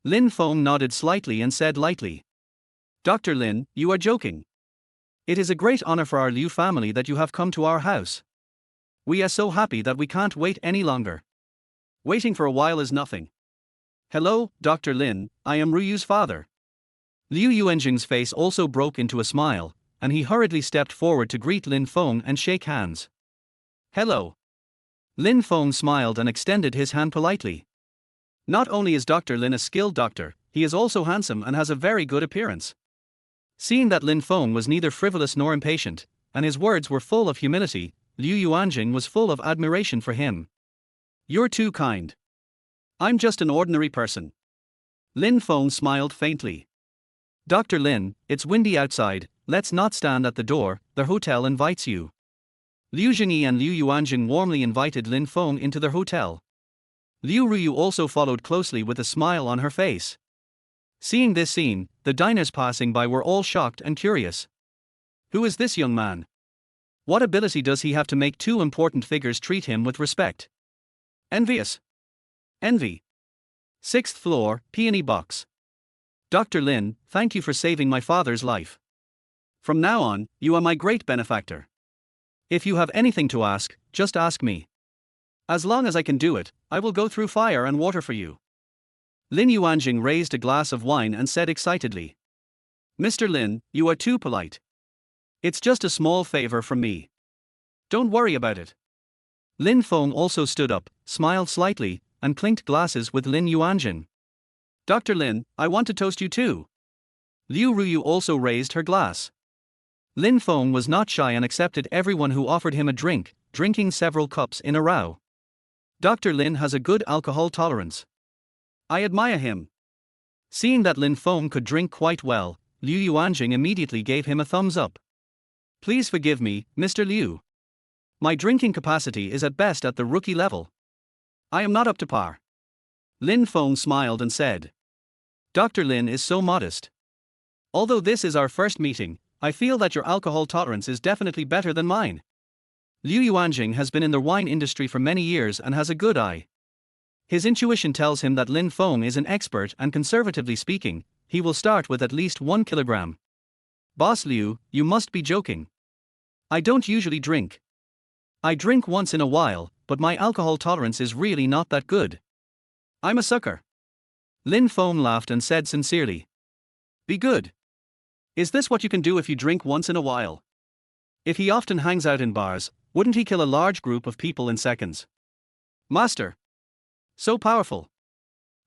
[SPEAKER 1] Lin Feng nodded slightly and said lightly. Dr. Lin, you are joking. It is a great honor for our Liu family that you have come to our house. We are so happy that we can't wait any longer. Waiting for a while is nothing. Hello, Dr. Lin, I am Ruyu's father. Liu Yuanjing's face also broke into a smile, and he hurriedly stepped forward to greet Lin Feng and shake hands. Hello. Lin Feng smiled and extended his hand politely. Not only is Dr. Lin a skilled doctor, he is also handsome and has a very good appearance. Seeing that Lin Feng was neither frivolous nor impatient, and his words were full of humility, Liu Yuanjing was full of admiration for him. You're too kind. I'm just an ordinary person. Lin Feng smiled faintly. Dr. Lin, it's windy outside, let's not stand at the door, the hotel invites you. Liu Jingyi and Liu Yuanjing warmly invited Lin Feng into their hotel. Liu Ruyu also followed closely with a smile on her face. Seeing this scene, the diners passing by were all shocked and curious. Who is this young man? What ability does he have to make two important figures treat him with respect? Envious. Envy. 6th floor, peony box. Dr. Lin, thank you for saving my father's life. From now on, you are my great benefactor. If you have anything to ask, just ask me. As long as I can do it, I will go through fire and water for you. Lin Yuanjing raised a glass of wine and said excitedly. Mr. Lin, you are too polite. It's just a small favor from me. Don't worry about it. Lin Feng also stood up, smiled slightly, and clinked glasses with Lin Yuanjing. Dr. Lin, I want to toast you too. Liu Ruyu also raised her glass. Lin Feng was not shy and accepted everyone who offered him a drink, drinking several cups in a row. Dr. Lin has a good alcohol tolerance. I admire him. Seeing that Lin Feng could drink quite well, Liu Yuanjing immediately gave him a thumbs up. Please forgive me, Mr. Liu. My drinking capacity is at best at the rookie level. I am not up to par. Lin Feng smiled and said. Dr. Lin is so modest. Although this is our first meeting, I feel that your alcohol tolerance is definitely better than mine. Liu Yuanjing has been in the wine industry for many years and has a good eye. His intuition tells him that Lin Feng is an expert and conservatively speaking, he will start with at least 1 kilogram. Boss Liu, you must be joking. I don't usually drink. I drink once in a while, but my alcohol tolerance is really not that good. I'm a sucker. Lin Feng laughed and said sincerely. Be good. Is this what you can do if you drink once in a while? If he often hangs out in bars, wouldn't he kill a large group of people in seconds? Master. So powerful.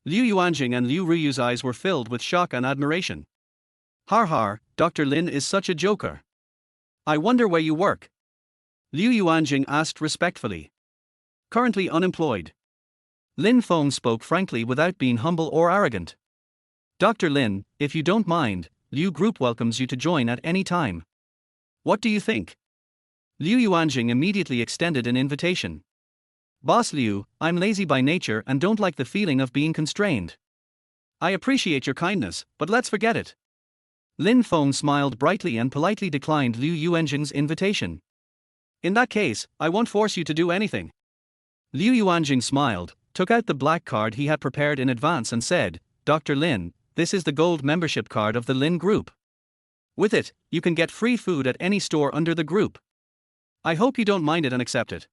[SPEAKER 1] Liu Yuanjing and Liu Ruyu's eyes were filled with shock and admiration. Har har, Dr. Lin is such a joker. I wonder where you work. Liu Yuanjing asked respectfully. Currently unemployed. Lin Feng spoke frankly without being humble or arrogant. Dr. Lin, if you don't mind, Liu Group welcomes you to join at any time. What do you think? Liu Yuanjing immediately extended an invitation. Boss Liu, I'm lazy by nature and don't like the feeling of being constrained. I appreciate your kindness, but let's forget it. Lin Feng smiled brightly and politely declined Liu Yuanjing's invitation. In that case, I won't force you to do anything. Liu Yuanjing smiled, took out the black card he had prepared in advance and said, "Dr. Lin, this is the gold membership card of the Lin Group. With it, you can get free food at any store under the group. I hope you don't mind it and accept it."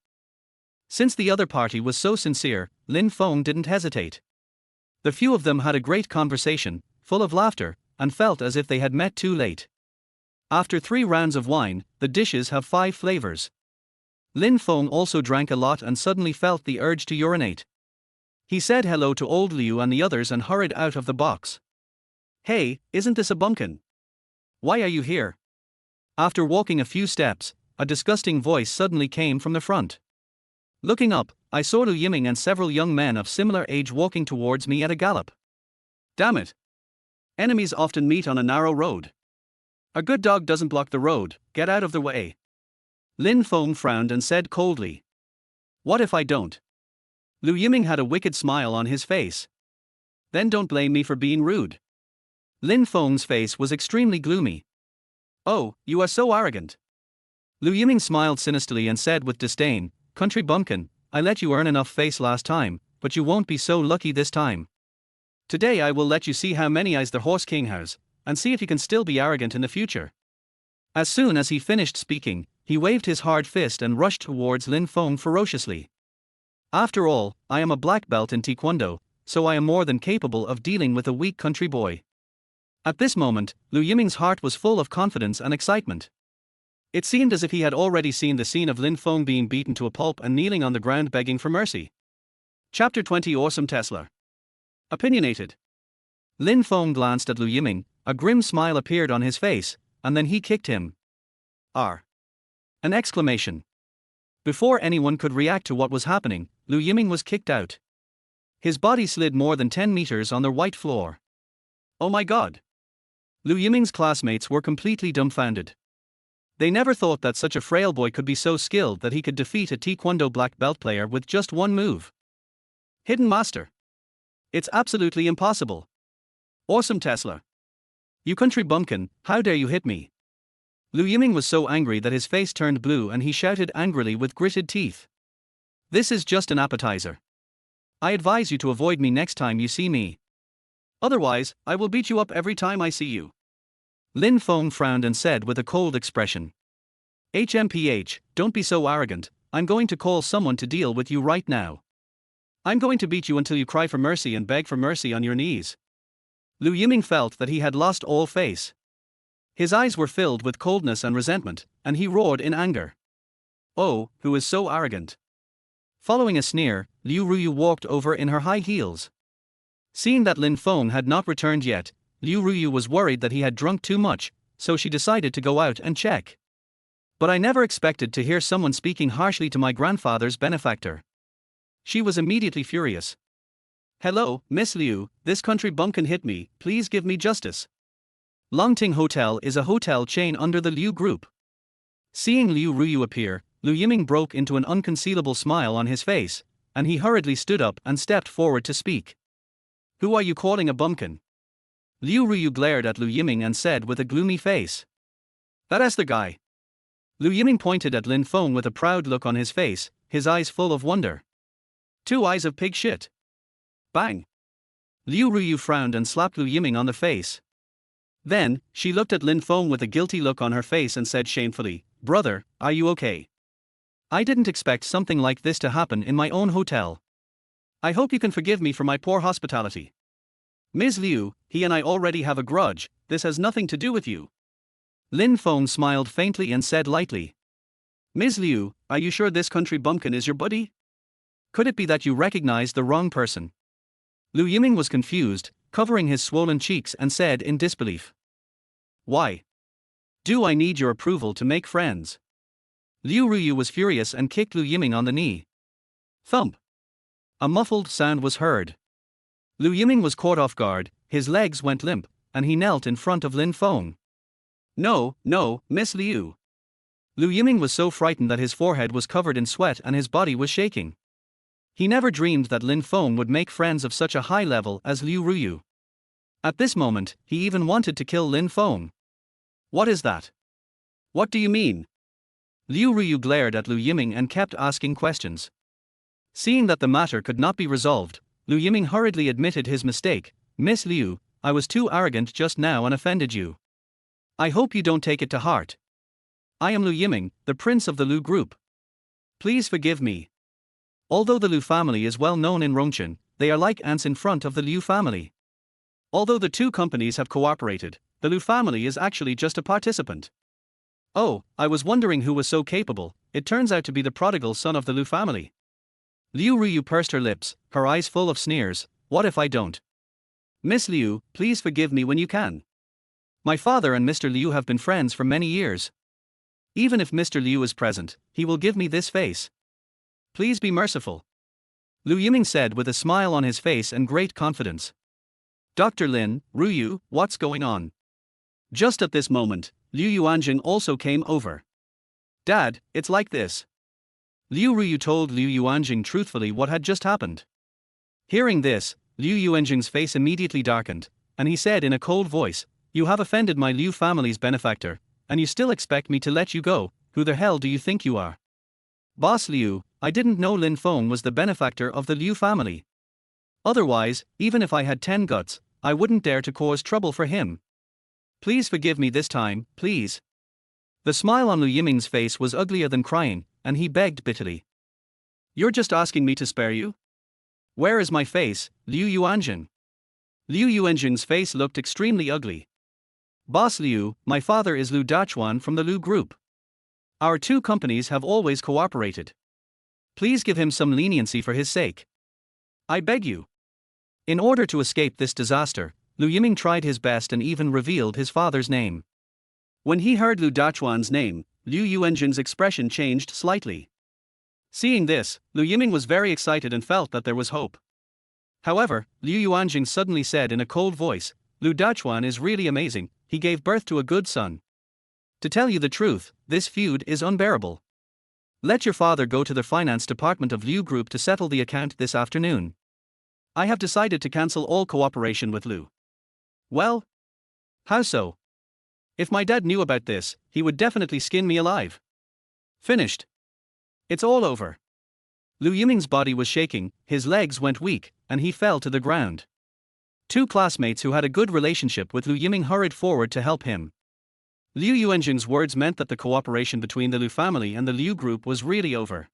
[SPEAKER 1] Since the other party was so sincere, Lin Feng didn't hesitate. The few of them had a great conversation, full of laughter, and felt as if they had met too late. After 3 rounds of wine, the dishes have 5 flavors. Lin Feng also drank a lot and suddenly felt the urge to urinate. He said hello to old Liu and the others and hurried out of the box. "Hey, isn't this a bumpkin? Why are you here?" After walking a few steps, a disgusting voice suddenly came from the front. Looking up, I saw Liu Yiming and several young men of similar age walking towards me at a gallop. Damn it! Enemies often meet on a narrow road. A good dog doesn't block the road, get out of the way. Lin Feng frowned and said coldly. "What if I don't?" Liu Yiming had a wicked smile on his face. "Then don't blame me for being rude." Lin Feng's face was extremely gloomy. "Oh, you are so arrogant." Liu Yiming smiled sinisterly and said with disdain, "Country bumpkin, I let you earn enough face last time, but you won't be so lucky this time. Today I will let you see how many eyes the Horse King has, and see if you can still be arrogant in the future." As soon as he finished speaking, he waved his hard fist and rushed towards Lin Feng ferociously. "After all, I am a black belt in Taekwondo, so I am more than capable of dealing with a weak country boy." At this moment, Liu Yiming's heart was full of confidence and excitement. It seemed as if he had already seen the scene of Lin Feng being beaten to a pulp and kneeling on the ground begging for mercy. Chapter 20 Awesome Tesla. Opinionated. Lin Feng glanced at Liu Yiming, a grim smile appeared on his face, and then he kicked him. R. An exclamation. Before anyone could react to what was happening, Liu Yiming was kicked out. His body slid more than 10 meters on the white floor. Oh my god! Liu Yiming's classmates were completely dumbfounded. They never thought that such a frail boy could be so skilled that he could defeat a Taekwondo black belt player with just one move. Hidden Master. It's absolutely impossible. Awesome Tesla. You country bumpkin, how dare you hit me? Liu Yiming was so angry that his face turned blue and he shouted angrily with gritted teeth. This is just an appetizer. I advise you to avoid me next time you see me. Otherwise, I will beat you up every time I see you. Lin Feng frowned and said with a cold expression. HMPH, don't be so arrogant, I'm going to call someone to deal with you right now. I'm going to beat you until you cry for mercy and beg for mercy on your knees. Liu Yiming felt that he had lost all face. His eyes were filled with coldness and resentment, and he roared in anger. Oh, who is so arrogant? Following a sneer, Liu Ruyu walked over in her high heels. Seeing that Lin Feng had not returned yet, Liu Ruyu was worried that he had drunk too much, so she decided to go out and check. But I never expected to hear someone speaking harshly to my grandfather's benefactor. She was immediately furious. Hello, Miss Liu, this country bumpkin hit me, please give me justice. Longting Hotel is a hotel chain under the Liu Group. Seeing Liu Ruyu appear, Liu Yiming broke into an unconcealable smile on his face, and he hurriedly stood up and stepped forward to speak. Who are you calling a bumpkin? Liu Ruyu glared at Liu Yiming and said with a gloomy face. That's the guy. Liu Yiming pointed at Lin Feng with a proud look on his face, his eyes full of wonder. 2 eyes of pig shit. Bang. Liu Ruyu frowned and slapped Liu Yiming on the face. Then, she looked at Lin Feng with a guilty look on her face and said shamefully, Brother, are you okay? I didn't expect something like this to happen in my own hotel. I hope you can forgive me for my poor hospitality. Ms. Liu, he and I already have a grudge, this has nothing to do with you. Lin Feng smiled faintly and said lightly. Ms. Liu, are you sure this country bumpkin is your buddy? Could it be that you recognize the wrong person? Liu Yiming was confused, covering his swollen cheeks and said in disbelief. Why? Do I need your approval to make friends? Liu Ruyu was furious and kicked Liu Yiming on the knee. Thump. A muffled sound was heard. Liu Yiming was caught off guard, his legs went limp, and he knelt in front of Lin Feng. No, Miss Liu. Liu Yiming was so frightened that his forehead was covered in sweat and his body was shaking. He never dreamed that Lin Feng would make friends of such a high level as Liu Ruyu. At this moment, he even wanted to kill Lin Feng. What is that? What do you mean? Liu Ruyu glared at Liu Yiming and kept asking questions. Seeing that the matter could not be resolved, Liu Yiming hurriedly admitted his mistake. Miss Liu, I was too arrogant just now and offended you. I hope you don't take it to heart. I am Liu Yiming, the prince of the Liu group. Please forgive me. Although the Liu family is well known in Rongchen, they are like ants in front of the Liu family. Although the two companies have cooperated, the Liu family is actually just a participant. Oh, I was wondering who was so capable. It turns out to be the prodigal son of the Liu family. Liu Ruyu pursed her lips, her eyes full of sneers. What if I don't? Miss Liu, please forgive me when you can. My father and Mr. Liu have been friends for many years. Even if Mr. Liu is present, he will give me this face. Please be merciful. Liu Yiming said with a smile on his face and great confidence. Dr. Lin, Ruyu, what's going on? Just at this moment, Liu Yuanjing also came over. Dad, it's like this. Liu Ruyu told Liu Yuanjing truthfully what had just happened. Hearing this, Liu Yuanjing's face immediately darkened, and he said in a cold voice, You have offended my Liu family's benefactor, and you still expect me to let you go. Who the hell do you think you are? Boss Liu, I didn't know Lin Feng was the benefactor of the Liu family. Otherwise, even if I had 10 guts, I wouldn't dare to cause trouble for him. Please forgive me this time, please. The smile on Liu Yiming's face was uglier than crying, and he begged bitterly. You're just asking me to spare you? Where is my face, Liu Yuanjing? Liu Yuanjing's face looked extremely ugly. Boss Liu, my father is Liu Dachuan from the Liu group. Our two companies have always cooperated. Please give him some leniency for his sake. I beg you. In order to escape this disaster, Liu Yiming tried his best and even revealed his father's name. When he heard Liu Dachuan's name, Liu Yuanjing's expression changed slightly. Seeing this, Liu Yiming was very excited and felt that there was hope. However, Liu Yuanjing suddenly said in a cold voice, Liu Dachuan is really amazing, he gave birth to a good son. To tell you the truth, this feud is unbearable. Let your father go to the finance department of Liu Group to settle the account this afternoon. I have decided to cancel all cooperation with Liu. Well? How so? If my dad knew about this, he would definitely skin me alive. Finished. It's all over. Liu Yiming's body was shaking, his legs went weak, and he fell to the ground. Two classmates who had a good relationship with Liu Yiming hurried forward to help him. Liu Yuanjing's words meant that the cooperation between the Liu family and the Liu group was really over.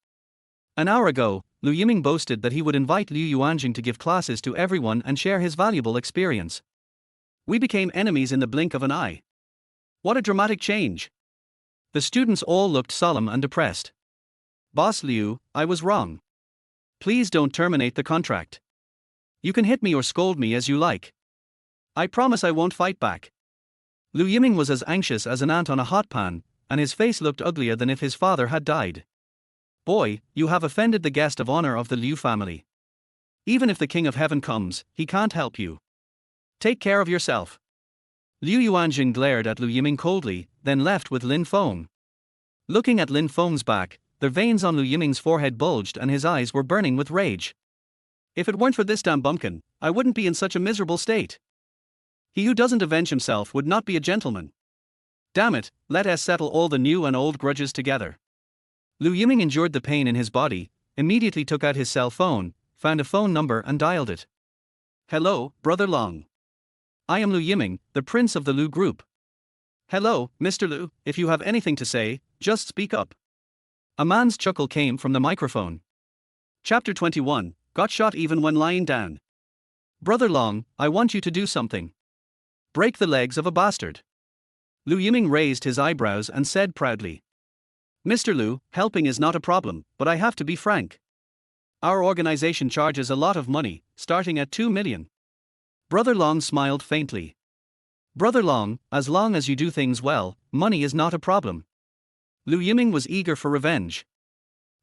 [SPEAKER 1] An hour ago, Liu Yiming boasted that he would invite Liu Yuanjing to give classes to everyone and share his valuable experience. We became enemies in the blink of an eye. What a dramatic change! The students all looked solemn and depressed. Boss Liu, I was wrong. Please don't terminate the contract. You can hit me or scold me as you like. I promise I won't fight back. Liu Yiming was as anxious as an ant on a hot pan, and his face looked uglier than if his father had died. Boy, you have offended the guest of honor of the Liu family. Even if the King of Heaven comes, he can't help you. Take care of yourself. Liu Yuanjing glared at Liu Yiming coldly, then left with Lin Feng. Looking at Lin Feng's back, the veins on Liu Yiming's forehead bulged and his eyes were burning with rage. If it weren't for this damn bumpkin, I wouldn't be in such a miserable state. He who doesn't avenge himself would not be a gentleman. Damn it, let us settle all the new and old grudges together. Liu Yiming endured the pain in his body, immediately took out his cell phone, found a phone number and dialed it. Hello, Brother Long. I am Liu Yiming, the prince of the Liu group. Hello, Mr. Liu, if you have anything to say, just speak up. A man's chuckle came from the microphone. Chapter 21, Got shot even when lying down. Brother Long, I want you to do something. Break the legs of a bastard. Liu Yiming raised his eyebrows and said proudly. Mr. Liu, helping is not a problem, but I have to be frank. Our organization charges a lot of money, starting at 2 million. Brother Long smiled faintly. Brother Long, as long as you do things well, money is not a problem. Liu Yiming was eager for revenge.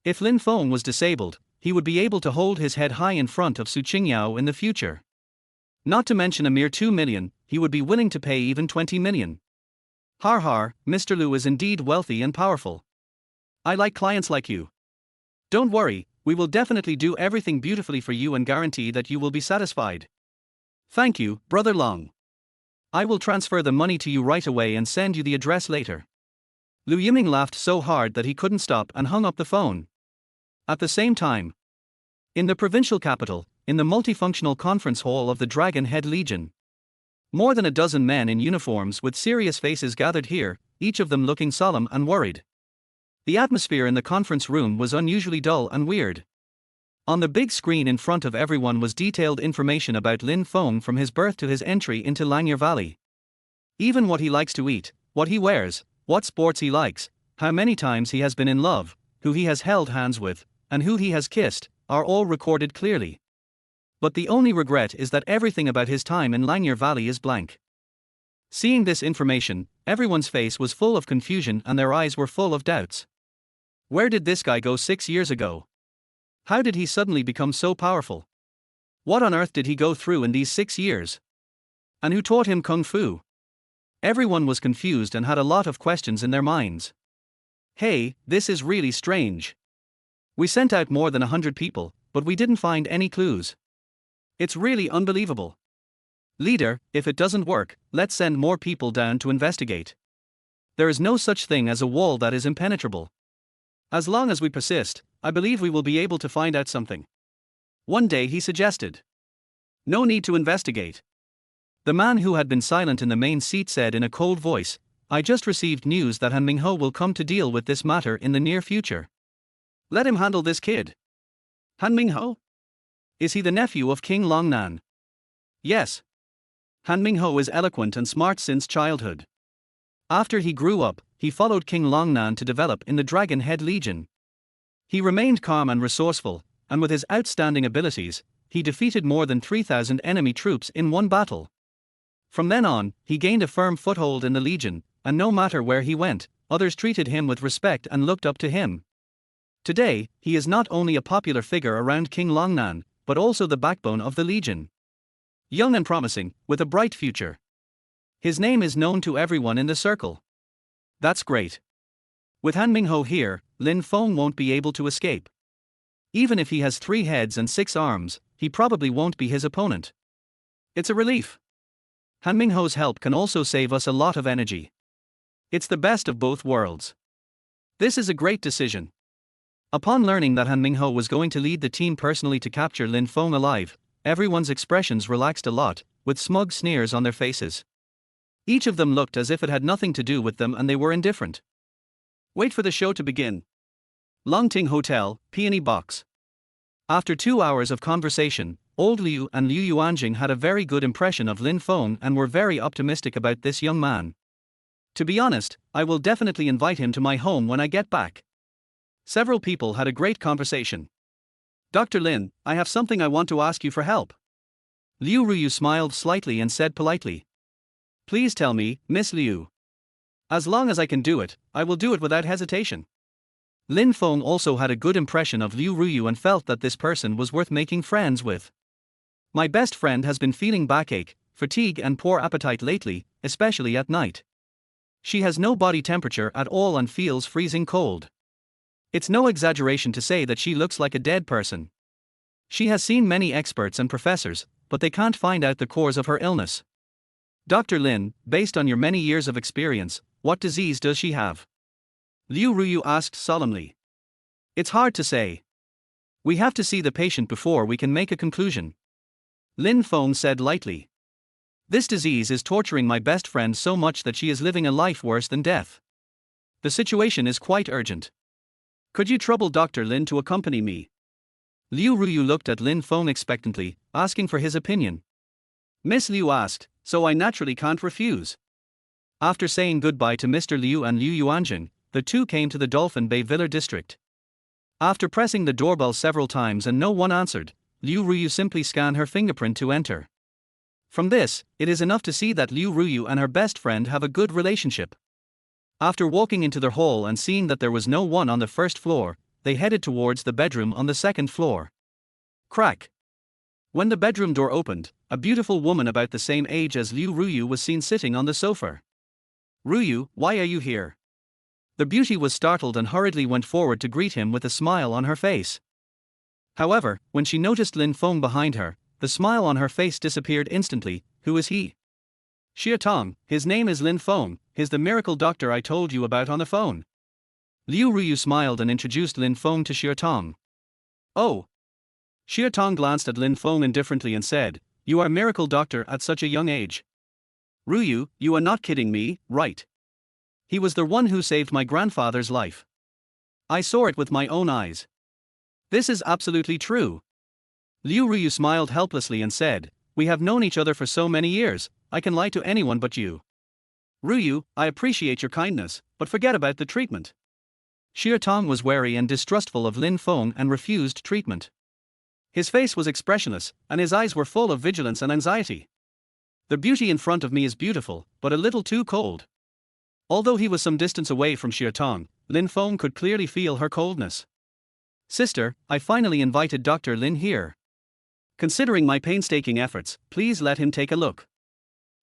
[SPEAKER 1] If Lin Feng was disabled, he would be able to hold his head high in front of Su Qingyao in the future. Not to mention a mere 2 million, he would be willing to pay even 20 million. Har har, Mr. Liu is indeed wealthy and powerful. I like clients like you. Don't worry, we will definitely do everything beautifully for you and guarantee that you will be satisfied. Thank you, Brother Long. I will transfer the money to you right away and send you the address later. Liu Yiming laughed so hard that he couldn't stop and hung up the phone. At the same time, In the provincial capital, in the multifunctional conference hall of the Dragon Head Legion. More than a dozen men in uniforms with serious faces gathered here, each of them looking solemn and worried. The atmosphere in the conference room was unusually dull and weird. On the big screen in front of everyone was detailed information about Lin Feng from his birth to his entry into Lanyard Valley. Even what he likes to eat, what he wears, what sports he likes, how many times he has been in love, who he has held hands with, and who he has kissed, are all recorded clearly. But the only regret is that everything about his time in Lanyard Valley is blank. Seeing this information, everyone's face was full of confusion and their eyes were full of doubts. Where did this guy go 6 years ago? How did he suddenly become so powerful? What on earth did he go through in these 6 years? And who taught him kung fu? Everyone was confused and had a lot of questions in their minds. Hey, this is really strange. We sent out more than 100 people, but we didn't find any clues. It's really unbelievable. Leader, if it doesn't work, let's send more people down to investigate. There is no such thing as a wall that is impenetrable. As long as we persist, I believe we will be able to find out something. One day he suggested. No need to investigate. The man who had been silent in the main seat said in a cold voice, I just received news that Han Mingho will come to deal with this matter in the near future. Let him handle this kid. Han Mingho? Is he the nephew of King Longnan? Yes. Han Mingho is eloquent and smart since childhood. After he grew up, he followed King Longnan to develop in the Dragon Head Legion. He remained calm and resourceful, and with his outstanding abilities, he defeated more than 3,000 enemy troops in one battle. From then on, he gained a firm foothold in the Legion, and no matter where he went, others treated him with respect and looked up to him. Today, he is not only a popular figure around King Longnan, but also the backbone of the Legion. Young and promising, with a bright future. His name is known to everyone in the circle. That's great. With Han Mingho here, Lin Feng won't be able to escape. Even if he has 3 heads and 6 arms, he probably won't be his opponent. It's a relief. Han Mingho's help can also save us a lot of energy. It's the best of both worlds. This is a great decision. Upon learning that Han Mingho was going to lead the team personally to capture Lin Feng alive, everyone's expressions relaxed a lot, with smug sneers on their faces. Each of them looked as if it had nothing to do with them and they were indifferent. Wait for the show to begin. Longting Hotel, Peony Box. After 2 hours of conversation, Old Liu and Liu Yuanjing had a very good impression of Lin Feng and were very optimistic about this young man. To be honest, I will definitely invite him to my home when I get back. Several people had a great conversation. Dr. Lin, I have something I want to ask you for help. Liu Ruyu smiled slightly and said politely. Please tell me, Miss Liu. As long as I can do it, I will do it without hesitation. Lin Feng also had a good impression of Liu Ruyu and felt that this person was worth making friends with. My best friend has been feeling backache, fatigue and poor appetite lately, especially at night. She has no body temperature at all and feels freezing cold. It's no exaggeration to say that she looks like a dead person. She has seen many experts and professors, but they can't find out the cause of her illness. Dr. Lin, based on your many years of experience, what disease does she have? Liu Ruyu asked solemnly. It's hard to say. We have to see the patient before we can make a conclusion. Lin Feng said lightly. This disease is torturing my best friend so much that she is living a life worse than death. The situation is quite urgent. Could you trouble Dr. Lin to accompany me? Liu Ruyu looked at Lin Feng expectantly, asking for his opinion. Miss Liu asked, so I naturally can't refuse. After saying goodbye to Mr. Liu and Liu Yuanjing, the two came to the Dolphin Bay Villa district. After pressing the doorbell several times and no one answered, Liu Ruyu simply scanned her fingerprint to enter. From this, it is enough to see that Liu Ruyu and her best friend have a good relationship. After walking into their hall and seeing that there was no one on the first floor, they headed towards the bedroom on the second floor. Crack. When the bedroom door opened, a beautiful woman about the same age as Liu Ruyu was seen sitting on the sofa. Ruyu, why are you here? The beauty was startled and hurriedly went forward to greet him with a smile on her face. However, when she noticed Lin Feng behind her, the smile on her face disappeared instantly. Who is he? Xie Tong, his name is Lin Feng, he's the miracle doctor I told you about on the phone. Liu Ruyu smiled and introduced Lin Feng to Xie Tong. Oh. Xia Tong glanced at Lin Feng indifferently and said, "You are a miracle doctor at such a young age. Ruyu, you are not kidding me, right? He was the one who saved my grandfather's life. I saw it with my own eyes. This is absolutely true." Liu Ruyu smiled helplessly and said, "We have known each other for so many years, I can lie to anyone but you. Ruyu, I appreciate your kindness, but forget about the treatment." Xia Tong was wary and distrustful of Lin Feng and refused treatment. His face was expressionless, and his eyes were full of vigilance and anxiety. "The beauty in front of me is beautiful, but a little too cold." Although he was some distance away from Xia Tong, Lin Feng could clearly feel her coldness. "Sister, I finally invited Dr. Lin here. Considering my painstaking efforts, please let him take a look.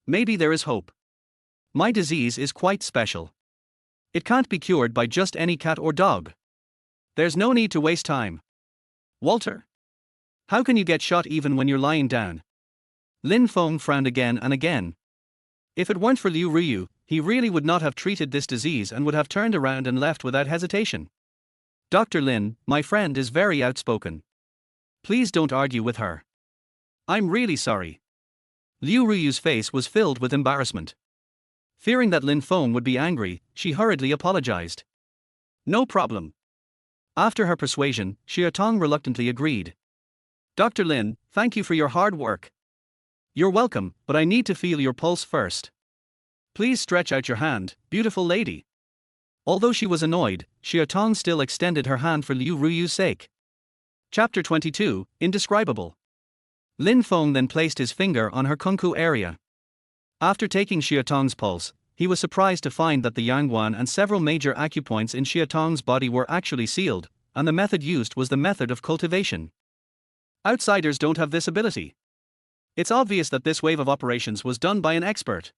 [SPEAKER 1] Maybe there is hope. My disease is quite special. It can't be cured by just any cat or dog. There's no need to waste time. Walter? How can you get shot even when you're lying down?" Lin Feng frowned again and again. If it weren't for Liu Ruyu, he really would not have treated this disease and would have turned around and left without hesitation. "Dr. Lin, my friend is very outspoken. Please don't argue with her. I'm really sorry." Liu Ruyu's face was filled with embarrassment. Fearing that Lin Feng would be angry, she hurriedly apologized. "No problem." After her persuasion, Xia Tong reluctantly agreed. "Dr. Lin, thank you for your hard work." "You're welcome, but I need to feel your pulse first. Please stretch out your hand, beautiful lady." Although she was annoyed, Xia Tong still extended her hand for Liu Ruyu's sake. Chapter 22, Indescribable. Lin Feng then placed his finger on her kunku area. After taking Xia Tong's pulse, he was surprised to find that the yangguan and several major acupoints in Xia Tong's body were actually sealed, and the method used was the method of cultivation. Outsiders don't have this ability. It's obvious that this wave of operations was done by an expert.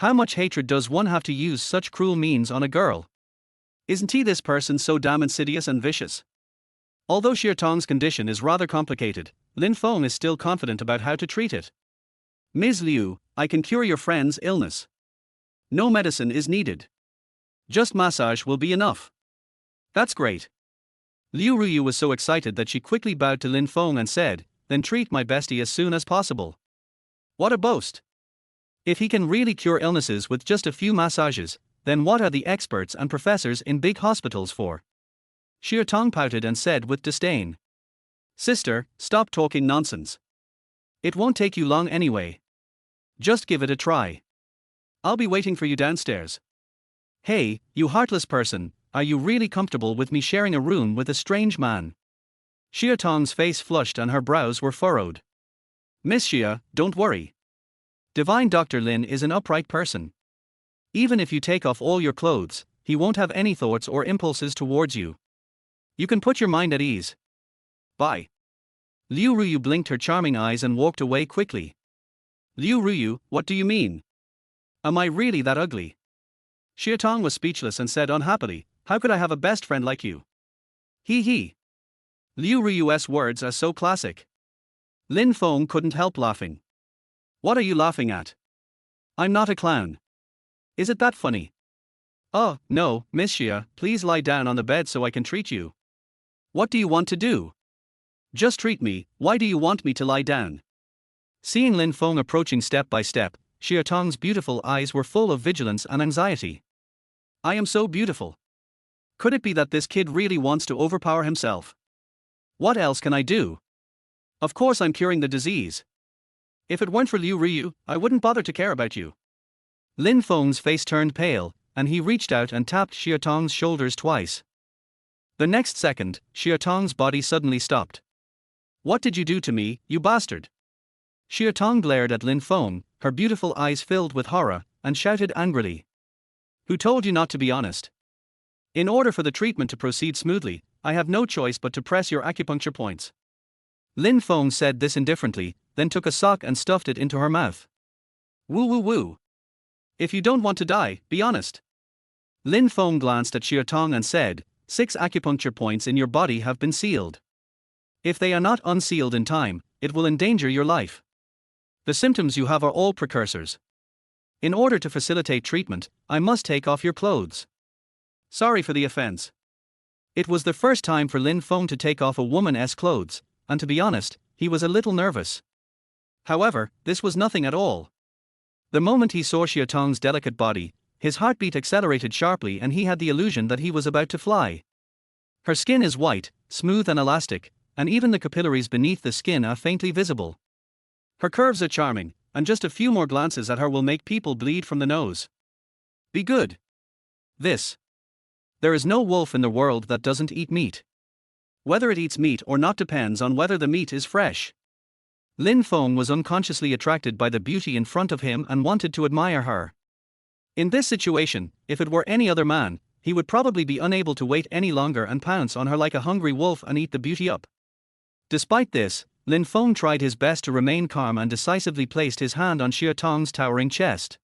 [SPEAKER 1] How much hatred does one have to use such cruel means on a girl? Isn't he this person so damn insidious and vicious? Although Xia Tong's condition is rather complicated, Lin Feng is still confident about how to treat it. "Ms. Liu, I can cure your friend's illness. No medicine is needed. Just massage will be enough." "That's great." Liu Ruyu was so excited that she quickly bowed to Lin Feng and said, "Then treat my bestie as soon as possible." What a boast! If he can really cure illnesses with just a few massages, then what are the experts and professors in big hospitals for? Xia Tong pouted and said with disdain, "Sister, stop talking nonsense. It won't take you long anyway. Just give it a try. I'll be waiting for you downstairs." "Hey, you heartless person, are you really comfortable with me sharing a room with a strange man?" Xia Tong's face flushed and her brows were furrowed. "Miss Xia, don't worry. Divine Dr. Lin is an upright person. Even if you take off all your clothes, he won't have any thoughts or impulses towards you. You can put your mind at ease. Bye." Liu Ruyu blinked her charming eyes and walked away quickly. "Liu Ruyu, what do you mean? Am I really that ugly?" Xia Tong was speechless and said unhappily, "How could I have a best friend like you?" He he. Liu Ruyu's words are so classic. Lin Feng couldn't help laughing. "What are you laughing at? I'm not a clown. Is it that funny?" "Oh, no, Miss Xia, please lie down on the bed so I can treat you." "What do you want to do?" "Just treat me, why do you want me to lie down?" Seeing Lin Feng approaching step by step, Xia Tong's beautiful eyes were full of vigilance and anxiety. "I am so beautiful. Could it be that this kid really wants to overpower himself? What else can I do? Of course I'm curing the disease. If it weren't for Liu Ruyu, I wouldn't bother to care about you." Lin Feng's face turned pale, and he reached out and tapped Xia Tong's shoulders twice. The next second, Xia Tong's body suddenly stopped. "What did you do to me, you bastard?" Xia Tong glared at Lin Feng, her beautiful eyes filled with horror, and shouted angrily. "Who told you not to be honest? In order for the treatment to proceed smoothly, I have no choice but to press your acupuncture points." Lin Feng said this indifferently, then took a sock and stuffed it into her mouth. "Woo woo woo. If you don't want to die, be honest." Lin Feng glanced at Xia Tong and said, 6 acupuncture points in your body have been sealed. If they are not unsealed in time, it will endanger your life. The symptoms you have are all precursors. In order to facilitate treatment, I must take off your clothes." Sorry for the offense. It was the first time for Lin Feng to take off a woman's clothes, and to be honest, he was a little nervous. However, this was nothing at all. The moment he saw Xia Tong's delicate body, his heartbeat accelerated sharply and he had the illusion that he was about to fly. Her skin is white, smooth and elastic, and even the capillaries beneath the skin are faintly visible. Her curves are charming, and just a few more glances at her will make people bleed from the nose. Be good. This. There is no wolf in the world that doesn't eat meat. Whether it eats meat or not depends on whether the meat is fresh. Lin Feng was unconsciously attracted by the beauty in front of him and wanted to admire her. In this situation, if it were any other man, he would probably be unable to wait any longer and pounce on her like a hungry wolf and eat the beauty up. Despite this, Lin Feng tried his best to remain calm and decisively placed his hand on Xia Tong's towering chest.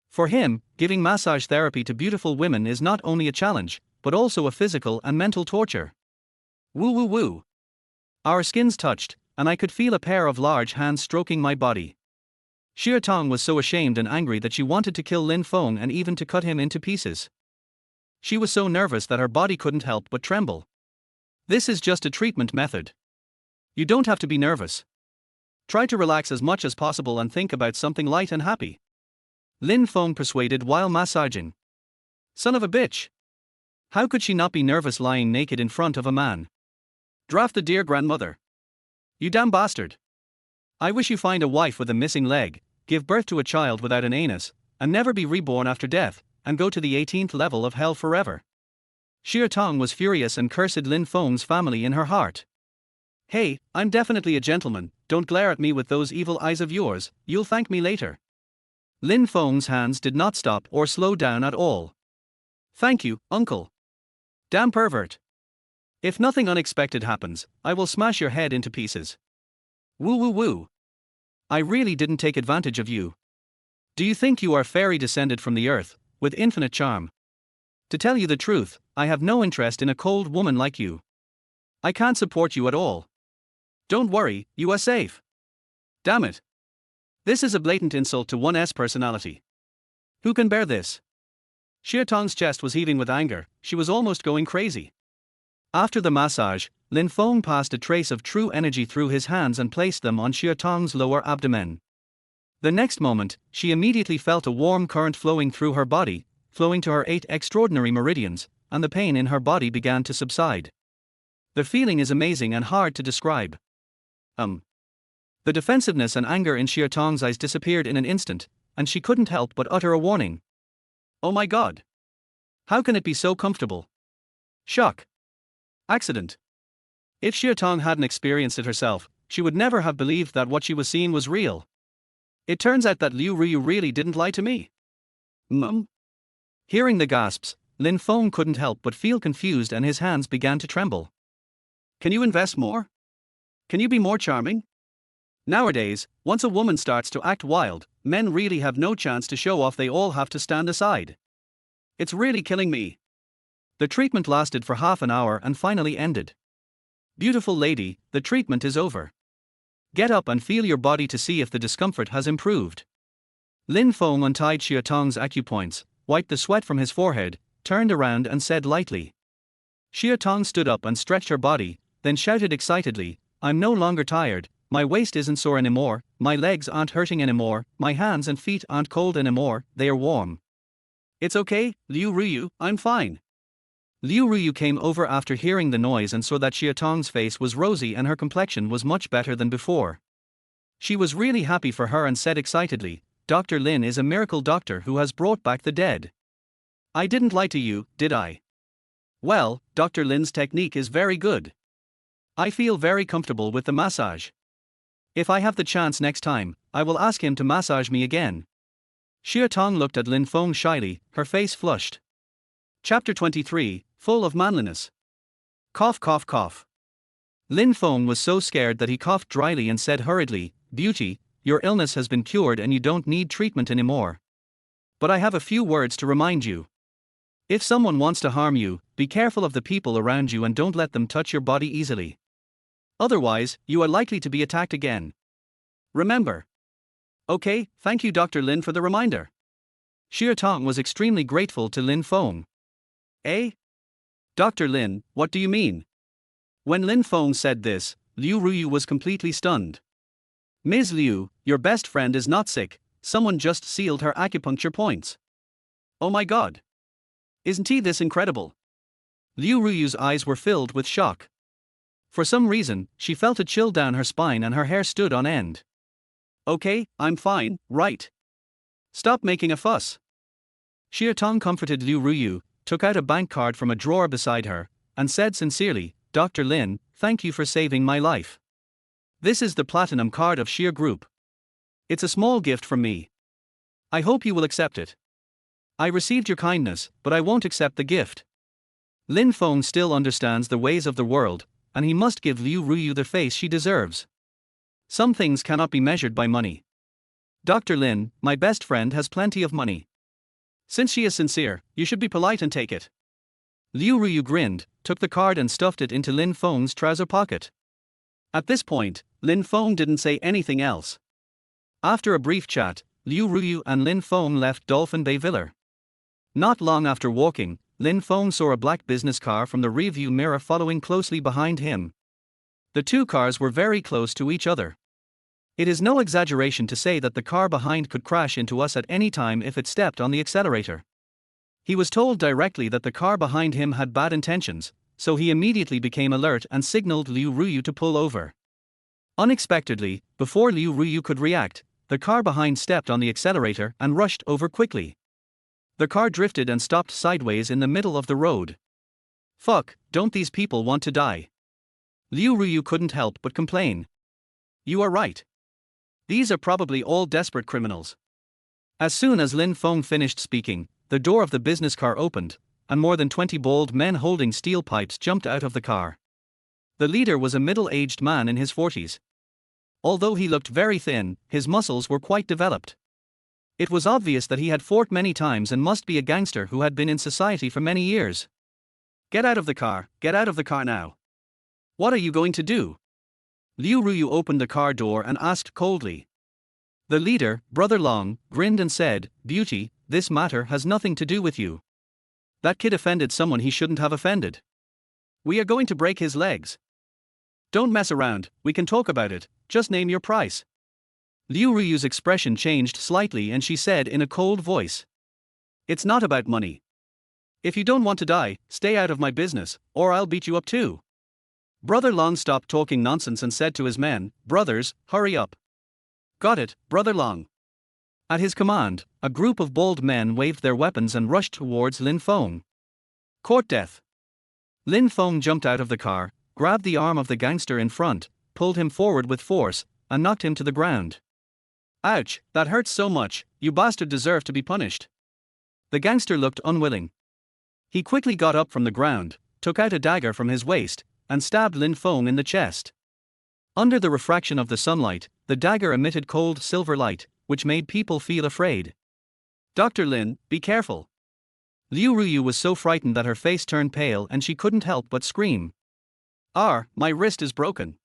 [SPEAKER 1] For him, giving massage therapy to beautiful women is not only a challenge, but also a physical and mental torture. Woo woo woo. Our skins touched, and I could feel a pair of large hands stroking my body. Xia Tong was so ashamed and angry that she wanted to kill Lin Feng and even to cut him into pieces. She was so nervous that her body couldn't help but tremble. This is just a treatment method. You don't have to be nervous. Try to relax as much as possible and think about something light and happy. Lin Feng persuaded while massaging. Son of a bitch. How could she not be nervous lying naked in front of a man? Draft the dear grandmother. You damn bastard. I wish you find a wife with a missing leg, give birth to a child without an anus, and never be reborn after death, and go to the 18th level of hell forever. Xia Tong was furious and cursed Lin Feng's family in her heart. Hey, I'm definitely a gentleman, don't glare at me with those evil eyes of yours, you'll thank me later. Lin Feng's hands did not stop or slow down at all. Thank you, uncle. Damn pervert. If nothing unexpected happens, I will smash your head into pieces. Woo woo woo. I really didn't take advantage of you. Do you think you are fairy descended from the earth, with infinite charm? To tell you the truth, I have no interest in a cold woman like you. I can't support you at all. Don't worry, you are safe. Damn it. This is a blatant insult to one's personality. Who can bear this? Xia Tong's chest was heaving with anger, she was almost going crazy. After the massage, Lin Feng passed a trace of true energy through his hands and placed them on Xia Tong's lower abdomen. The next moment, she immediately felt a warm current flowing through her body, flowing to her 8 extraordinary meridians, and the pain in her body began to subside. The feeling is amazing and hard to describe. The defensiveness and anger in Xia Tong's eyes disappeared in an instant, and she couldn't help but utter a warning. Oh my god! How can it be so comfortable? Shock. Accident. If Xia Tong hadn't experienced it herself, she would never have believed that what she was seeing was real. It turns out that Liu Ruyu really didn't lie to me. Hearing the gasps, Lin Feng couldn't help but feel confused and his hands began to tremble. Can you invest more? Can you be more charming? Nowadays, once a woman starts to act wild, men really have no chance to show off, they all have to stand aside. It's really killing me. The treatment lasted for half an hour and finally ended. Beautiful lady, the treatment is over. Get up and feel your body to see if the discomfort has improved. Lin Feng untied Xia Tong's acupoints, wiped the sweat from his forehead, turned around and said lightly. Xia Tong stood up and stretched her body, then shouted excitedly, I'm no longer tired, my waist isn't sore anymore, my legs aren't hurting anymore, my hands and feet aren't cold anymore, they are warm. It's okay, Liu Ruyu, I'm fine. Liu Ruyu came over after hearing the noise and saw that Xia Tong's face was rosy and her complexion was much better than before. She was really happy for her and said excitedly, Dr. Lin is a miracle doctor who has brought back the dead. I didn't lie to you, did I? Well, Dr. Lin's technique is very good. I feel very comfortable with the massage. If I have the chance next time, I will ask him to massage me again. Xia Tong looked at Lin Feng shyly, her face flushed. Chapter 23, full of manliness. Cough cough cough. Lin Feng was so scared that he coughed dryly and said hurriedly, Beauty, your illness has been cured and you don't need treatment anymore. But I have a few words to remind you. If someone wants to harm you, be careful of the people around you and don't let them touch your body easily. Otherwise, you are likely to be attacked again. Remember. Okay, thank you Dr. Lin for the reminder. Xia Tong was extremely grateful to Lin Feng. Eh? Dr. Lin, what do you mean? When Lin Feng said this, Liu Ruyu was completely stunned. Ms. Liu, your best friend is not sick, someone just sealed her acupuncture points. Oh my god. Isn't he this incredible? Liu Ruyu's eyes were filled with shock. For some reason, she felt a chill down her spine and her hair stood on end. Okay, I'm fine, right? Stop making a fuss. Xie Tong comforted Liu Ruyu, took out a bank card from a drawer beside her, and said sincerely, Dr. Lin, thank you for saving my life. This is the platinum card of Xie Group. It's a small gift from me. I hope you will accept it. I received your kindness, but I won't accept the gift. Lin Feng still understands the ways of the world, and he must give Liu Ruyu the face she deserves. Some things cannot be measured by money. Dr. Lin, my best friend has plenty of money. Since she is sincere, you should be polite and take it. Liu Ruyu grinned, took the card and stuffed it into Lin Feng's trouser pocket. At this point, Lin Feng didn't say anything else. After a brief chat, Liu Ruyu and Lin Feng left Dolphin Bay Villa. Not long after walking, Lin Feng saw a black business car from the rearview mirror following closely behind him. The two cars were very close to each other. It is no exaggeration to say that the car behind could crash into us at any time if it stepped on the accelerator. He was told directly that the car behind him had bad intentions, so he immediately became alert and signaled Liu Ruyu to pull over. Unexpectedly, before Liu Ruyu could react, the car behind stepped on the accelerator and rushed over quickly. The car drifted and stopped sideways in the middle of the road. Fuck, don't these people want to die? Liu Ruyu couldn't help but complain. You are right. These are probably all desperate criminals. As soon as Lin Feng finished speaking, the door of the business car opened, and more than 20 bald men holding steel pipes jumped out of the car. The leader was a middle-aged man in his 40s. Although he looked very thin, his muscles were quite developed. It was obvious that he had fought many times and must be a gangster who had been in society for many years. Get out of the car now. What are you going to do? Liu Ruyu opened the car door and asked coldly. The leader, Brother Long, grinned and said, Beauty, this matter has nothing to do with you. That kid offended someone he shouldn't have offended. We are going to break his legs. Don't mess around, we can talk about it, just name your price. Liu Ruyu's expression changed slightly and she said in a cold voice. It's not about money. If you don't want to die, stay out of my business, or I'll beat you up too. Brother Long stopped talking nonsense and said to his men, Brothers, hurry up. Got it, Brother Long. At his command, a group of bald men waved their weapons and rushed towards Lin Feng. Court death. Lin Feng jumped out of the car, grabbed the arm of the gangster in front, pulled him forward with force, and knocked him to the ground. Ouch, that hurts so much, you bastard deserve to be punished. The gangster looked unwilling. He quickly got up from the ground, took out a dagger from his waist, and stabbed Lin Feng in the chest. Under the refraction of the sunlight, the dagger emitted cold silver light, which made people feel afraid. Dr. Lin, be careful. Liu Ruyu was so frightened that her face turned pale and she couldn't help but scream. My wrist is broken.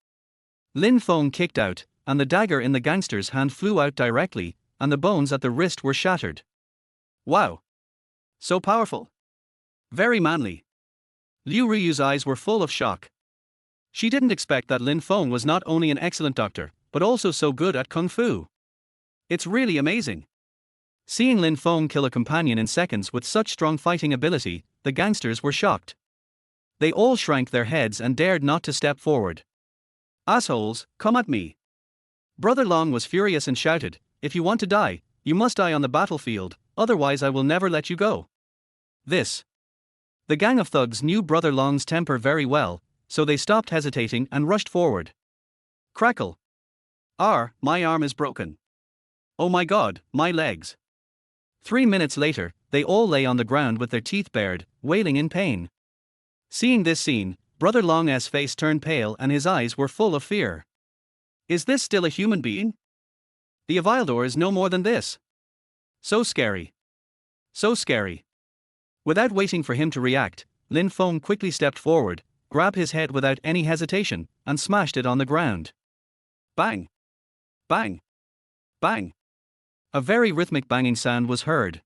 [SPEAKER 1] Lin Feng kicked out, and the dagger in the gangster's hand flew out directly, and the bones at the wrist were shattered. Wow. So powerful. Very manly. Liu Ruyu's eyes were full of shock. She didn't expect that Lin Feng was not only an excellent doctor, but also so good at kung fu. It's really amazing. Seeing Lin Feng kill a companion in seconds with such strong fighting ability, the gangsters were shocked. They all shrank their heads and dared not to step forward. Assholes, come at me. Brother Long was furious and shouted, If you want to die, you must die on the battlefield, otherwise I will never let you go. The gang of thugs knew Brother Long's temper very well, so they stopped hesitating and rushed forward. Crackle. My arm is broken. Oh my god, my legs. 3 minutes later, they all lay on the ground with their teeth bared, wailing in pain. Seeing this scene, Brother Long's face turned pale and his eyes were full of fear. Is this still a human being? The Avildor is no more than this. So scary. So scary. Without waiting for him to react, Lin Feng quickly stepped forward, grabbed his head without any hesitation, and smashed it on the ground. Bang! Bang! Bang! A very rhythmic banging sound was heard.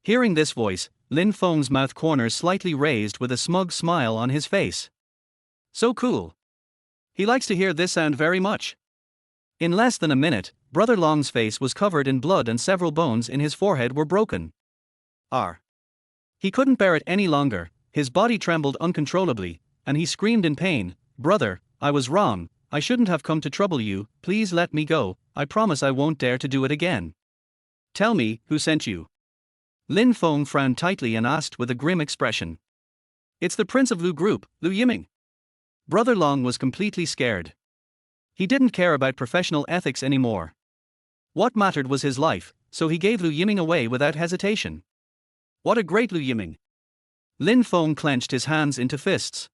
[SPEAKER 1] Hearing this voice, Lin Feng's mouth corners slightly raised with a smug smile on his face. So cool. He likes to hear this sound very much. In less than a minute, Brother Long's face was covered in blood and several bones in his forehead were broken. R. He couldn't bear it any longer, his body trembled uncontrollably, and he screamed in pain, "Brother, I was wrong, I shouldn't have come to trouble you, please let me go, I promise I won't dare to do it again." "Tell me, who sent you?" Lin Feng frowned tightly and asked with a grim expression. "It's the Prince of Lu Group, Lu Yiming." Brother Long was completely scared. He didn't care about professional ethics anymore. What mattered was his life, so he gave Lu Yiming away without hesitation. "What a great Lu Yiming!" Lin Feng clenched his hands into fists.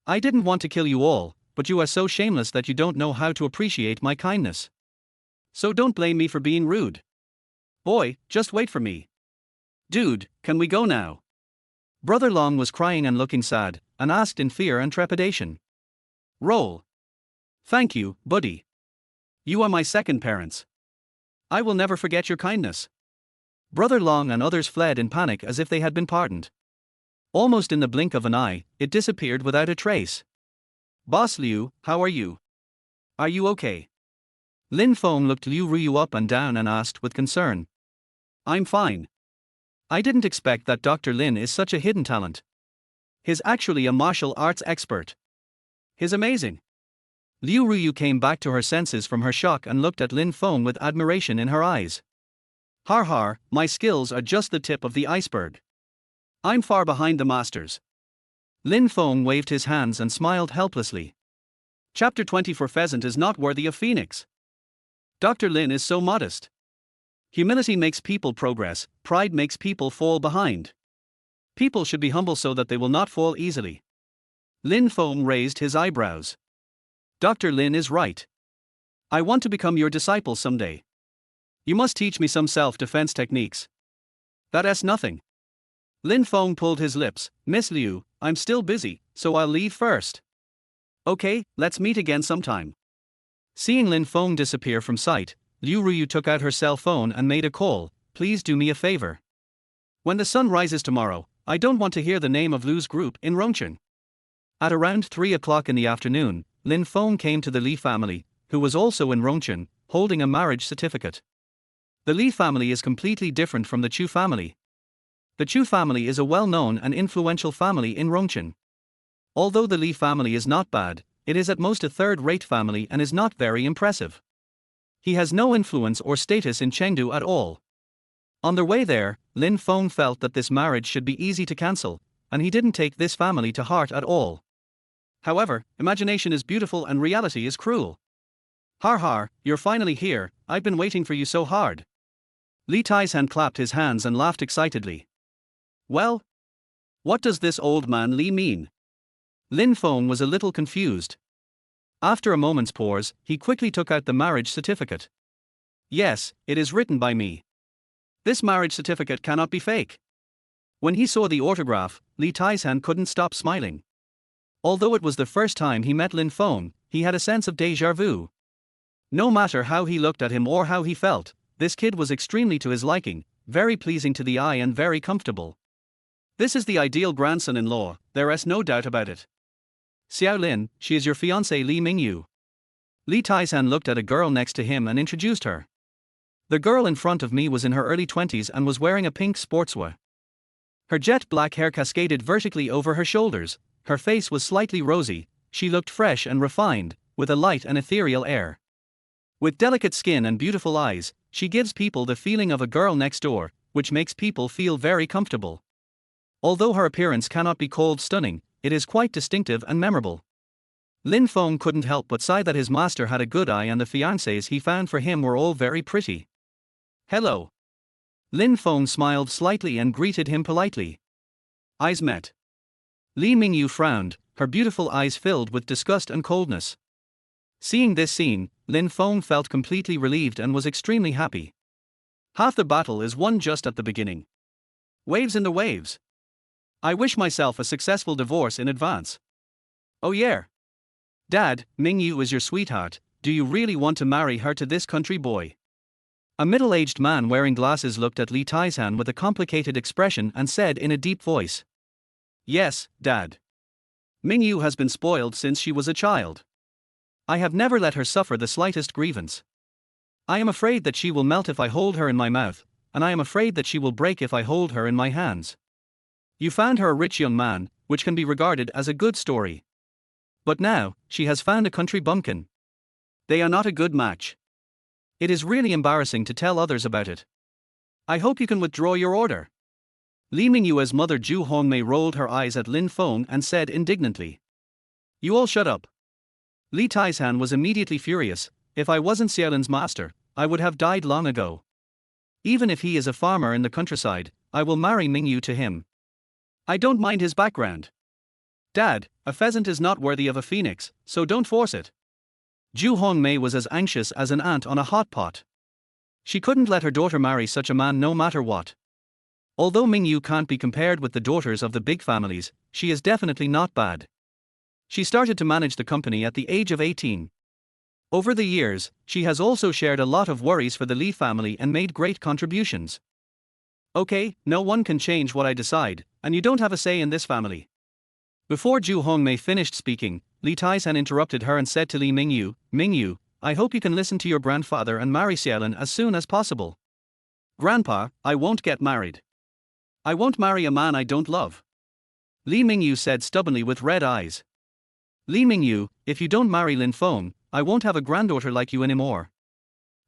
[SPEAKER 1] "I didn't want to kill you all, but you are so shameless that you don't know how to appreciate my kindness. So don't blame me for being rude. Boy, just wait for me. Dude, can we go now?" Brother Long was crying and looking sad, and asked in fear and trepidation. "Roll. Thank you, buddy. You are my second parents. I will never forget your kindness." Brother Long and others fled in panic as if they had been pardoned. Almost in the blink of an eye, it disappeared without a trace. "Boss Liu, how are you? Are you okay?" Lin Feng looked Liu Ruyu up and down and asked with concern. "I'm fine. I didn't expect that Dr. Lin is such a hidden talent. He's actually a martial arts expert. He's amazing." Liu Ruyu came back to her senses from her shock and looked at Lin Feng with admiration in her eyes. "Har har, my skills are just the tip of the iceberg. I'm far behind the masters." Lin Feng waved his hands and smiled helplessly. Chapter 24 Pheasant is not worthy of Phoenix. Dr. Lin is so modest. Humility makes people progress, pride makes people fall behind. People should be humble so that they will not fall easily. Lin Feng raised his eyebrows. "Dr. Lin is right. I want to become your disciple someday. You must teach me some self-defense techniques." "That's nothing." Lin Feng pulled his lips. "Miss Liu, I'm still busy, so I'll leave first." "Okay, let's meet again sometime." Seeing Lin Feng disappear from sight, Liu Ruyu took out her cell phone and made a call. "Please do me a favor. When the sun rises tomorrow, I don't want to hear the name of Lu's group in Rongchen." At around 3 o'clock in the afternoon, Lin Feng came to the Li family, who was also in Rongchen, holding a marriage certificate. The Li family is completely different from the Chu family. The Chu family is a well-known and influential family in Rongchen. Although the Li family is not bad, it is at most a third-rate family and is not very impressive. He has no influence or status in Chengdu at all. On their way there, Lin Feng felt that this marriage should be easy to cancel, and he didn't take this family to heart at all. However, imagination is beautiful and reality is cruel. "Har har, you're finally here, I've been waiting for you so hard." Li Taishan clapped his hands and laughed excitedly. "Well? What does this old man Li mean?" Lin Feng was a little confused. After a moment's pause, he quickly took out the marriage certificate. "Yes, it is written by me. This marriage certificate cannot be fake." When he saw the autograph, Li Taishan couldn't stop smiling. Although it was the first time he met Lin Feng, he had a sense of déjà vu. No matter how he looked at him or how he felt, this kid was extremely to his liking, very pleasing to the eye and very comfortable. This is the ideal grandson-in-law, there is no doubt about it. "Xiao Lin, she is your fiancée Li Mingyu." Li Taishan looked at a girl next to him and introduced her. The girl in front of me was in her early 20s and was wearing a pink sportswear. Her jet black hair cascaded vertically over her shoulders, her face was slightly rosy, she looked fresh and refined, with a light and ethereal air. With delicate skin and beautiful eyes, she gives people the feeling of a girl next door, which makes people feel very comfortable. Although her appearance cannot be called stunning, it is quite distinctive and memorable. Lin Feng couldn't help but sigh that his master had a good eye and the fiancées he found for him were all very pretty. "Hello." Lin Feng smiled slightly and greeted him politely. Eyes met. Li Mingyu frowned, her beautiful eyes filled with disgust and coldness. Seeing this scene, Lin Feng felt completely relieved and was extremely happy. Half the battle is won just at the beginning. Waves in the waves. I wish myself a successful divorce in advance. "Oh yeah. Dad, Mingyu is your sweetheart, do you really want to marry her to this country boy?" A middle-aged man wearing glasses looked at Li Taishan with a complicated expression and said in a deep voice. "Yes, Dad. Mingyu has been spoiled since she was a child. I have never let her suffer the slightest grievance. I am afraid that she will melt if I hold her in my mouth, and I am afraid that she will break if I hold her in my hands. You found her a rich young man, which can be regarded as a good story. But now, she has found a country bumpkin. They are not a good match. It is really embarrassing to tell others about it. I hope you can withdraw your order. Li Mingyu's mother Ju Hongmei rolled her eyes at Lin Feng and said indignantly. You all shut up. Li Taishan was immediately furious. If I wasn't Xiaolin's master, I would have died long ago. Even if he is a farmer in the countryside, I will marry Mingyu to him. I don't mind his background. Dad, a pheasant is not worthy of a phoenix, so don't force it. Ju Hongmei was as anxious as an ant on a hot pot. She couldn't let her daughter marry such a man no matter what. Although Mingyu can't be compared with the daughters of the big families, she is definitely not bad. She started to manage the company at the age of 18. Over the years, she has also shared a lot of worries for the Li family and made great contributions. Okay, no one can change what I decide, and you don't have a say in this family. Before Ju Hongmei finished speaking, Li Taishan interrupted her and said to Li Mingyu, Mingyu, I hope you can listen to your grandfather and marry Xiaolin as soon as possible. Grandpa, I won't get married. I won't marry a man I don't love. Li Mingyu said stubbornly with red eyes. Li Mingyu, if you don't marry Lin Feng, I won't have a granddaughter like you anymore.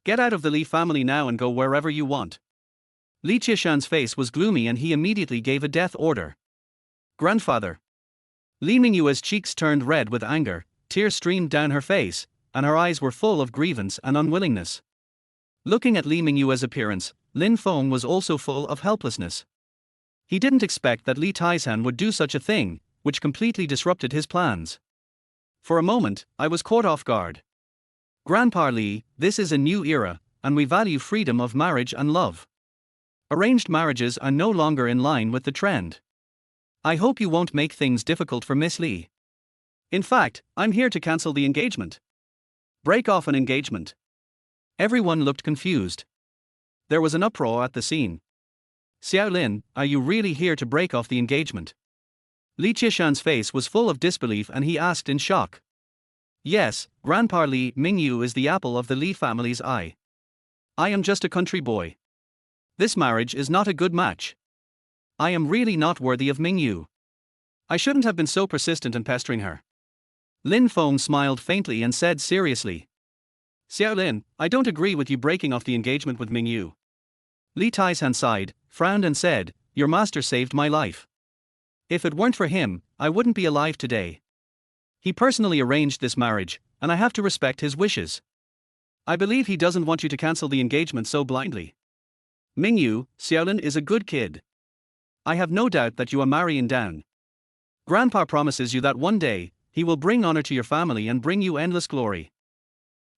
[SPEAKER 1] Get out of the Li family now and go wherever you want. Li Qishan's face was gloomy and he immediately gave a death order. Grandfather. Li Mingyu's cheeks turned red with anger, tears streamed down her face, and her eyes were full of grievance and unwillingness. Looking at Li Mingyu's appearance, Lin Feng was also full of helplessness. He didn't expect that Li Taishan would do such a thing, which completely disrupted his plans. For a moment, I was caught off guard. Grandpa Li, this is a new era, and we value freedom of marriage and love. Arranged marriages are no longer in line with the trend. I hope you won't make things difficult for Miss Li. In fact, I'm here to cancel the engagement. Break off an engagement. Everyone looked confused. There was an uproar at the scene. Xiaolin, are you really here to break off the engagement? Li Qishan's face was full of disbelief and he asked in shock. Yes, Grandpa Li Mingyu is the apple of the Li family's eye. I am just a country boy. This marriage is not a good match. I am really not worthy of Mingyu. I shouldn't have been so persistent and pestering her. Lin Feng smiled faintly and said seriously. Xiaolin, I don't agree with you breaking off the engagement with Mingyu. Li Taishan sighed, frowned and said, your master saved my life. If it weren't for him, I wouldn't be alive today. He personally arranged this marriage, and I have to respect his wishes. I believe he doesn't want you to cancel the engagement so blindly. Mingyu, Xiaolin is a good kid. I have no doubt that you are marrying down. Grandpa promises you that one day, he will bring honor to your family and bring you endless glory.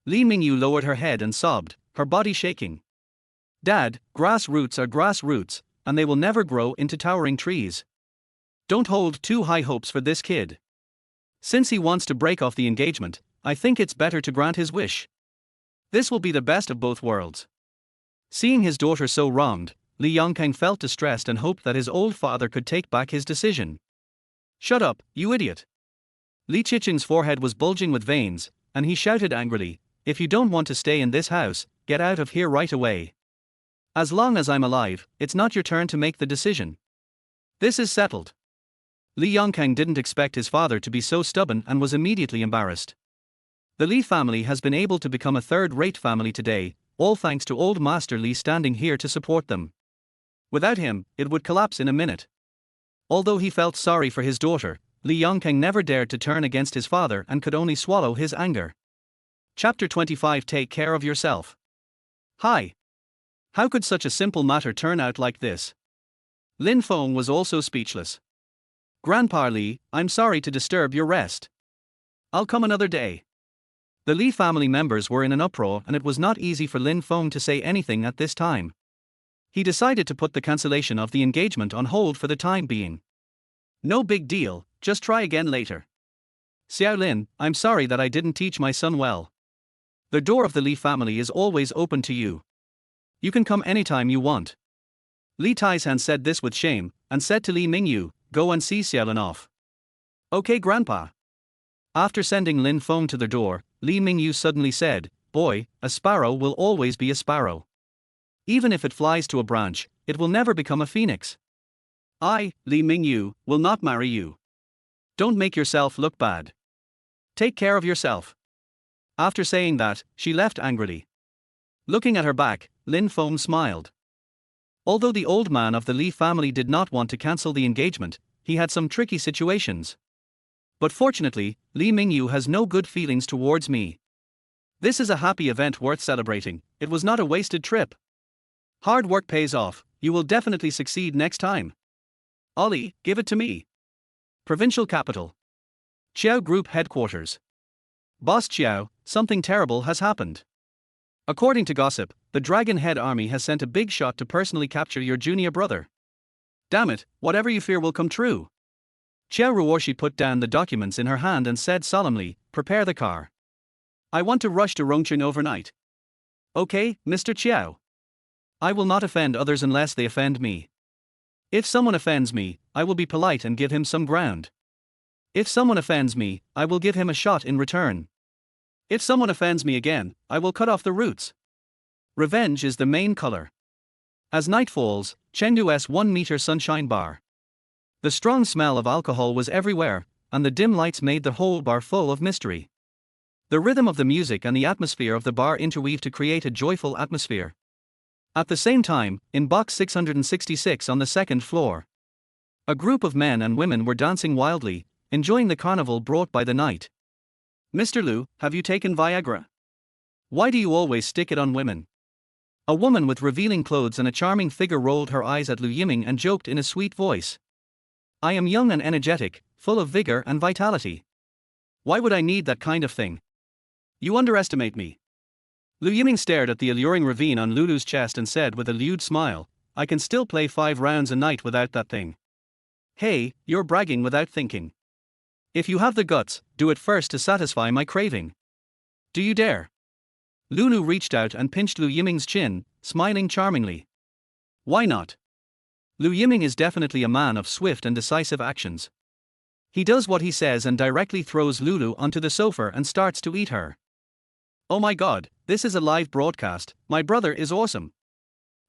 [SPEAKER 1] Li Mingyu lowered her head and sobbed, her body shaking. Dad, grass roots are grass roots, and they will never grow into towering trees. Don't hold too high hopes for this kid. Since he wants to break off the engagement, I think it's better to grant his wish. This will be the best of both worlds. Seeing his daughter so wronged, Li Yongkang felt distressed and hoped that his old father could take back his decision. Shut up, you idiot! Li Qiqing's forehead was bulging with veins, and he shouted angrily, if you don't want to stay in this house, get out of here right away. As long as I'm alive, it's not your turn to make the decision. This is settled. Li Yongkang didn't expect his father to be so stubborn and was immediately embarrassed. The Li family has been able to become a third-rate family today, all thanks to old Master Li standing here to support them. Without him, it would collapse in a minute. Although he felt sorry for his daughter, Li Yongkang never dared to turn against his father and could only swallow his anger. Chapter 25 Take care of yourself. Hi. How could such a simple matter turn out like this? Lin Feng was also speechless. Grandpa Li, I'm sorry to disturb your rest. I'll come another day. The Li family members were in an uproar and it was not easy for Lin Feng to say anything at this time. He decided to put the cancellation of the engagement on hold for the time being. No big deal, just try again later. Xiaolin, I'm sorry that I didn't teach my son well. The door of the Li family is always open to you. You can come anytime you want. Li Taishan said this with shame, and said to Li Mingyu, go and see Xiaolin off. Okay, Grandpa. After sending Lin Feng to the door, Li Mingyu suddenly said, "Boy, a sparrow will always be a sparrow. Even if it flies to a branch, it will never become a phoenix. I, Li Mingyu, will not marry you. Don't make yourself look bad. Take care of yourself." After saying that, she left angrily. Looking at her back, Lin Feng smiled. Although the old man of the Li family did not want to cancel the engagement, he had some tricky situations. But fortunately, Li Mingyu has no good feelings towards me. This is a happy event worth celebrating. It was not a wasted trip. Hard work pays off. You will definitely succeed next time. Ollie, give it to me. Provincial capital. Chiao Group headquarters. Boss Chiao, something terrible has happened. According to gossip, the Dragon Head army has sent a big shot to personally capture your junior brother. Damn it, whatever you fear will come true. Chiao Ruoshi put down the documents in her hand and said solemnly, "Prepare the car. I want to rush to Rongcheng overnight." Okay, Mr. Chiao. I will not offend others unless they offend me. If someone offends me, I will be polite and give him some ground. If someone offends me, I will give him a shot in return. If someone offends me again, I will cut off the roots. Revenge is the main color. As night falls, Chengdu's 1-meter sunshine bar. The strong smell of alcohol was everywhere, and the dim lights made the whole bar full of mystery. The rhythm of the music and the atmosphere of the bar interweave to create a joyful atmosphere. At the same time, in box 666 on the second floor, a group of men and women were dancing wildly, enjoying the carnival brought by the night. "Mr. Liu, have you taken Viagra? Why do you always stick it on women?" A woman with revealing clothes and a charming figure rolled her eyes at Liu Yiming and joked in a sweet voice. "I am young and energetic, full of vigor and vitality. Why would I need that kind of thing? You underestimate me." Liu Yiming stared at the alluring ravine on Lulu's chest and said with a lewd smile, "I can still play 5 rounds a night without that thing." "Hey, you're bragging without thinking. If you have the guts, do it first to satisfy my craving. Do you dare?" Lulu reached out and pinched Liu Yiming's chin, smiling charmingly. "Why not?" Liu Yiming is definitely a man of swift and decisive actions. He does what he says and directly throws Lulu onto the sofa and starts to eat her. "Oh my god, this is a live broadcast, my brother is awesome.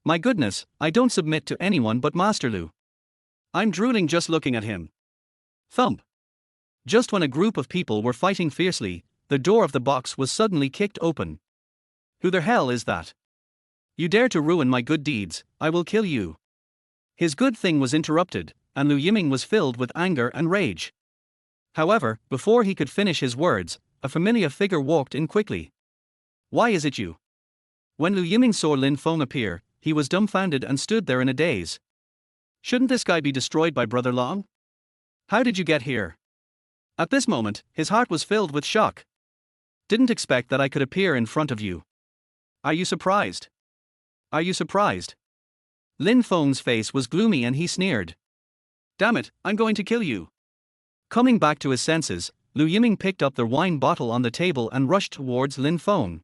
[SPEAKER 1] My goodness, I don't submit to anyone but Master Liu. I'm drooling just looking at him." Thump. Just when a group of people were fighting fiercely, the door of the box was suddenly kicked open. "Who the hell is that? You dare to ruin my good deeds, I will kill you." His good thing was interrupted, and Liu Yiming was filled with anger and rage. However, before he could finish his words, a familiar figure walked in quickly. "Why is it you?" When Liu Yiming saw Lin Feng appear, he was dumbfounded and stood there in a daze. "Shouldn't this guy be destroyed by Brother Long? How did you get here?" At this moment, his heart was filled with shock. "Didn't expect that I could appear in front of you. Are you surprised? Are you surprised?" Lin Feng's face was gloomy and he sneered. "Damn it, I'm going to kill you." Coming back to his senses, Liu Yiming picked up the wine bottle on the table and rushed towards Lin Feng.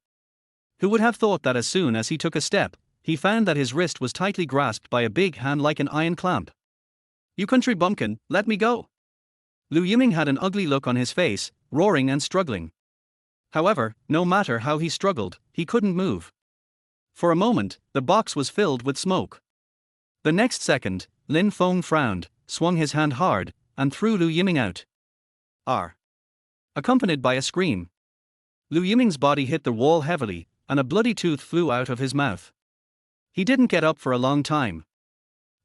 [SPEAKER 1] Who would have thought that as soon as he took a step, he found that his wrist was tightly grasped by a big hand like an iron clamp. "You country bumpkin, let me go." Liu Yiming had an ugly look on his face, roaring and struggling. However, no matter how he struggled, he couldn't move. For a moment, the box was filled with smoke. The next second, Lin Feng frowned, swung his hand hard, and threw Liu Yiming out. R. Accompanied by a scream. Liu Yiming's body hit the wall heavily, and a bloody tooth flew out of his mouth. He didn't get up for a long time.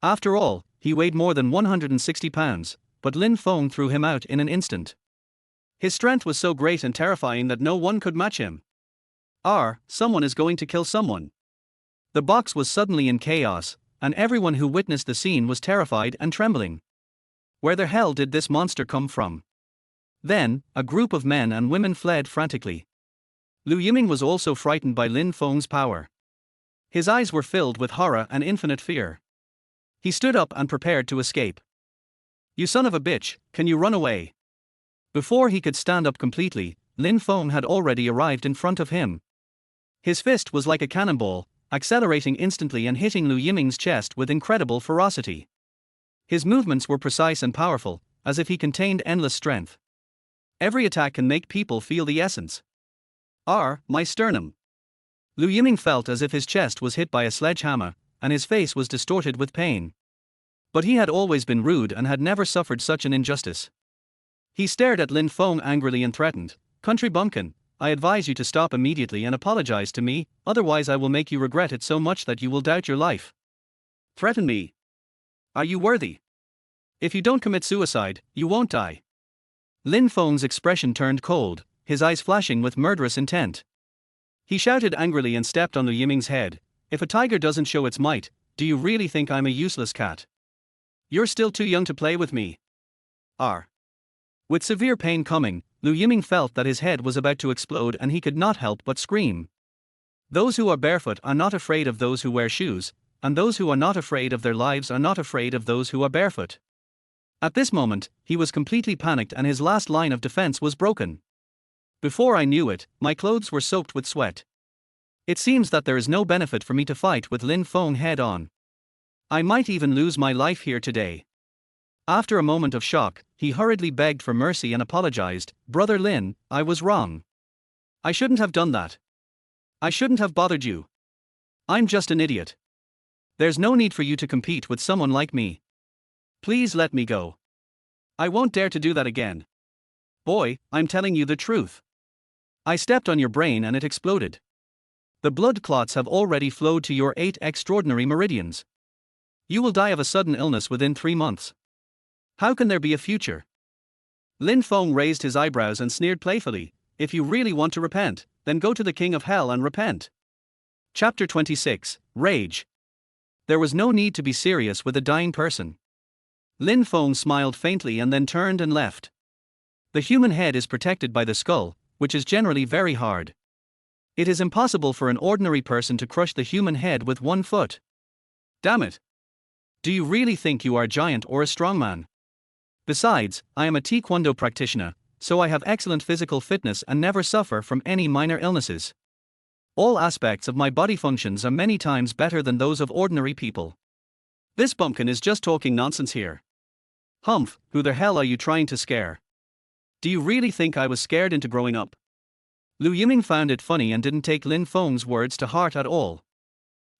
[SPEAKER 1] After all, he weighed more than 160 pounds, but Lin Feng threw him out in an instant. His strength was so great and terrifying that no one could match him. Someone is going to kill someone. The box was suddenly in chaos, and everyone who witnessed the scene was terrified and trembling. Where the hell did this monster come from? Then, a group of men and women fled frantically. Liu Yiming was also frightened by Lin Feng's power. His eyes were filled with horror and infinite fear. He stood up and prepared to escape. "You son of a bitch, can you run away?" Before he could stand up completely, Lin Feng had already arrived in front of him. His fist was like a cannonball, accelerating instantly and hitting Liu Yiming's chest with incredible ferocity. His movements were precise and powerful, as if he contained endless strength. Every attack can make people feel the essence. My sternum. Liu Yiming felt as if his chest was hit by a sledgehammer, and his face was distorted with pain. But he had always been rude and had never suffered such an injustice. He stared at Lin Feng angrily and threatened, "Country bumpkin, I advise you to stop immediately and apologize to me, otherwise I will make you regret it so much that you will doubt your life." "Threaten me? Are you worthy? If you don't commit suicide, you won't die." Lin Feng's expression turned cold, his eyes flashing with murderous intent. He shouted angrily and stepped on Liu Yiming's head. "If a tiger doesn't show its might, do you really think I'm a useless cat? You're still too young to play with me." R. With severe pain coming, Liu Yiming felt that his head was about to explode and he could not help but scream. Those who are barefoot are not afraid of those who wear shoes, and those who are not afraid of their lives are not afraid of those who are barefoot. At this moment, he was completely panicked and his last line of defense was broken. "Before I knew it, my clothes were soaked with sweat. It seems that there is no benefit for me to fight with Lin Feng head on. I might even lose my life here today." After a moment of shock, he hurriedly begged for mercy and apologized. "Brother Lin, I was wrong. I shouldn't have done that. I shouldn't have bothered you. I'm just an idiot. There's no need for you to compete with someone like me. Please let me go. I won't dare to do that again. Boy, I'm telling you the truth. I stepped on your brain and it exploded. The blood clots have already flowed to your 8 extraordinary meridians. You will die of a sudden illness within 3 months. How can there be a future?" Lin Feng raised his eyebrows and sneered playfully, "If you really want to repent, then go to the King of Hell and repent." Chapter 26, Rage. There was no need to be serious with a dying person. Lin Feng smiled faintly and then turned and left. The human head is protected by the skull, which is generally very hard. It is impossible for an ordinary person to crush the human head with 1 foot. Damn it! Do you really think you are a giant or a strongman? Besides, I am a taekwondo practitioner, so I have excellent physical fitness and never suffer from any minor illnesses. All aspects of my body functions are many times better than those of ordinary people. This bumpkin is just talking nonsense here. Humph, who the hell are you trying to scare? Do you really think I was scared into growing up?" Liu Yiming found it funny and didn't take Lin Feng's words to heart at all.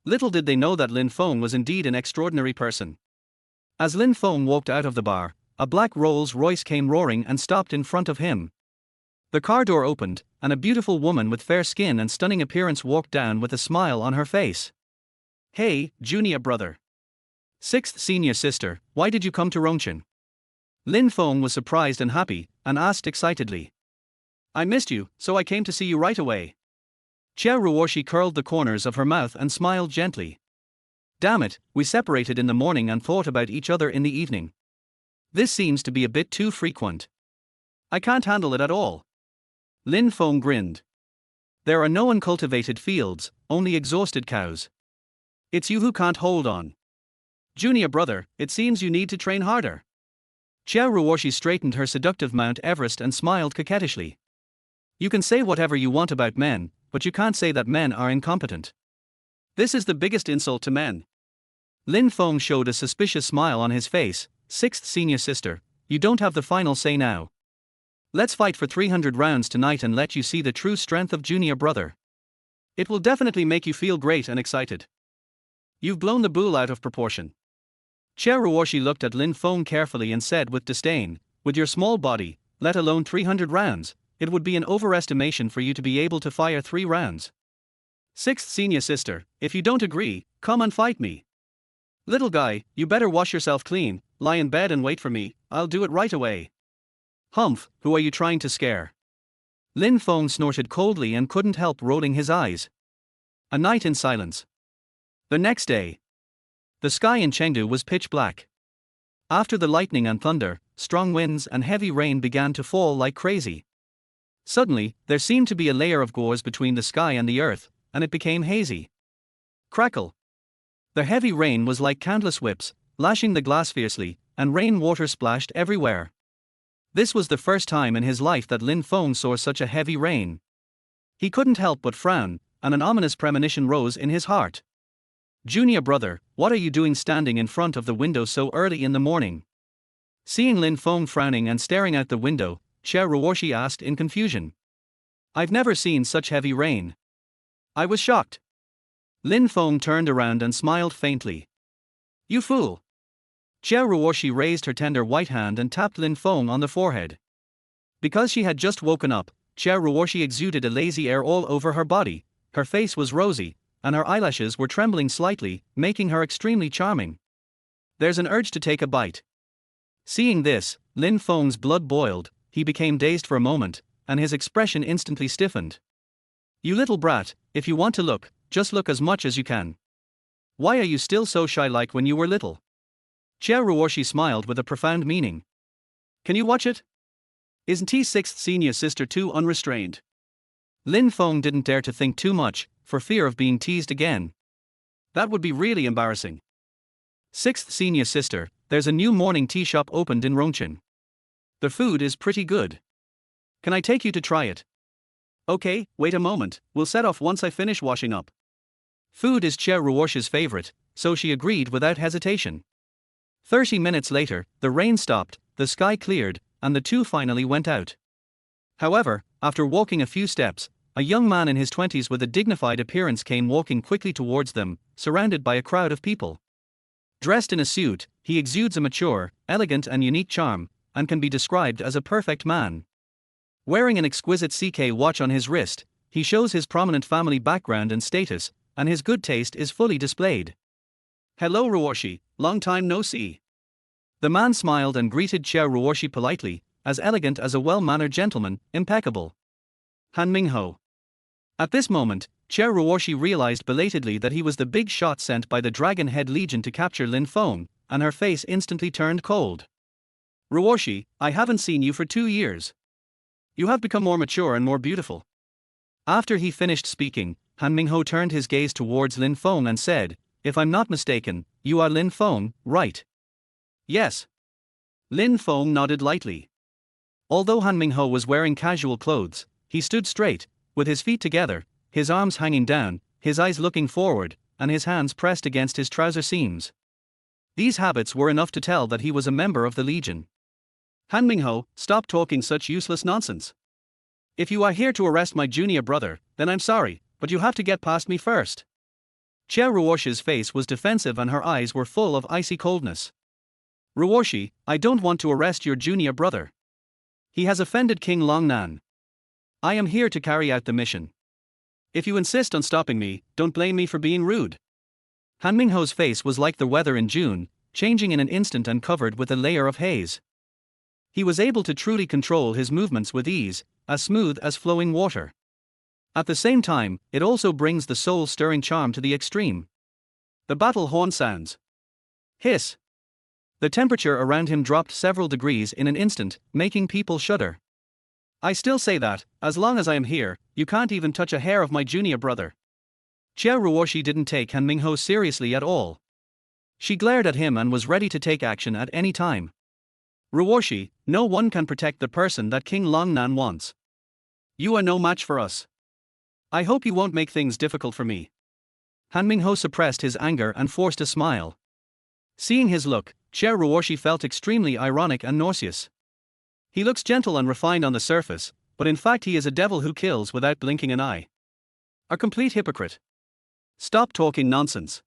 [SPEAKER 1] Little did they know that Lin Feng was indeed an extraordinary person. As Lin Feng walked out of the bar, a black Rolls-Royce came roaring and stopped in front of him. The car door opened, and a beautiful woman with fair skin and stunning appearance walked down with a smile on her face. "Hey, junior brother. 6th senior sister, why did you come to Rongchen?" Lin Feng was surprised and happy, and asked excitedly. "I missed you, so I came to see you right away." Xia Ruoshi curled the corners of her mouth and smiled gently. "Damn it, we separated in the morning and thought about each other in the evening. This seems to be a bit too frequent. I can't handle it at all." Lin Feng grinned. "There are no uncultivated fields, only exhausted cows. It's you who can't hold on. Junior brother, it seems you need to train harder." Xia Ruoshi straightened her seductive Mount Everest and smiled coquettishly. "You can say whatever you want about men, but you can't say that men are incompetent. This is the biggest insult to men." Lin Feng showed a suspicious smile on his face. 6th senior sister, you don't have the final say now. Let's fight for 300 rounds tonight and let you see the true strength of junior brother. It will definitely make you feel great and excited. You've blown the bull out of proportion." Xia Ruoshi looked at Lin Feng carefully and said with disdain, "With your small body, let alone 300 rounds, it would be an overestimation for you to be able to fire 3 rounds. 6th senior sister, if you don't agree, come and fight me. Little guy, you better wash yourself clean, lie in bed and wait for me, I'll do it right away." "Humph, who are you trying to scare?" Lin Feng snorted coldly and couldn't help rolling his eyes. A night in silence. The next day. The sky in Chengdu was pitch black. After the lightning and thunder, strong winds and heavy rain began to fall like crazy. Suddenly, there seemed to be a layer of gauze between the sky and the earth, and it became hazy. Crackle. The heavy rain was like countless whips, lashing the glass fiercely, and rain water splashed everywhere. This was the first time in his life that Lin Feng saw such a heavy rain. He couldn't help but frown, and an ominous premonition rose in his heart. "Junior brother, what are you doing standing in front of the window so early in the morning?" Seeing Lin Feng frowning and staring out the window, Xia Ruoshi asked in confusion. I've never seen such heavy rain. I was shocked. Lin Feng turned around and smiled faintly. You fool! Jia Ruoshi raised her tender white hand and tapped Lin Feng on the forehead. Because she had just woken up, Jia Ruoshi exuded a lazy air all over her body, her face was rosy, and her eyelashes were trembling slightly, making her extremely charming. There's an urge to take a bite. Seeing this, Lin Feng's blood boiled, he became dazed for a moment, and his expression instantly stiffened. You little brat, if you want to look, just look as much as you can. Why are you still so shy like when you were little? Jia Ruoshi smiled with a profound meaning. Can you watch it? Isn't he sixth senior sister too unrestrained? Lin Feng didn't dare to think too much, for fear of being teased again. That would be really embarrassing. Sixth senior sister, there's a new morning tea shop opened in Rongchen. The food is pretty good. Can I take you to try it? Okay, wait a moment, we'll set off once I finish washing up. Food is Jia Ruoshi's favorite, so she agreed without hesitation. 30 minutes later, the rain stopped, the sky cleared, and the two finally went out. However, after walking a few steps, a young man in his 20s with a dignified appearance came walking quickly towards them, surrounded by a crowd of people. Dressed in a suit, he exudes a mature, elegant and unique charm, and can be described as a perfect man. Wearing an exquisite CK watch on his wrist, he shows his prominent family background and status, and his good taste is fully displayed. Hello Ruoshi, long time no see. The man smiled and greeted Jia Ruoshi politely, as elegant as a well-mannered gentleman, impeccable. Han Mingho. At this moment, Jia Ruoshi realized belatedly that he was the big shot sent by the Dragon Head Legion to capture Lin Feng, and her face instantly turned cold. Ruoshi, I haven't seen you for 2 years. You have become more mature and more beautiful. After he finished speaking, Han Mingho turned his gaze towards Lin Feng and said, if I'm not mistaken, you are Lin Feng, right? Yes. Lin Feng nodded lightly. Although Han Mingho was wearing casual clothes, he stood straight, with his feet together, his arms hanging down, his eyes looking forward, and his hands pressed against his trouser seams. These habits were enough to tell that he was a member of the Legion. Han Mingho, stop talking such useless nonsense. If you are here to arrest my junior brother, then I'm sorry, but you have to get past me first. Jia Ruoshi's face was defensive and her eyes were full of icy coldness. Ruoshi, I don't want to arrest your junior brother. He has offended King Longnan. I am here to carry out the mission. If you insist on stopping me, don't blame me for being rude. Han Mingho's face was like the weather in June, changing in an instant and covered with a layer of haze. He was able to truly control his movements with ease, as smooth as flowing water. At the same time, it also brings the soul-stirring charm to the extreme. The battle horn sounds. Hiss. The temperature around him dropped several degrees in an instant, making people shudder. I still say that, as long as I am here, you can't even touch a hair of my junior brother. Jia Ruoshi didn't take Han Mingho seriously at all. She glared at him and was ready to take action at any time. Ruoshi, no one can protect the person that King Longnan wants. You are no match for us. I hope you won't make things difficult for me. Han Mingho suppressed his anger and forced a smile. Seeing his look, Jia Ruoshi felt extremely ironic and nauseous. He looks gentle and refined on the surface, but in fact he is a devil who kills without blinking an eye. A complete hypocrite. Stop talking nonsense.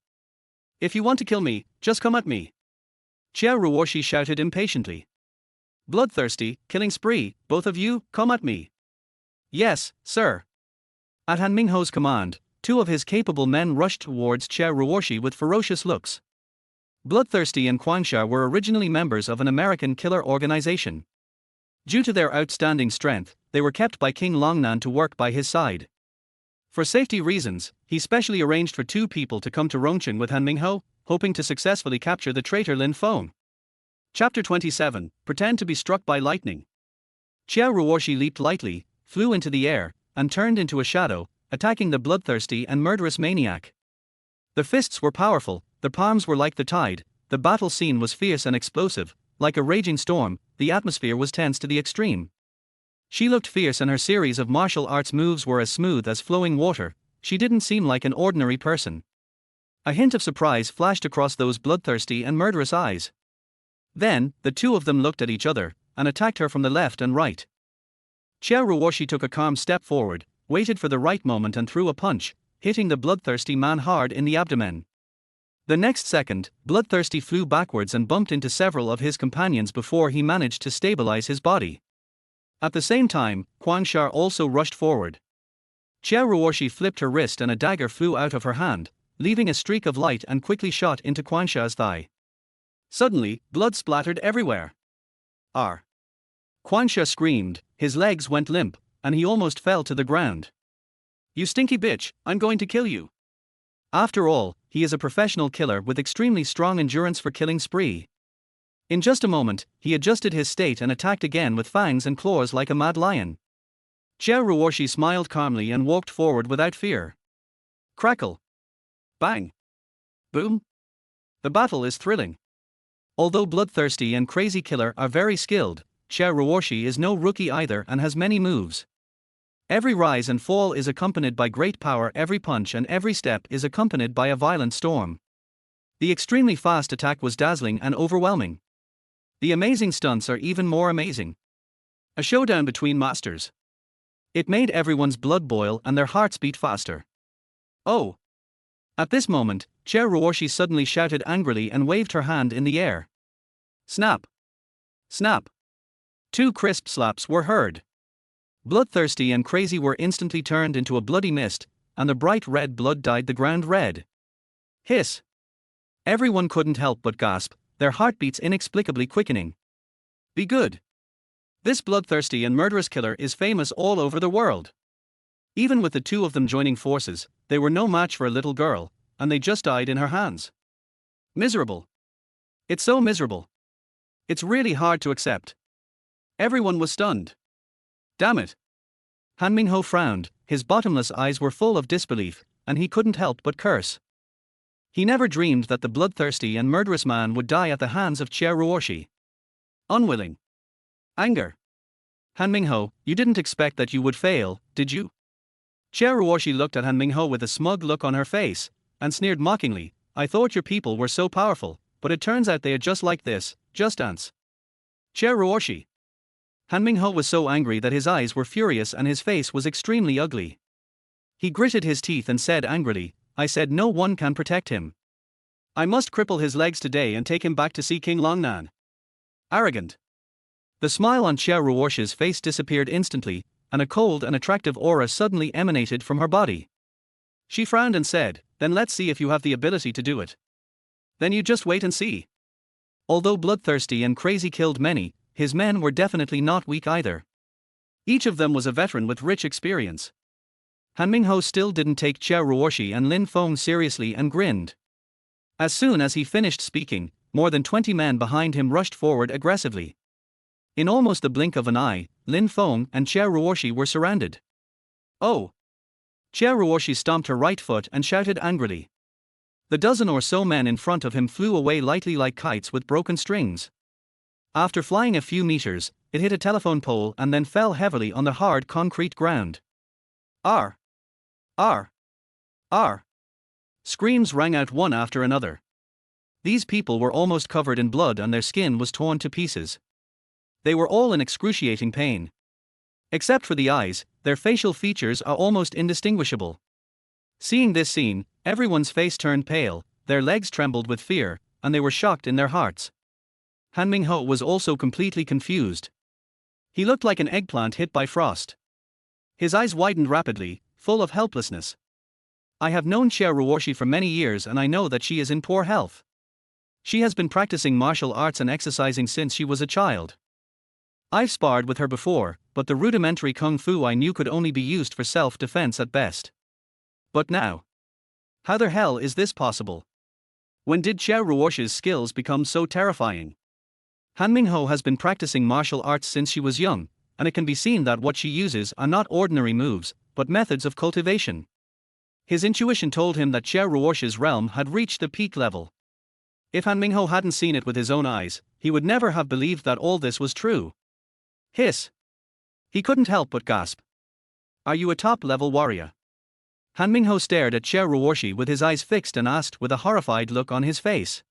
[SPEAKER 1] If you want to kill me, just come at me. Jia Ruoshi shouted impatiently. Bloodthirsty, killing spree, both of you, come at me. Yes, sir. At Han Mingho's command, 2 of his capable men rushed towards Jia Ruoshi with ferocious looks. Bloodthirsty and Guangsha were originally members of an American killer organization. Due to their outstanding strength, they were kept by King Longnan to work by his side. For safety reasons, he specially arranged for 2 people to come to Rongchen with Han Mingho, hoping to successfully capture the traitor Lin Feng. Chapter 27, Pretend to be struck by lightning. Jia Ruoshi leaped lightly, flew into the air, and turned into a shadow, attacking the bloodthirsty and murderous maniac. The fists were powerful, the palms were like the tide, the battle scene was fierce and explosive, like a raging storm, the atmosphere was tense to the extreme. She looked fierce and her series of martial arts moves were as smooth as flowing water, she didn't seem like an ordinary person. A hint of surprise flashed across those bloodthirsty and murderous eyes. Then, the 2 of them looked at each other, and attacked her from the left and right. Xia Ruoshi took a calm step forward, waited for the right moment and threw a punch, hitting the bloodthirsty man hard in the abdomen. The next second, Bloodthirsty flew backwards and bumped into several of his companions before he managed to stabilize his body. At the same time, Guanxia also rushed forward. Xia Ruoshi flipped her wrist and a dagger flew out of her hand, leaving a streak of light and quickly shot into Guanxia's thigh. Suddenly, blood splattered everywhere. R. Guanxia screamed, his legs went limp, and he almost fell to the ground. "You stinky bitch, I'm going to kill you." After all, he is a professional killer with extremely strong endurance for killing spree. In just a moment, he adjusted his state and attacked again with fangs and claws like a mad lion. Xia Ruoshi smiled calmly and walked forward without fear. Crackle. Bang. Boom. The battle is thrilling. Although Bloodthirsty and Crazy Killer are very skilled, Xia Ruoshi is no rookie either and has many moves. Every rise and fall is accompanied by great power, every punch and every step is accompanied by a violent storm. The extremely fast attack was dazzling and overwhelming. The amazing stunts are even more amazing. A showdown between masters. It made everyone's blood boil and their hearts beat faster. Oh! At this moment, Xia Ruoshi suddenly shouted angrily and waved her hand in the air. Snap! Snap! 2 crisp slaps were heard. Bloodthirsty and Crazy were instantly turned into a bloody mist, and the bright red blood dyed the ground red. Hiss! Everyone couldn't help but gasp, their heartbeats inexplicably quickening. Be good! This bloodthirsty and murderous killer is famous all over the world. Even with the two of them joining forces, they were no match for a little girl, and they just died in her hands. Miserable. It's so miserable. It's really hard to accept. Everyone was stunned. Damn it. Han Mingho frowned, his bottomless eyes were full of disbelief, and he couldn't help but curse. He never dreamed that the bloodthirsty and murderous man would die at the hands of Xia Ruoshi. Unwilling. Anger. Han Mingho, you didn't expect that you would fail, did you? Xia Ruoshi looked at Han Mingho with a smug look on her face, and sneered mockingly, I thought your people were so powerful, but it turns out they are just like this, just ants. Xia Ruoshi. Han Mingho was so angry that his eyes were furious and his face was extremely ugly. He gritted his teeth and said angrily, I said no one can protect him. I must cripple his legs today and take him back to see King Longnan. Arrogant. The smile on Xia Ruoshi's face disappeared instantly, and a cold and attractive aura suddenly emanated from her body. She frowned and said, then let's see if you have the ability to do it. Then you just wait and see. Although Bloodthirsty and Crazy killed many, his men were definitely not weak either. Each of them was a veteran with rich experience. Han Mingho still didn't take Xia Ruoshi and Lin Feng seriously and grinned. As soon as he finished speaking, more than 20 men behind him rushed forward aggressively. In almost the blink of an eye, Lin Feng and Xia Ruoshi were surrounded. Oh! Xia Ruoshi stomped her right foot and shouted angrily. The dozen or so men in front of him flew away lightly like kites with broken strings. After flying a few meters, it hit a telephone pole and then fell heavily on the hard concrete ground. R. R. R. Screams rang out one after another. These people were almost covered in blood and their skin was torn to pieces. They were all in excruciating pain. Except for the eyes, their facial features are almost indistinguishable. Seeing this scene, everyone's face turned pale, their legs trembled with fear, and they were shocked in their hearts. Han Mingho was also completely confused. He looked like an eggplant hit by frost. His eyes widened rapidly, full of helplessness. I have known Xia Ruoshi for many years and I know that she is in poor health. She has been practicing martial arts and exercising since she was a child. I've sparred with her before, but the rudimentary kung fu I knew could only be used for self-defense at best. But now? How the hell is this possible? When did Xia Ruoshi's skills become so terrifying? Han Mingho has been practicing martial arts since she was young, and it can be seen that what she uses are not ordinary moves, but methods of cultivation. His intuition told him that Xia Ruoshi's realm had reached the peak level. If Han Mingho hadn't seen it with his own eyes, he would never have believed that all this was true. Hiss. He couldn't help but gasp. Are you a top-level warrior? Han Mingho stared at Xia Ruoshi with his eyes fixed and asked with a horrified look on his face.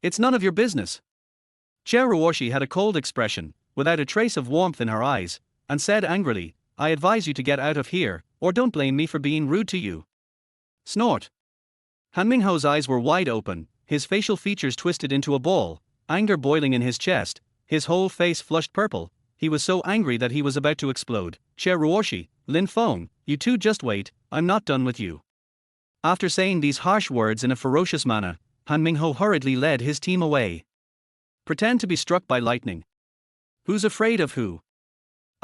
[SPEAKER 1] It's none of your business. Xia Ruoshi had a cold expression, without a trace of warmth in her eyes, and said angrily, I advise you to get out of here, or don't blame me for being rude to you. Snort. Han Mingho's eyes were wide open, his facial features twisted into a ball, anger boiling in his chest, his whole face flushed purple. He was so angry that he was about to explode. Che Ruoshi, Lin Feng, you two just wait, I'm not done with you. After saying these harsh words in a ferocious manner, Han Mingho hurriedly led his team away. Pretend to be struck by lightning. Who's afraid of who?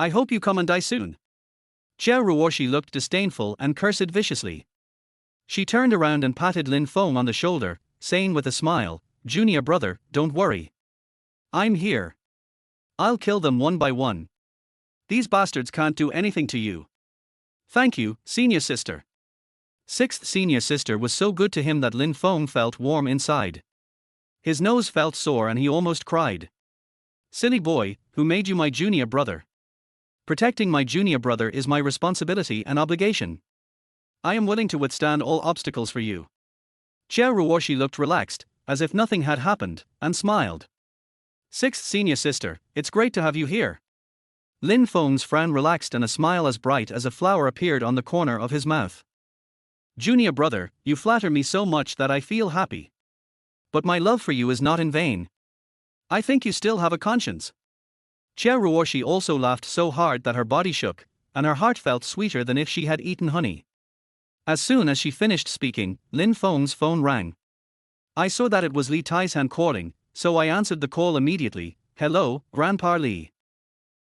[SPEAKER 1] I hope you come and die soon. Che Ruoshi looked disdainful and cursed viciously. She turned around and patted Lin Feng on the shoulder, saying with a smile, Junior brother, don't worry. I'm here. I'll kill them one by one. These bastards can't do anything to you. Thank you, senior sister. Sixth senior sister was so good to him that Lin Feng felt warm inside. His nose felt sore and he almost cried. Silly boy, who made you my junior brother? Protecting my junior brother is my responsibility and obligation. I am willing to withstand all obstacles for you. Che Ruoshi looked relaxed, as if nothing had happened, and smiled. Sixth senior sister, it's great to have you here. Lin Feng's frown relaxed and a smile as bright as a flower appeared on the corner of his mouth. Junior brother, you flatter me so much that I feel happy. But my love for you is not in vain. I think you still have a conscience. Che Ruoshi also laughed so hard that her body shook, and her heart felt sweeter than if she had eaten honey. As soon as she finished speaking, Lin Feng's phone rang. I saw that it was Li Taishan calling, so I answered the call immediately. Hello, Grandpa Li.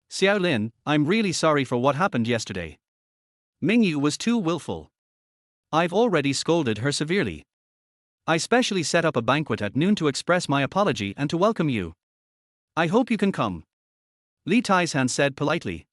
[SPEAKER 1] Xiao Lin, I'm really sorry for what happened yesterday. Mingyu was too willful. I've already scolded her severely. I specially set up a banquet at noon to express my apology and to welcome you. I hope you can come. Li Taishan said politely.